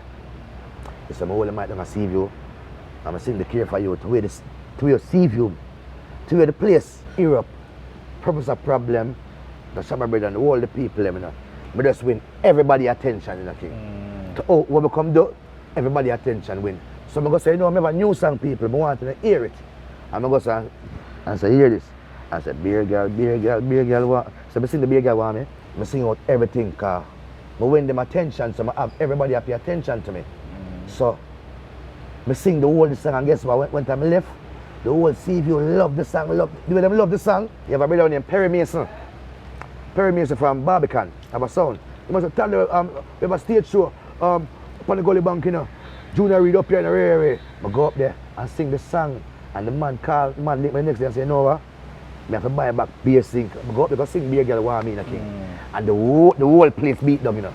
it's a whole mic down and see you. I'm sing the Care for You to where see you. To where the place, Europe, purpose of problem, the Shabba brother and all the people, you know. I just win everybody attention in the King. To what we come do, everybody attention win. So I'm going to say, you know, I have a new song people, I want to hear it. And I'm going to say, hear this. I said, Beer Girl, so I sing the Beer Girl Want Me. I sing out everything, because I win them attention, so I have everybody pay attention to me. So I sing the whole song, and guess what, when time I left, the whole Seaview love the song, do them love the song? You have a brother named Perry Mason. Perry Mason from Barbican, have a sound. You must tell them, we have a stage show up on the Gully Bank, you know. Junior Reid up here in the area. I go up there and sing the song, and the man link me next day and say, you know what? I have to buy back beer sink. I go up there and sing Beer Girl Want Me in the King. And the whole place beat down, you know.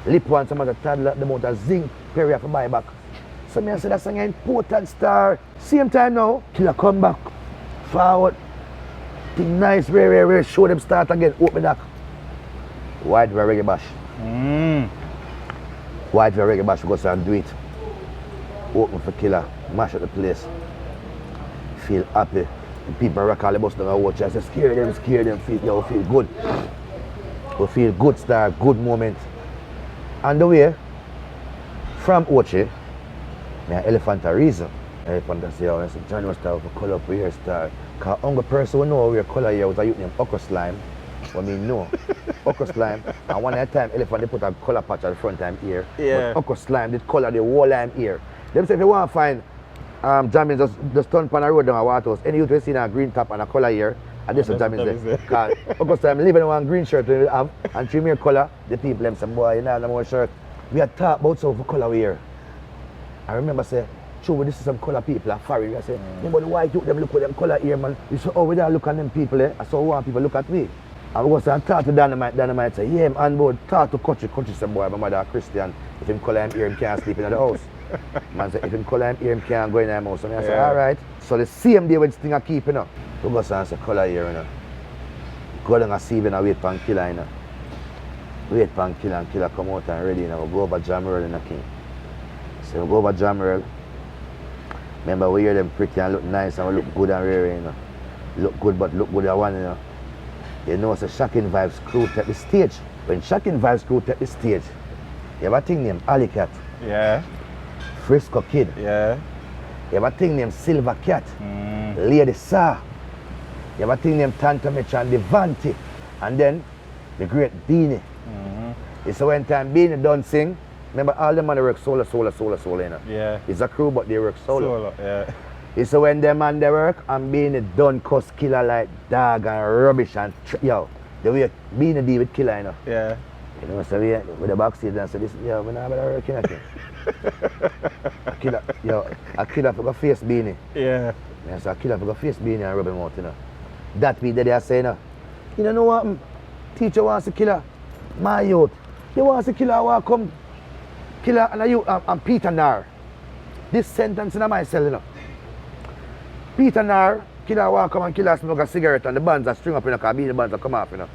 Lip one, some of the Toddler, the amount of zinc, Perry have to buy back. So I say that song an important star. Same time now, Killer come back, forward. Thing nice, rare, show them start again, open that. White Reggae Bash. White Reggae Bash, go and do it. Open for Killer, mash up the place. Feel happy. The people rock all the bus down and watch. I say, scare them, feel good. We feel good start, good moment. And the way, from Ochi, me an Elephant a reason. Hey, fantasy, I said, Johnny was start with color up here star. Because only person who know where color here was a youth named Okra Slime. What me know. Okra Slime. And one at a time, elephant they put a color patch at the front time ear. Yeah. But Okra Slime did color the whole lime ear. Them say if you want to find Jammins just turn pan the road down a water house. Any youth will see a green top and a color here. And this is Jammins there. Because Okra Slime living in one green shirt we have and 3 more color. The people them say, boy, you know no more shirt. We had talked about some color we here. I remember say, true, this is some color people are foreign. I say, remember the white youth them look at them color here, man. You say, oh, we don't look at them people there. I saw one people look at me. I was and talk to Dynamite say, yeah, I'm on board. Talk to Country say, boy, my mother a Christian. If him color him here, he can't sleep in the house. Man say, if him color him here, he can't go in the house. And I say, all right. So the same day when this thing I keep, you know. We go and say, color here, you know. Go down and see when I wait for killer, you know. Wait for killer and killer come out and ready, you know. We go over Jamerl in the king. So we go over Jamerl. Remember, we hear them pretty and look nice and we look good and rare, you know. Look good, but look good at one, you know. You know, it's a Shocking Vibes crew take the stage. When Shocking Vibes crew take the stage, you have a thing named Alley Cat. Yeah. Frisco Kid. Yeah. You have a thing named Silver Cat. Lady Saw. You have a thing named Tanta Mitch and Devante. And then the great Beanie. It's when time Beanie done sing. Remember all them man work solo, you know. Yeah. It's a crew but they work solo. Yeah. It's when them man they work and Beanie done cuss killer like dog and rubbish and yo. The way Beanie deal with killer, you know. Yeah. You know, so we with the backstage and say this, yo, we're not better working at it. A killer for the face Beanie. Yeah. Yeah, so a killer for the face Beanie and rub him out, you know. That be that they are saying, you don't know what teacher wants to kill my youth. He wants to kill her come killer and you and Peter Nar. This sentence in myself, you know. Peter Nar, killer walk come and killer smoke a cigarette and the bands are string up, you know, because the bands are come off, you know.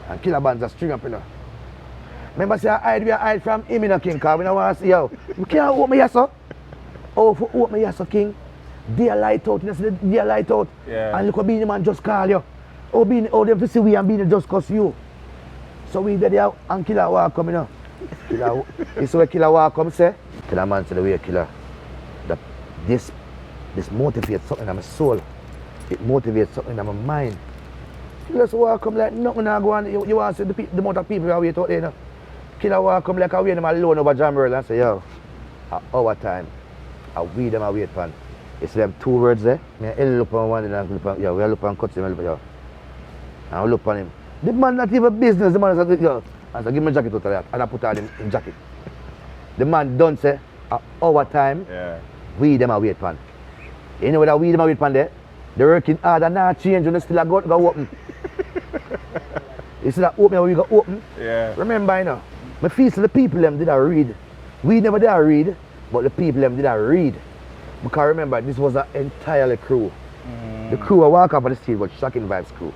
And killer bands are string up, you know. Remember say I hide from him in a king, because we don't want to see yo. You can't open me here, so. Oh, for open me here, so king. They light out, you know, they light out. Yeah. And look what Beanie man just call you. Oh, Beanie, oh, them to see we and Beanie just cuss you. So we did out and killer walk come, you know. This way killer walk come say. Killer man say the way killer. That this motivates something in my soul. It motivates something in my mind. Killer walk come like nothing not go on. You want to see the amount of people who wait out there, you know. Killer walk come like I wait them alone over Jamerl and say, yo, at our time, I wait them I wait pan. It's them 2 words there. I look on one and I look on, yo, we look on cut him, yo. And I look on him. The man not even business, the man said, yo. I said, give me a jacket out of that. And I put on him in jacket. The man done say, at our time, we them a wait pan. You know what we them a wait pan there? They're working hard and not change when they still go open. You see that open we go open? Yeah. Remember, you know, my feel so the people them did a read. We never did a read, but the people them did a read. Because remember, this was an entirely crew. The crew I walk up on the stage was Shocking Vibes crew.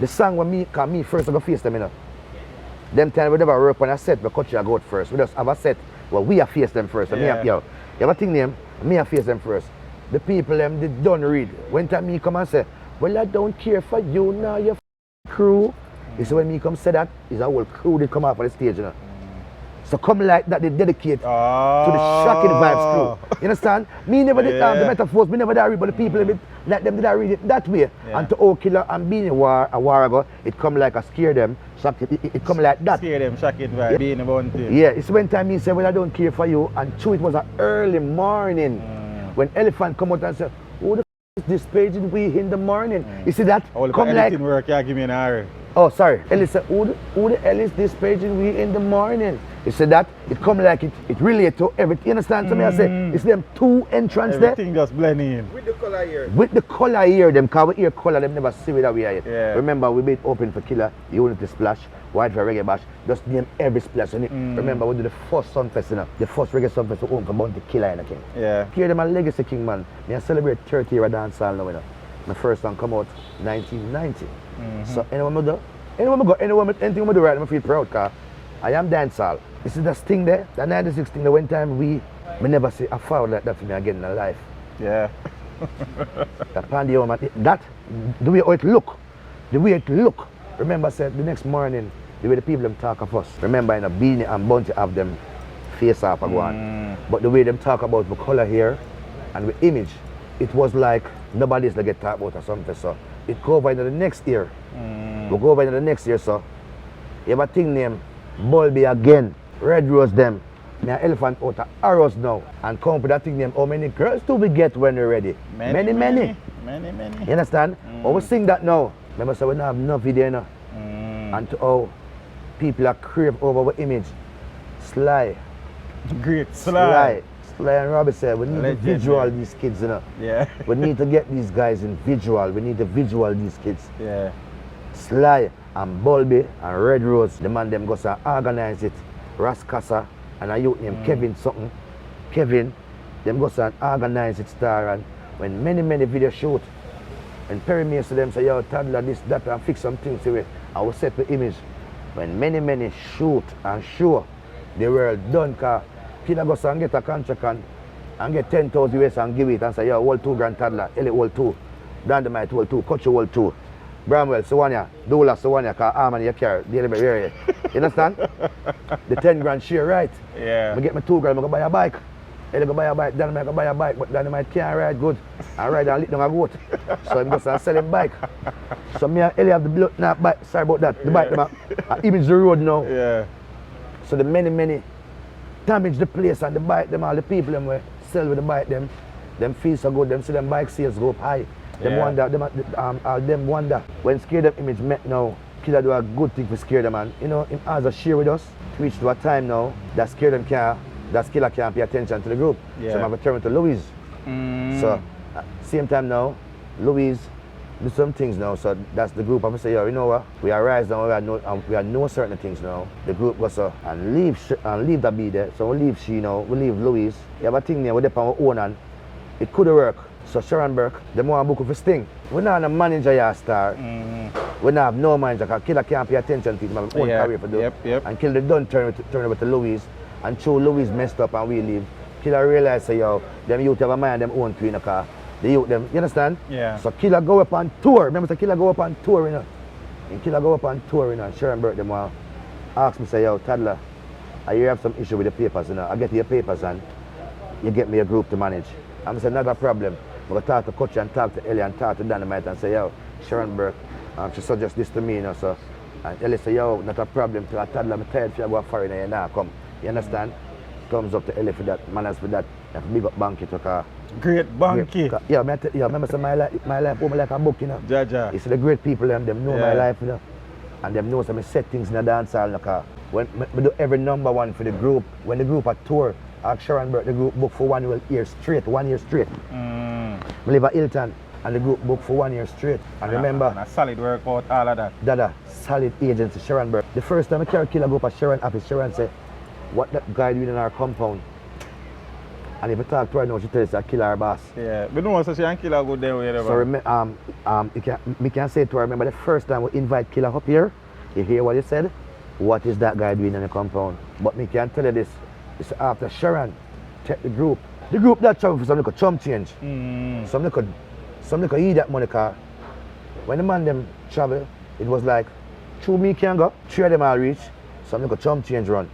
The song when me first I go face them, you know. Them time we never work on a set, but country I go out first. We just have a set where we have face them first. And Yeah. you have a thing name, me have face them first. The people them did don't read. When time me come and say, well I don't care for you now, your crew. You see when me come say that, it's a whole crew that come off on the stage, you know. So come like that, they dedicate to the Shocking Vibes crew. You understand? Me never did the metaphors, me never did read, but the people like them did I read it that way. Yeah. And to Killer and being a war ago, it come like a scare them. It come like that. Scare them, Shocking Vibes, being a bounty. Yeah, it's when time me say, well I don't care for you. And true, it was an early morning. When Elephant come out and say, who the is this page in we in the morning? You see that? Come like work, you give me an hour. Oh, sorry. Ellie said, who the hell is this page in we in the morning? You see that? It come like it relate to everything. You understand? So me I say, it's them 2 entrance there. Everything just blend in. With the color here. With the color here, them, because we hear color, them never see it that way yet. Yeah. Remember, we made open for Killer, Unity Splash, White for Reggae Bash, just name every splash on it. Remember, we did the first Sunfest, you know, the first Reggae Sunfest to own for Bounty Killer in the King. Yeah. Here, them a legacy king, man. Me I celebrate 30 years of dancehall now, you know. My first song come out 1990. So, anyone I do, anything I do right, I feel proud, because I am dancehall. This is the thing there, the 96 thing, the one time we never see a foul like that for me again in life. Yeah. That, the way it look, remember said the next morning, the way the people them talk of us, remember in a Beanie and Bounty have them face off and go on. But the way them talk about my color here and the image, it was like nobody's like get talked about or something, so it go over into the next year. We go over into the next year, so you have a thing named Bulby again, Red Rose them. Me an elephant out of arrows now and come with that thing named how many girls do we get when we're ready? Many. You understand? But we sing that now. Remember, so we don't have no video now. And to how people are crave over our image. Sly. Great. Sly. Sly and Robbie said we need to visual these kids, you know. Yeah. We need to get these guys in visual. We need to visual these kids. Yeah. Sly and Bulby and Red Rose, the man them goes and organize it. Rascassa and a youth named Kevin something. Kevin, them goes and organize it star, and when many video shoot, and Perry Mace to them say, yo, Toddler, this, that, and fix some things to it. I will set the image. When many shoot and show, they were done, cause Killer goes and get a contract and get 10,000 US and give it and say, yo, hold 2 grand Toddler, Ellie hold 2, Dandemite hold 2, Kochi hold 2, Bramwell, Sawanya, Dula, Sawanya, cause Arman you carry, the other area. You understand? The 10 grand share, right? Yeah. I get my 2 grand, I go buy a bike. Ellie go buy a bike, Dandemite go buy a bike, but Dandemite can't ride good. And ride and lick down a goat. So I'm going to sell him bike. So me and Ellie have the blood, nah, bike, sorry about that, the bike, I image the road now. Yeah. So the many damage the place and the bike, them all the people them where sell with the bike, them feel so good, them see them bike sales go up high. Them wonder, them wonder. When Scare Them image met now, Killer do a good thing for Scare Them, and you know, him has a share with us, reach to a time now that Scare Them that Killer can't pay attention to the group. Yeah. So I'm going to turn to Louise. So same time now, Louise do some things now, so that's the group. I'm going to say, yo, you know what? We are rise now, we are know certain things now. The group goes and leave that be there. So we leave she now, we leave Louise. You have a thing there, we dip on our own and it could work. So Sharon Burke, them want to book for Sting. We don't have a manager here, star. We don't have no manager, because Killer can't pay attention to it. My own career for do. Yep. And Killer done turn over to Louise. And show Louise messed up and we leave. Killer realize, say, yo, them youth have a mind, them own queen, car. The youth, them, you understand? Yeah. So Killer go up on tour. Remember, so Killer go up on tour, you know. And Killer go up on tour, you know. And Sharon Burke, them want ask me, say, yo, Toddler, I hear you have some issue with the papers, you know. I get your papers and you get me a group to manage. I'm saying, not a problem. I'm going to talk to Coach and talk to Ellie and talk to Dynamite and say, yo, Sharon Burke, she suggest this to me, you know, so. And Ellie say, yo, not a problem. To Toddler, I'm tired for you to go foreign and you now come. You understand? Thumbs up to Ellie for that, manners for that. And big up Banky to car. Great Banky. Yeah, remember say my life over like a book, you know. Jaja. You see the great people, them know my life, you know. And them know some me set things in the dance hall, you know, when we do every number one for the group, when the group at tour, ask Sharon Burke, the group book for 1 year straight, 1 year straight. We live at Hilton and the group book for 1 year straight. And remember, and a solid workout, all of that. Dada, solid agency, Sharon Burke. The first time I carry Killer group at Sharon office, Sharon said, what that guy doing in our compound? And if I talk to her now, she tells us I kill her boss. Yeah, but no one says she can kill her good there wherever. So we can say to her, remember the first time we invite Killer up here, you hear what he said? What is that guy doing in the compound? But me can tell you this, it's after Sharon take the group that travel for some little chump change. Some little eat that money car. When the man them travel, it was like, 2 me can go, 3 of them all reach, some little chump change run.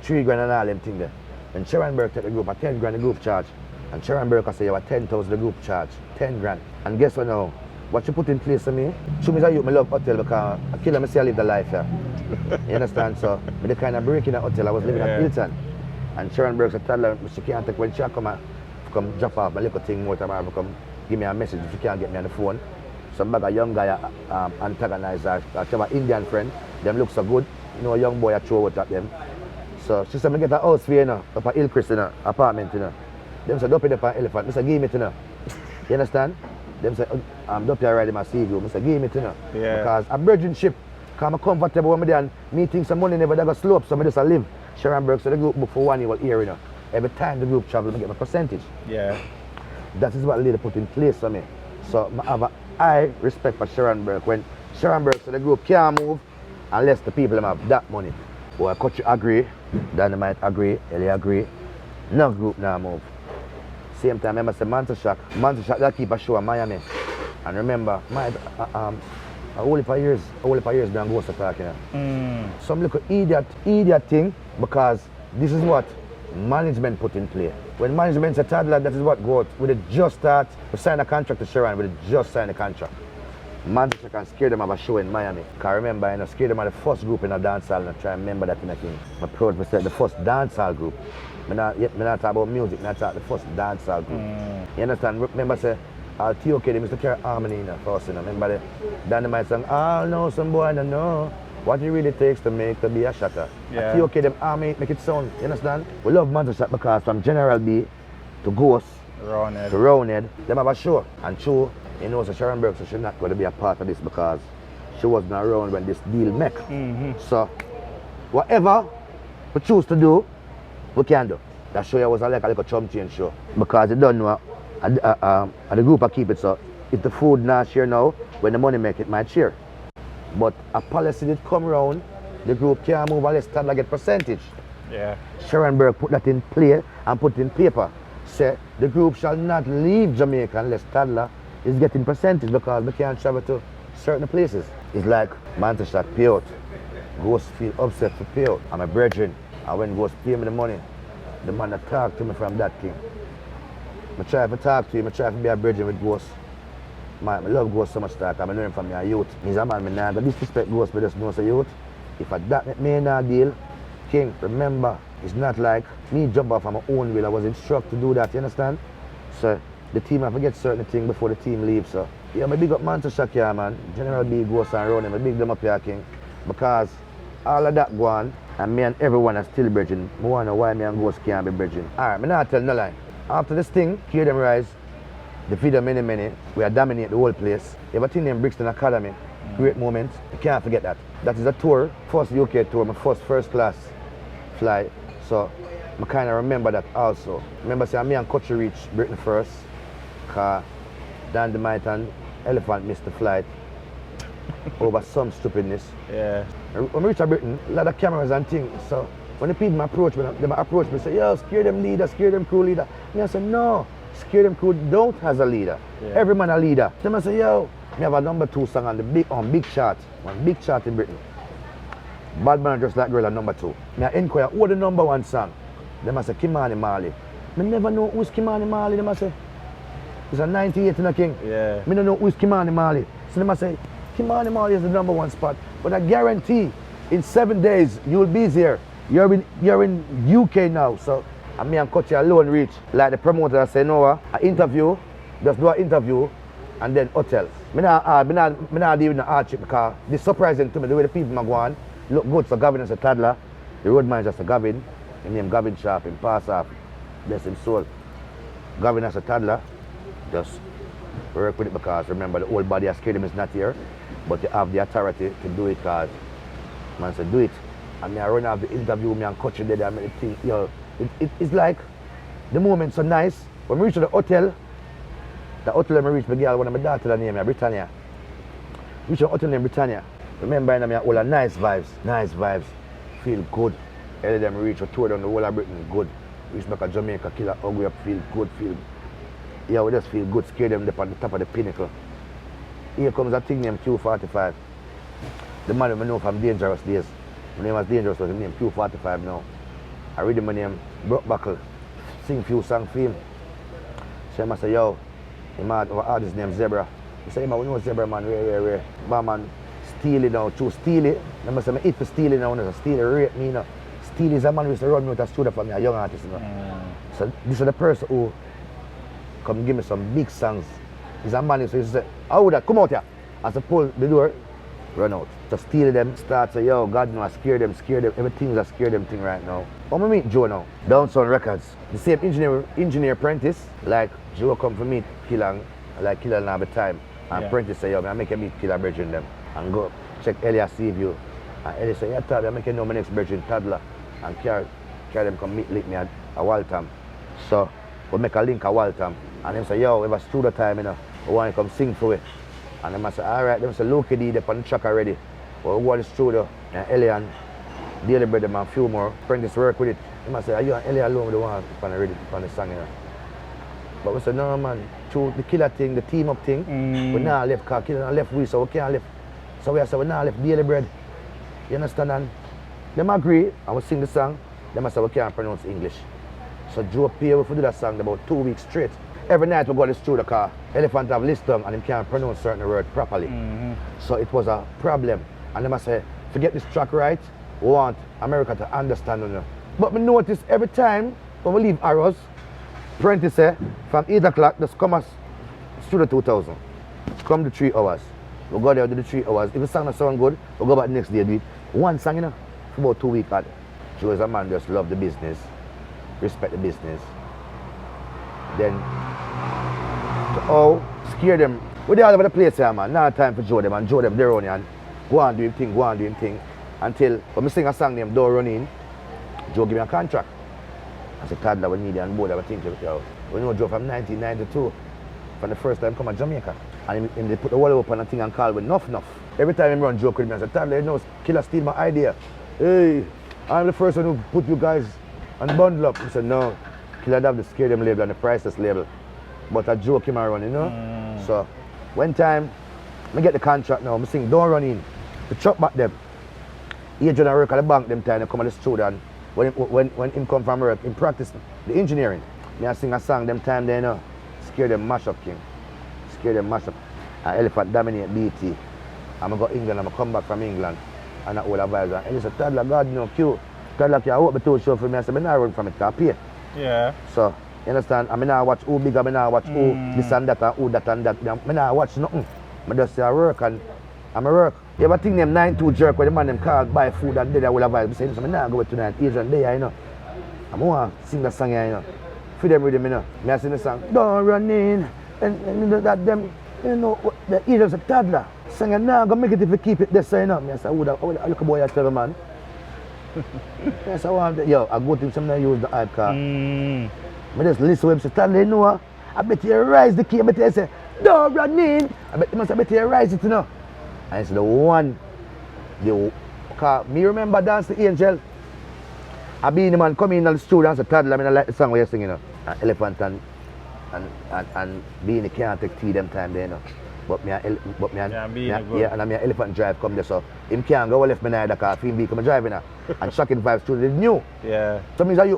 3 grand and all them thing there. And Sharon Burke take the group at 10 grand the group charge. And Sharon Burke say you have 10,000 the group charge, 10 grand. And guess what now? What you put in place for me? Show me that you love hotel because I kill me say I live the life here. You understand? So with the kind of break in the hotel I was living at Hilton. And Sharon Burke said, Toddler, she can't take when she come drop off my little thing more time, come give me a message if she can't get me on the phone. Some bag a young guy antagonize her. She have an Indian friend, them look so good. You know a young boy I throw out at them. So she said, I get a house for you, know, up at Hillcrest, you know, apartment, you know. Them said, don't pay the elephant. I said, give me it, you know. You understand? Them said, don't pay ride in my sea view. I said, give me it, you know. Yeah. Because a virgin ship, because I'm comfortable when I'm there and me think some money never go slope, so I just live. Sharon Burke said the group book for 1 year here, you know. Every time the group travel, I get my percentage. Yeah. That is what lady put in place for me. So I have a high respect for Sharon Burke. When Sharon Burke said the group can't move unless the people have that money. Well, Coach agree, Dynamite agree, Ellie agree. No group now move. Same time, remember say Mantle Shock that keep a show in Miami. And remember, my only for years down Ghost Attack, you know. Some little idiot thing, because this is what management put in play. When management's a toddler, that is what goes. We just start, we sign a contract to Sharon, we just sign a contract. Manchester can scare them of a show in Miami. Because remember, you know, scare them are the first group in a dancehall, and I try to remember that in a thing. I'm proud to say the first dancehall group. I'm not talking about music, I'm talking the first dancehall group. You understand? Remember, say, I'll TOK, they used to carry harmony in the first, you know. Remember the Dynamite song, I'll know some boy, I don't know what it really takes to make to be a shatter. Yeah. TOK, them harmony, make it sound, you understand? We love Manchester because from General B to Ghost Roundhead. to Roundhead, them have a show. And true, you know, so Sharon Burke, so she's not going to be a part of this because she wasn't around when this deal make. So, whatever we choose to do, we can do. That show was like a little chum change show. Because you don't know, the group I keep it, so if the food not share now, when the money make it might share. But a policy did come around, the group can't move unless Toddler get percentage. Yeah. Sharon Burke put that in play and put it in paper. Say the group shall not leave Jamaica unless Toddler is getting percentage because they can't travel to certain places. It's like Manchester pay out. Ghost feel upset to pay out. I'm a brethren. And when Ghost pay me the money, the man that talk to me from that thing. I try to talk to him, I try to be a brethren with Ghost. I love Ghost so much that I learn from my youth. He's a man, I never disrespect Ghost, but just know so youth. If I that me not deal, King, remember, it's not like me jump off on my own will. I was instructed to do that, you understand? So the team have to get certain things before the team leaves. So yeah, I big up Manchester here, man. General B Ghost and Ronan, I big them up here, King. Because all of that go on, and me and everyone are still bridging. I wonder why me and Ghost can't be bridging. Alright, I'm not tell no lie. After this thing, hear them rise, defeat them many, we are dominate the whole place. You have a thing named Brixton Academy, great moment. You can't forget that. That is a tour, first UK tour, my first class flight. So I kind of remember that also. Remember saying me and Coach reach Britain first, because Dan DeMite and Elephant missed the flight over some stupidness. Yeah. When we reach Britain, a lot of cameras and things. So when the people approach me, they approach me, say, yo, scare them leader, scare them crew leader. Me I say, no, scare them crew don't has a leader. Yeah. Every man a leader. Then I say, yo, me have a number 2 song on the big shot, one big shot in Britain. Bad man just like girl at number 2. Me I inquire who the number 1 song. Them I say Kimani Marley. Me never know who's Kimani Marley. Them I say it's a 98 in a King. Yeah. Me don't know who's Kimani Marley. So them I say Kimani Marley is the number 1 spot. But I guarantee in 7 days you'll be there. You're in UK now. So and me and Coach alone reach. Like the promoter say no, I interview, just do an interview and then hotel. Me not deal with the hardship because it's surprising to me the way the people are going. Look good for Gavin as a toddler. The road manager is a Gavin. His name Gavin Sharp, him pass off. Bless him soul. Gavin as a toddler, just work with it because remember the whole body of him is not here. But you have the authority to do it because man said do it. And me I run off the interview, me and coach there, I mean, think, yo, it's like the moment so nice. When we reach the hotel I reach my girl, one of my daughter name Britannia. Reach the hotel named Britannia. Remember I have all nice vibes, feel good. All them reach a tour down the whole of Britain, good. Reach back to Jamaica, kill a hungry up, feel good, yeah, we just feel good, scare them up on the top of the pinnacle. Here comes a thing named Q45. The man I know from Dangerous days. My name was Dangerous, was his name Q45 now. I read my name, Brock Buckle, sing few songs for him. So I say, yo, our artist named Zebra. He say, man, we know Zebra, man, rare. But man, Steely now, choose Steely. I say, I eat for Steely now, so Steely rate me, you know. Steely is a man who used to run me with a studio for me, a young artist, you know. So this is the person who come give me some big songs. He's a man who used to say, how that, come out here. As I pull the door, run out. So Steely them, start say, yo, God knows, I scare them. Everything's a scare them thing right now. How I meet Joe now? Downsound Records. The same engineer apprentice, like Joe come for me, Killer now the time. And apprentice say, yo, I make a meet Killer Bridging them. And go check Elia Seaview. And Elia say, yeah, Toddler, I make you know my next Bridging Toddler. And carry them come meet me at Waltham. So we make a link at Waltham. And them say, yo, we have a studio time, you know. We want to come sing for it. And them say, all right, them say, look at they're on the track already. But we go to the studio. And Elia and Daily Bread them and a few more. Apprentice work with it. Them say, are you and Elia alone with the one on the song, you know? But we say, no, man, through the Killer thing, the team up thing, we not left because Killer not left we, so we can't left. So we say, we not left Daily Bread. You understand? And them agree, and we sing the song. Them say, we can't pronounce English. So Joe pay we for do that song about 2 weeks straight. Every night we go to the studio car, Elephant have list tongue and him can't pronounce certain words properly. So it was a problem. And them I say, forget this track right, we want America to understand you know. But me notice every time when we leave Arrows, Prentice say, from 8 o'clock, just come as Studio 2000. Come to 3 hours. We go there, do the 3 hours. If the song doesn't sound good, we go back the next day, do it. One song, you know, for about 2 weeks. Joe is a man just love the business, respect the business. Then, to scare them. We all over the place here, man. Now time for Joe them, and Joe them, they're running and go and do him thing, go and do him thing. Until, when I sing a song named Don't Run In, Joe give me a contract. As a toddler, we need it on board, I was thinking, yo, we know Joe from 1992, from the first time come to Jamaica. And they put the wall up on a thing and call with Nuff Nuff. Every time he run joke with me, I said, toddler, you know, Killer steal my idea. Hey, I'm the first one who put you guys on bundle up. He said, no, Killer have the Scare Them label and the Priceless label. But a joke him around, you know? So, one time, I get the contract now, I sing Don't Run In. The truck back them. Agent work at the bank them time, they come to the studio and when him come from work, him practice the engineering. Me I sing a song them time there, you know. Scare Them mash up king. Scare Them mash up. And Elephant dominate BT. I'm going to go England, I'm going to come back from England. And that old advisor. And he said, Toddler, God, you know, cute. Toddler, I hope the two show for me. I said, I'm not run from it, I pay. Yeah. So, you understand? I'm not watch who bigger, I'm not watch who this and that and who that and that. I'm not watch nothing. I just say I work and I'm a work. You ever think them 9-2 jerk where the man them call buy food and they will advise me say, I'm not going to tonight, Asian day, you know. I'm going to sing that song here, you know. For them rhythm, you know. I sing the song, Don't Run In. And that them, you know, the Asians a toddler. Sing it now, I'm going to make it if you keep it this, you know. I said, I look a boy, I tell the man. I said, yo, I go to him, sometimes use the hype car. I just listen to him, say, Toddler, you know, I bet you rise the key, I bet you say, Don't Run In. I bet you rise it, you know. And it's the one, me remember Dance the Angel. I be in the man come in the studio and say, Toddler, I like the song where you're singing, you know. And Elephant and being the can't take tea them time there, you know. But me and I'm Elephant drive come there, so him can't go left me now the car, him be come driving now. And Shocking Vibes Studio is new. Yeah. So me say,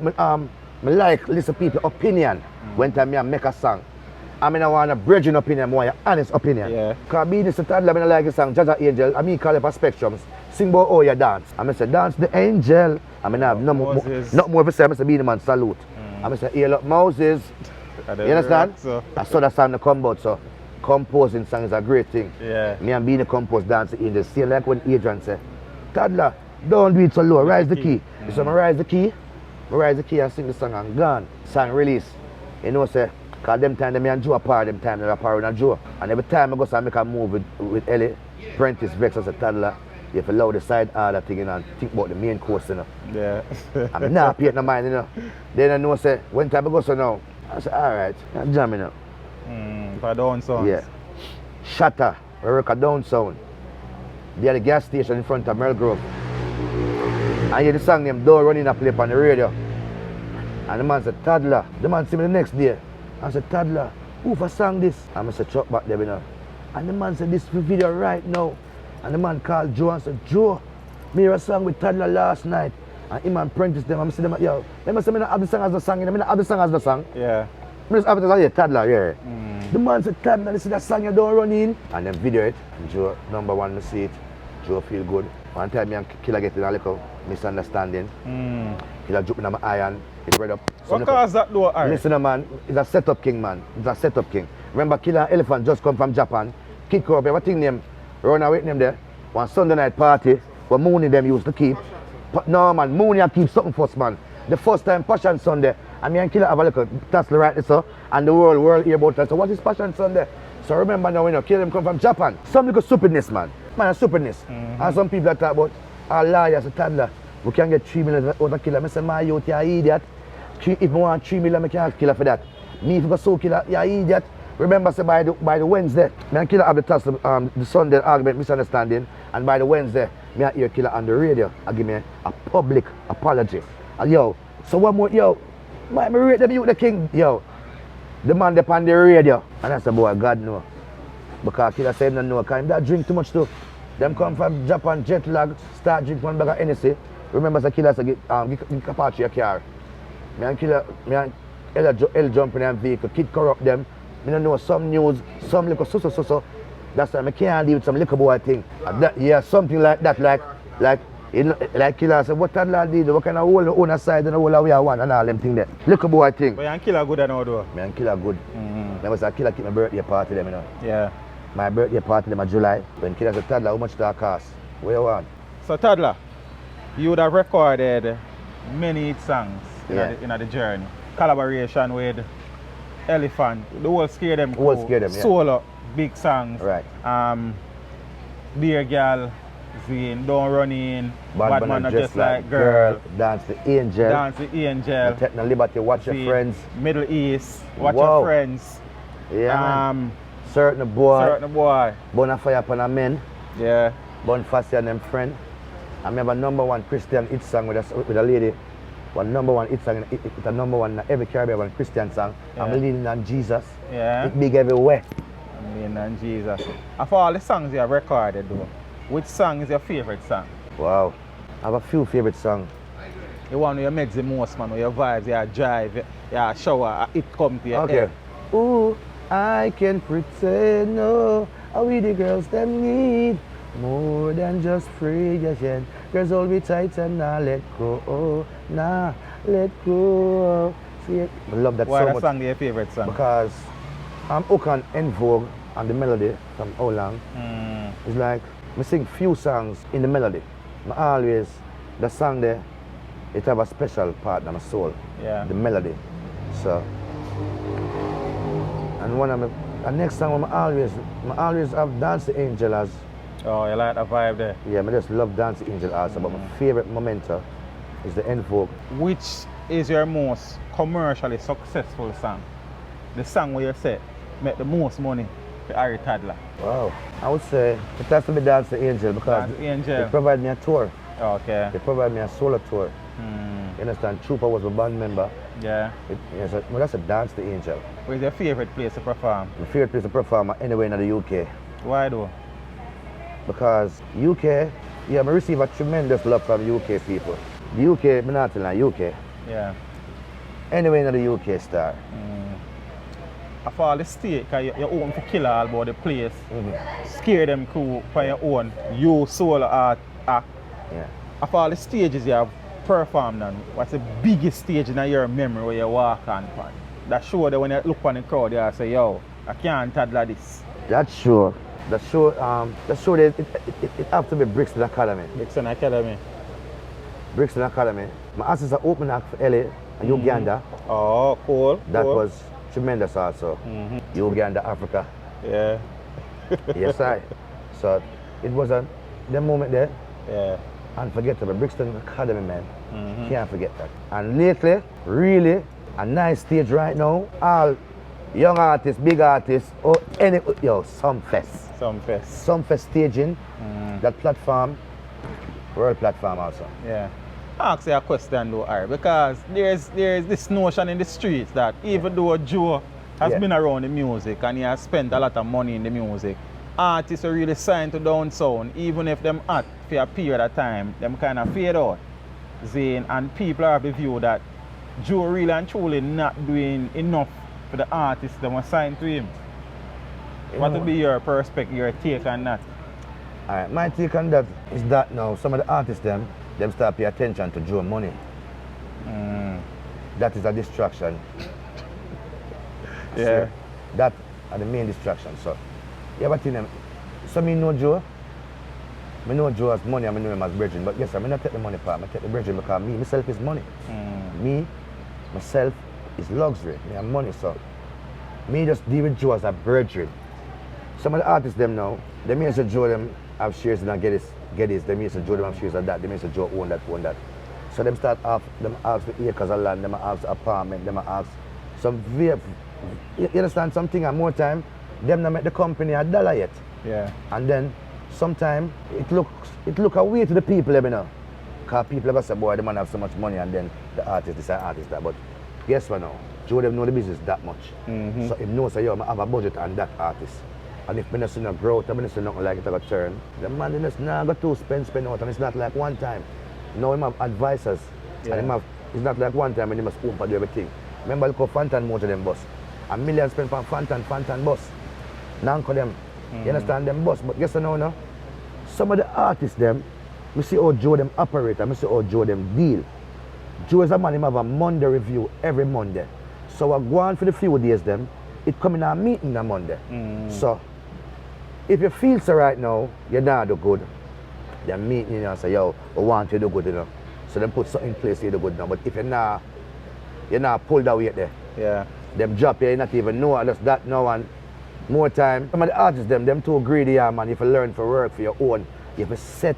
me like listen to people's opinion when time me make a song. I mean, I want a bridging opinion, more an honest opinion. Yeah. Because being this toddler, I like the song, Jaja Angel, I mean, call it for Spectrums. Sing about how you dance. I say, dance the angel. I mean, I have no more to say. I say, be the man, salute. I say, hail up Moses. You understand? I saw that song to come out, so composing song is a great thing. Yeah. Me and being the compose dance the angel. See, like when Adrian say, toddler, don't do it so low, rise the key. You say, I rise the key. I rise the key and sing the song and gone. Song release. You know, say, because them time they and Joe apart, them time they apart with Joe. And every time I go and make a move with Ellie, Prentice, Vex as a toddler, you have to allow the side other thing, you know, and think about the main course, you know. Yeah. I mean, now pay no mind, you know. Then I know, say, when time I go so now, I say, all right, I'm jamming now. For down sounds. Yeah. Shatter, we work a down sound. They're the gas station in front of Merle Grove. I hear the song named Don't Run In a play on the radio. And the man said, Toddler. The man see me the next day. I said, Toddler, who for sang this? And I said, truck back there, you know. And the man said, this video right now. And the man called Joe and said, Joe, me hear a song with Toddler last night. And him and Prentice them, I'm saying, yo, let me say, I don't have the song as the song, I don't have the song as the song. Yeah. I just have it as a Toddler, yeah. The man said, Toddler, listen to that song, you don't run in. And then video it. Joe, number one, I see it. Joe feel good. One time, me and Killer get in a little misunderstanding. Killer jumping on my iron. It read up. So what caused that though, Harry? Listen, man, it's a setup king, man. It's a setup king. Remember, Killer and Elephant just come from Japan. Kick up, everything name, run away with them there. One Sunday night party, where Mooney them used to keep. But no, man, Mooney keep something first, man. The first time Passion Sunday, and me and Killer have a little tassel right there, so, and the world hear about that. So what is Passion Sunday? So remember now, you know, Killer them come from Japan. Some little stupidness, man. Man, a stupidness. And some people that talk about, our liars, a toddler. We can get 3 million out of Killer. I say, my youth, you're an idiot. If I want 3 million, I can't Killer for that. Me, if I go so Killer, you're an idiot. Remember, say, by the Wednesday, me and Killer have the tussle, the Sunday argument, misunderstanding, and by the Wednesday, me and hear Killer on the radio. I give me a public apology. And yo, so one more, yo, me rate them, you the king, yo. The man up on the radio. And I said, boy, God no. Because Killer said no, because that drink too much too. Them come from Japan, jet lag, start drink one bag of Hennessy. Remember, the Killer said, get Apache a car. Me and killer, me and L jump in them vehicle, kid corrupt them. Me don't know some news, some little so. That's why I can't deal with some little boy thing. Yeah, something like that, like killer said, what Toddler did, what kind of whole owner side and the whole we are one and all them thing there. Little boy thing. But you and killer good now though? Me and killer good. I was a killer keep my birthday party them, you know. Yeah. My birthday party them in July. When killer said, Toddler, how much that cost? Where you want? So Toddler, you would have recorded many hit songs in the journey. Collaboration with Elephant, the whole Scare Them crew, Scare Them, yeah. Solo, big songs. Right. Dear Girl, Zine, Don't Run In, Bad Man Not Just Like Girl, Dance the Angel, Take No Liberty, Watch Your Friends, Middle East, Watch Your Friends. Yeah, Certain Boy, Bonafire Upon a Men, yeah. Bon Fassi and them friend. I remember #1 Christian hit song with a lady. One #1 hit song, it's a #1 every Caribbean Christian song. Yeah. I'm leaning on Jesus. Yeah. It big everywhere. I'm leaning on Jesus. Of all the songs you have recorded though, which song is your favorite song? Wow. I have a few favorite songs. The one where you make the most, man, where your vibes, you drive, you shower, it come to your head. Ooh, I can pretend, no, how we the girls them need more than just free, yes. Girls hold me tight and nah let go, nah let go. See, I love that Why so that much. song your favorite song? Because I'm hooked on En Vogue and the melody from how long. It's like I sing few songs in the melody. I always the song there, it have a special part in my soul. Yeah. The melody. So and one of my the next song I always have Dance the Angel as. Oh, you like the vibe there? Yeah, I just love Dance the Angel also, but my favorite momento is the En Vogue. Which is your most commercially successful song? The song where you say make the most money for Harry Toddler? Wow. I would say it has to be Dance the Angel because Dance the Angel. they provide me a tour. Okay. They provide me a solo tour. You understand? Trooper was a band member. Yeah. That's a Dance the Angel. Where's your favorite place to perform? My favorite place to perform anywhere in the UK. Why though? Because UK, I receive a tremendous love from UK people. The UK, I'm not telling UK. Yeah. Anywhere in the UK star. Of all the state, because you own to kill all about the place, Scare Them crew for your own, you solo act. Yeah. Of all the stages you have performed on, what's the biggest stage in your memory where you walk on? That show that when you look on the crowd, you say, yo, I can't Toddler this. That's sure. The show that it have to be Brixton Academy. Brixton Academy. Brixton Academy. My artists are open act for LA and Uganda. Oh, cool. That was tremendous also. Uganda, Africa. Yeah. Yes, I. So it was the moment there. Yeah. Unforgettable. Brixton Academy, man. Can't forget that. And lately, really, a nice stage right now. All young artists, big artists, Sumfest. Sumfest staging, that platform, world platform also. Yeah. I ask you a question though, Harry, because there's this notion in the streets that even though Joe has been around the music and he has spent a lot of money in the music, artists are really signed to down sound, even if them act for a period of time, them kind of fade out. Zane, and people have the view that Joe really and truly not doing enough for the artists that were signed to him. What would be your perspective, your take on that? Alright, my take on that is that now some of the artists them start pay attention to Joe money. That is a distraction. Yeah. So, that are the main distraction. So you ever think them? So me know Joe. I know Joe has money and I know him as brethren, but yes, I not take the money part, I take the brethren because me, myself is money. Me, myself is luxury. Me have money, so me just deal with Joe as a brethren. Some of the artists them now, they may say Joe them have shares in a get this, they may say Joe them have shares of that, they may say Joe own that. So them start off, them ask for acres of land, them ask apartment, them ask some you understand something and more time, them not make the company $1 yet. Yeah. And then sometimes it look a way to the people, you know. Because people ever say, boy, the man have so much money and then the artist is an artist that. But guess what now? Joe them know the business that much. So if no say, yo, I have a budget on that artist. And if I don't see no growth, I don't see nothing like it to turn, the man just not go to spend out, and it's not like one time. Now him have advisors and him have It's not like one time when they must open do everything. Remember, look how Fantan motor them bus. A million spent on Fantan bus. Nanko them. You understand them bus? But guess what now, no? Some of the artists them, we see how Joe them operate and we see how Joe them deal. Joe is a man, him have a Monday review every Monday. So I go on for the few days them, it come in a meeting on Monday. So if you feel so right now, you're not do good, they're meeting you and say, yo, we want you to do good, you know. So them put something in place you do good now. But if you're not pulled away there. Yeah. Them drop you not even know just that now and more time. Some of the artists them too greedy, yeah, man. If you learn to work for your own, if you set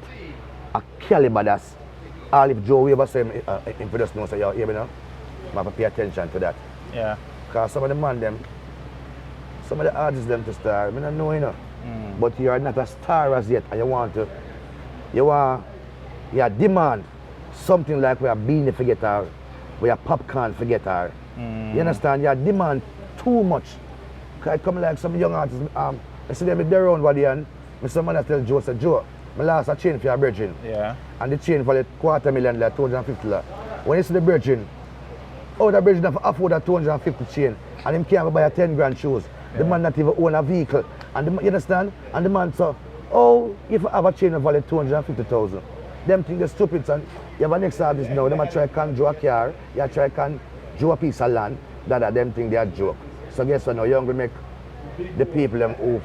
a caliber that's all if Joe Weaver say him for just know say, yo, you know, I have to pay attention to that. Yeah. Because some of the man them, some of the artists them to star, I don't know, you know. But you are not a star as yet and you demand something like we are beanie for guitar, we are popcorn for guitar. You understand? You demand too much. Cause it come like some young artists, I see them with their own body and someone that tell Joe, say, Joe, I lost a chain for your virgin. Yeah. And the chain for like $250,000, like $250. When you see the virgin, the virgin have afford that 250 chain and him can't buy a 10 grand shoes. Yeah. The man not even own a vehicle. And you understand? And the man so, if you have a chain of value 250,000, them think they're stupid and you have a next artist now, them try to conjure a car, you try to conjure a piece of land, that them think they are joke. So guess what now, you're going to make the people them who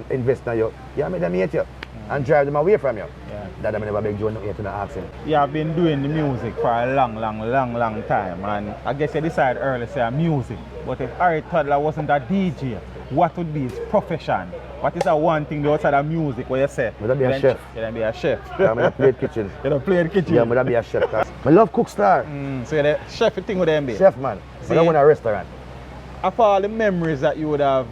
invest in you, make them hate you and drive them away from you. Yeah. That I never beg Joe to ask him. You have been doing the music for a long time and I guess you decided early to say music. But if Harry Toddler wasn't a DJ, what would be his profession? What is that one thing outside of music where you say? Would be a chef. You don't be a chef. Yeah, I play kitchen. You don't play the kitchen? Yeah, I be a chef. I love cook star. So you're the chef thing with them be? Chef man. I don't want a restaurant. Of all the memories that you would have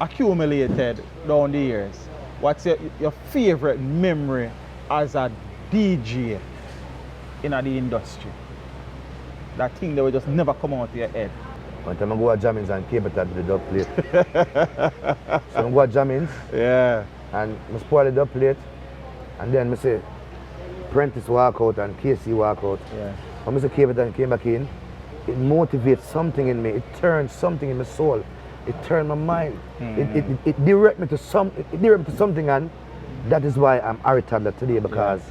accumulated down the years, what's your favorite memory as a DJ in the industry? That thing that will just never come out of your head. One time I go to Jammins and came back to the dub plate. So I go to Jammins. Yeah. And I spoil the dub plate. And then I say, Prentice walk out and Casey walk out. Yeah. And I say, came back in. It motivates something in me. It turns something in my soul. It turned my mind. It directs me to something, and that is why I'm Harry Toddler today, because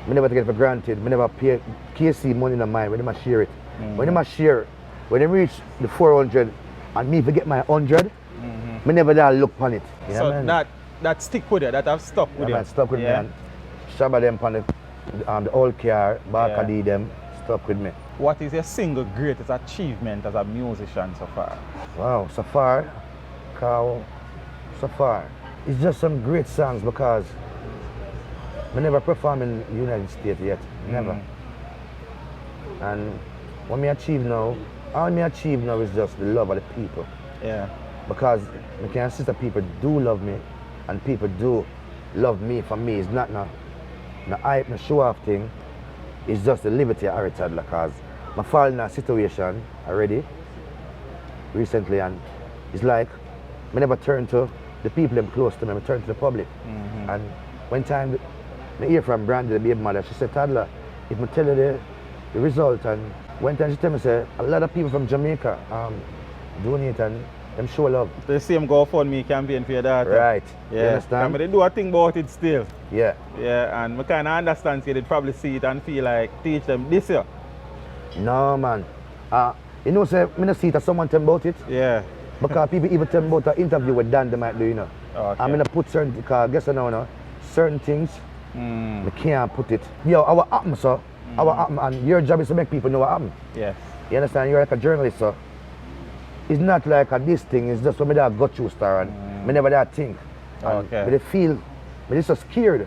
I never take it for granted. I never pay KC money in my mind. When they share it, when they share, when they reach the 400 and me forget my 100, I never look upon it. Yeah, so man. that stick with you, that have stuck with you. Man, stuck with me. And Shabba them on the old car, Barcady them, stuck with me. What is your single greatest achievement as a musician so far? Wow, so far, it's just some great songs because I never performed in the United States yet, never. And what I achieve now, all I achieve now is just the love of the people. Yeah. Because I can see that people do love me and people do love me for me. It's not no hype, no show off thing. It's just the liberty of Harry Toddler, because I fall in a situation already recently, and it's like I never turn to the people them close to me, I turn to the public. And one time I hear from Brandy, the baby mother, she said, Toddler, if I tell you the result, and one time she tell me, say, a lot of people from Jamaica donate and them show love. The same GoFundMe campaign for your daughter. Right. Yeah. You understand? They do a thing about it still. Yeah. Yeah, and I kind of understand, so they'd probably see it and feel like teach them this year. No, man. You know, say, I don't see it as someone tell me about it. Yeah. Because people even tell me about an interview with Dan, they might do, you know. Okay. I'm going to put certain, because I guess I know, certain things, I can't put it. Yo, our happen, sir. Our happen, and your job is to make people know what happened. Yes. You understand? You're like a journalist, so it's not like this thing, it's just when I got you star and I never that think. And Okay. but I feel, but it's so scared.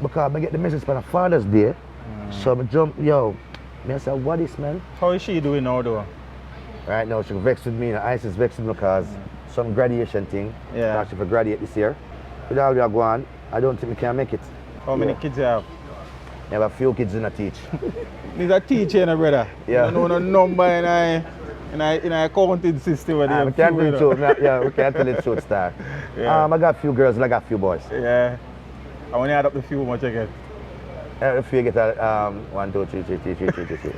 Because I get the message from Father's Day, so I jump, I say, what is, man? How is she doing now, though? Right now, she vexed with me, and Ice is vexed with me because some graduation thing. Yeah. She will graduate this year. With all we are going, I don't think we can make it. How many kids you have? I have a few kids in a teach. There's a teacher, brother. Yeah. You know no number in a accounting system. We can't tell the truth. We can't tell the truth, star. Yeah. I got a few girls and I got a few boys. Yeah. I want to add up the few much again. If you get a 1, 2, 3, 3, 3, 3, 3, 3, 3.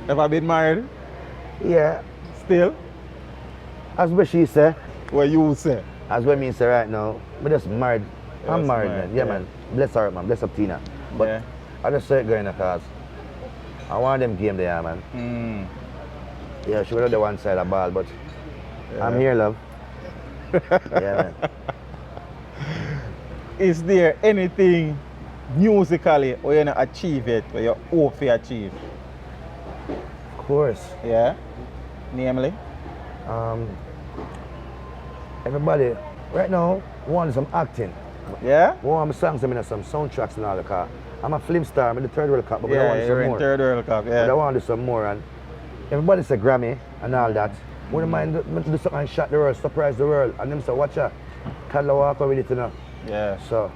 Ever been married? Yeah. Still? As what she say, What you say? as what me say right now, I'm just married. I'm Just married, married, man. Yeah, yeah. man. Bless her, man. Bless up Tina. But Yeah. I just say it going because I want them game there, man. Mm. Yeah, she was on the one side of the ball, but I'm here, love. Yeah, man. Is there anything musically where you not achieve it, where you hope to achieve? Of course. Yeah? Namely? Everybody, right now, want some acting. Yeah? Want my songs, I mean, some soundtracks and all the car. I'm a film star, I'm in the third World Cup, but I Yeah, want some you're in more. third World Cup, But I yeah. want to do some more, and everybody say Grammy and all that. Wouldn't mind do something and shock the world, surprise the world, and them say, watch out, Toddler walk with it, you know. Yeah. So,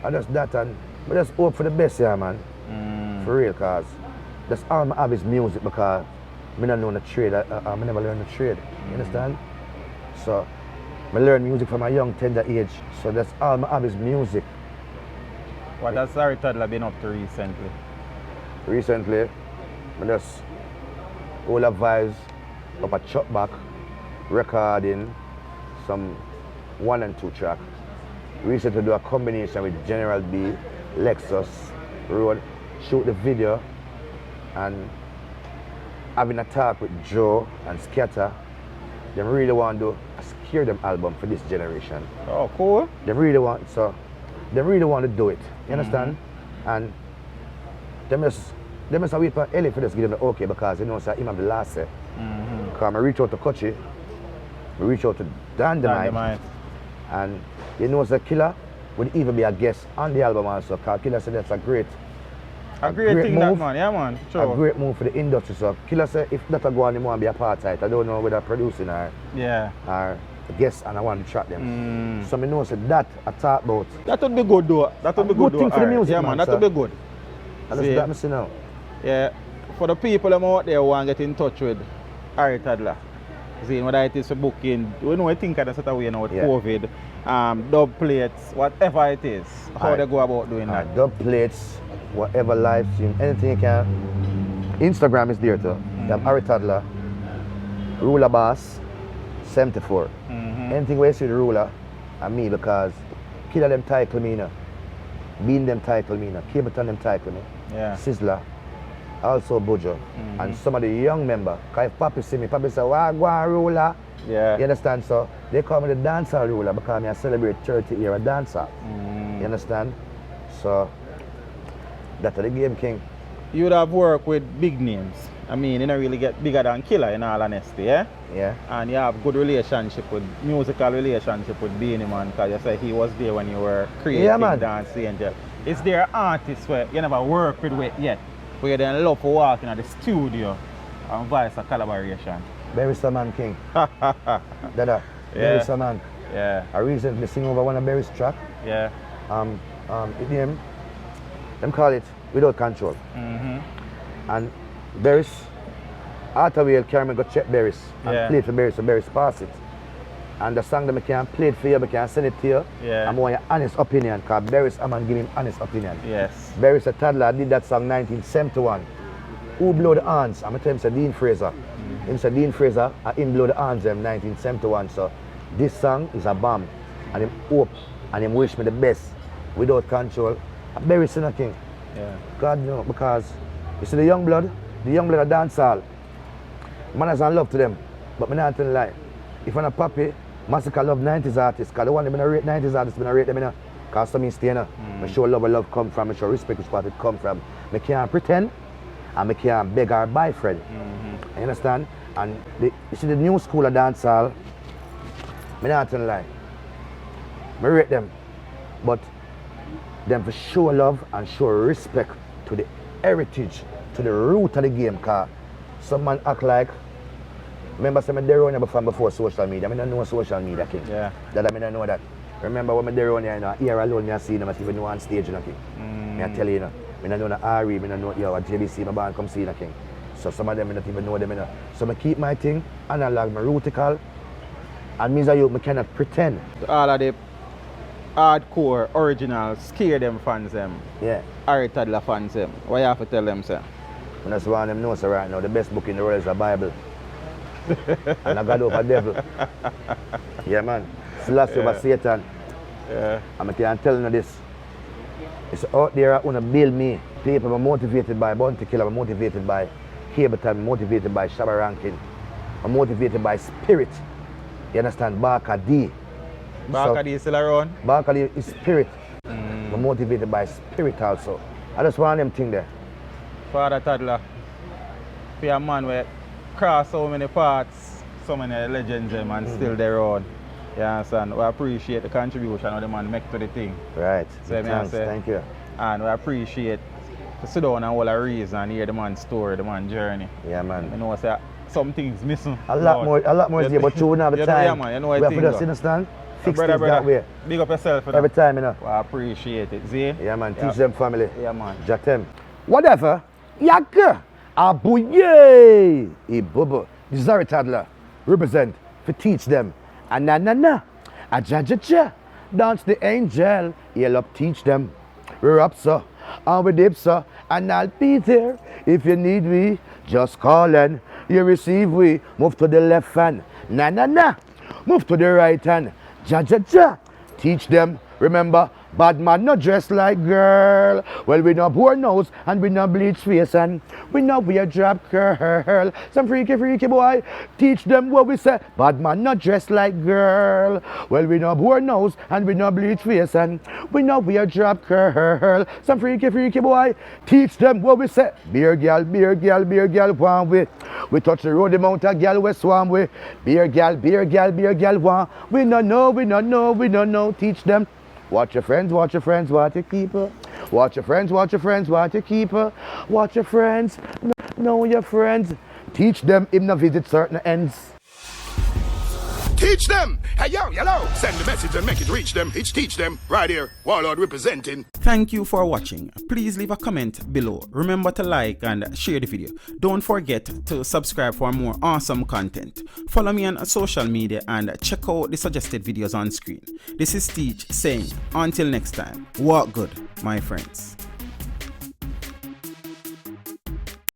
I just that, and I just hope for the best, yeah, man. For real, cause that's all I have is music, because I don't know the trade, I never learned the trade, you understand? So, I learn music from a young, tender age, so that's all I have is music. What has Harry Toddler been up to recently? Recently, I just all the vibes up a chop back, recording some 1 and 2 track. Recently do a combination with General B, Lexus, Road, shoot the video, and having a talk with Joe and Scatter. They really want to do a Scare Them album for this generation. Oh, cool. They really want to do it. You understand? And they must wait for Ellie for this give them the okay, because you know so him have the last say. Because I reach out to Kochi, I reach out to Dynamite, and you know the Killer would even be a guest on the album also, because Killer said that's a great thing, that man, yeah man. Sure. a great move for the industry. So Killer said if that go on, he want to be a part of it. I don't know whether producing or Yeah. guest, and I want to track them. So I know so that I talk about. That would be good though. That would be good Good thing though, for the Harry. music, Yeah man, man, that sir. would be good. And See? that's that I see now. Yeah, for the people them out there who want to get in touch with Harry Toddler, see, whether it is for booking, we know I think of the sort of way now with Yeah. COVID, dub plates, whatever it is, how Alright. they go about doing that. Dub plates, whatever live stream, anything you can. Instagram is there too. You have Harry Toddler, Ruler Bass, 74. Anything where you see the ruler and me, because Killer them title me, you know. Bean them title me, you know. Cableton them title me. Yeah. Sizzler, also Bojo, and some of the young member. Because if Papi see me, Papi say, "Why go on, ruler?" Yeah. You understand? So they call me the Dancehall ruler because I celebrate 30 years of dancehall. You understand? So that's the game king. You would have worked with big names. I mean, you don't really get bigger than Killer in all honesty, yeah? Yeah. And you have good relationship with, musical relationship with Beanie Man, because you said he was there when you were creating Yeah, man. Dance Angel. Is there artists where you never worked with yet, where you then love to walk in the studio and voice a collaboration? Barry Saman King. Dada. Yeah. Barry Saman. Yeah, I recently sing over one of Barry's track. yeah. It name, them call it Without Control. And Barry's, after we carry me go check Barry's and Yeah. play it for Barry's, so Barry's pass it. And the song that I can play it for you, I can send it to you. Yeah. I want your honest opinion, because Barry's, I'm gonna give him honest opinion. Yes. Barry's a toddler, did that song 1971. Who blow the horns? I'm gonna tell him, say Dean Fraser. Him say Dean Fraser, and him blow the horns in 1971. So this song is a bomb. And him hope, and him wish me the best. Without Control. Barry's Sinner King. Yeah. God no, because you see the young blood of dancehall. Man has love to them, but me not tell you lie. If I'm a Papi, Massacre love 90s artists, because the one them rate 90s artists, I rate them in. Because some stay in. I show love where love come from, I show respect which part it come from. I can't pretend, and I can't beg our boyfriend. You understand? And you see the new school of dancehall, I not tell you lie. I rate them, but them for show love and show respect to the heritage, to the root of the game. Cause some man act like, remember some of there on before social media. I don't know social media king. Yeah. That I don't know that. Remember when I there on here, you know, here alone I see them, I even know on stage, you know, king. I tell you, you know, I don't know the Ari, I don't know yo, JBC, my band come see you know, king. So some of them I don't even know them, you know. So I keep my thing, analog, my rootical, and me as a youth, I cannot pretend. To all of the hardcore, original, scare them fans them. Yeah. Harry Toddler fans them. What you have to tell them, sir? And that's why them know so right now the best book in the world is the Bible. And I got over devil. Yeah man. Selassie over Satan. Yeah. And I can tell you this. It's out there who wanna build me. People are motivated by Bounty Killer, I'm motivated by Cable Time, I'm motivated by Shabba Rankin. I'm motivated by spirit. You understand? Barker D. Barker D is still around? Barker D is spirit. I'm motivated by spirit also. I just want them thing there. Father Toddler, for a man where cross so many paths, so many legends them and still they're on. You understand? We appreciate the contribution of the man make to the thing. Right. So Thanks. Thank you. And we appreciate to sit down and all the reason and hear the man's story, the man's journey. Yeah man. You know, say some things missing. A lot more is there, but you wouldn't have the time. Yeah man, you know what we I have think. to just understand. Fix brother, things that way. Big up yourself for that. Every time, you know. We appreciate it. See? Yeah man, teach them family. Yeah man. Jatem. Whatever. Yaka. Abuye. Ibubu. This is Harry Toddler. Represent for teach them. Na. Ajajaja. Dance the angel. You'll up teach them. We're up so. And we dip so. And I'll be there. If you need me, just call and you receive we. Move to the left hand. Na. Move to the right hand. Ja. Teach them. Remember, bad man not dressed like girl. Well, we no poor nose and we no bleach face and we no wear drop curl. Some freaky boy. Teach them what we say. Bad man not dressed like girl. Well, we no poor nose and we no bleach face and we no wear drop curl. Some freaky boy. Teach them what we say. Beer gal, one way. We touch the road, the mount a gal we swam with. Beer gal, one. We no know. Teach them. Watch your friends, what you keep her. Watch your friends, what you keep her. Watch your friends, know your friends. Teach them if not visit certain ends. Teach them. Hey, yo, hello. Send the message and make it reach them. It's teach them. Right here. Warlord representing. Thank you for watching. Please leave a comment below. Remember to like and share the video. Don't forget to subscribe for more awesome content. Follow me on social media and check out the suggested videos on screen. This is Teach saying, until next time, walk good, my friends.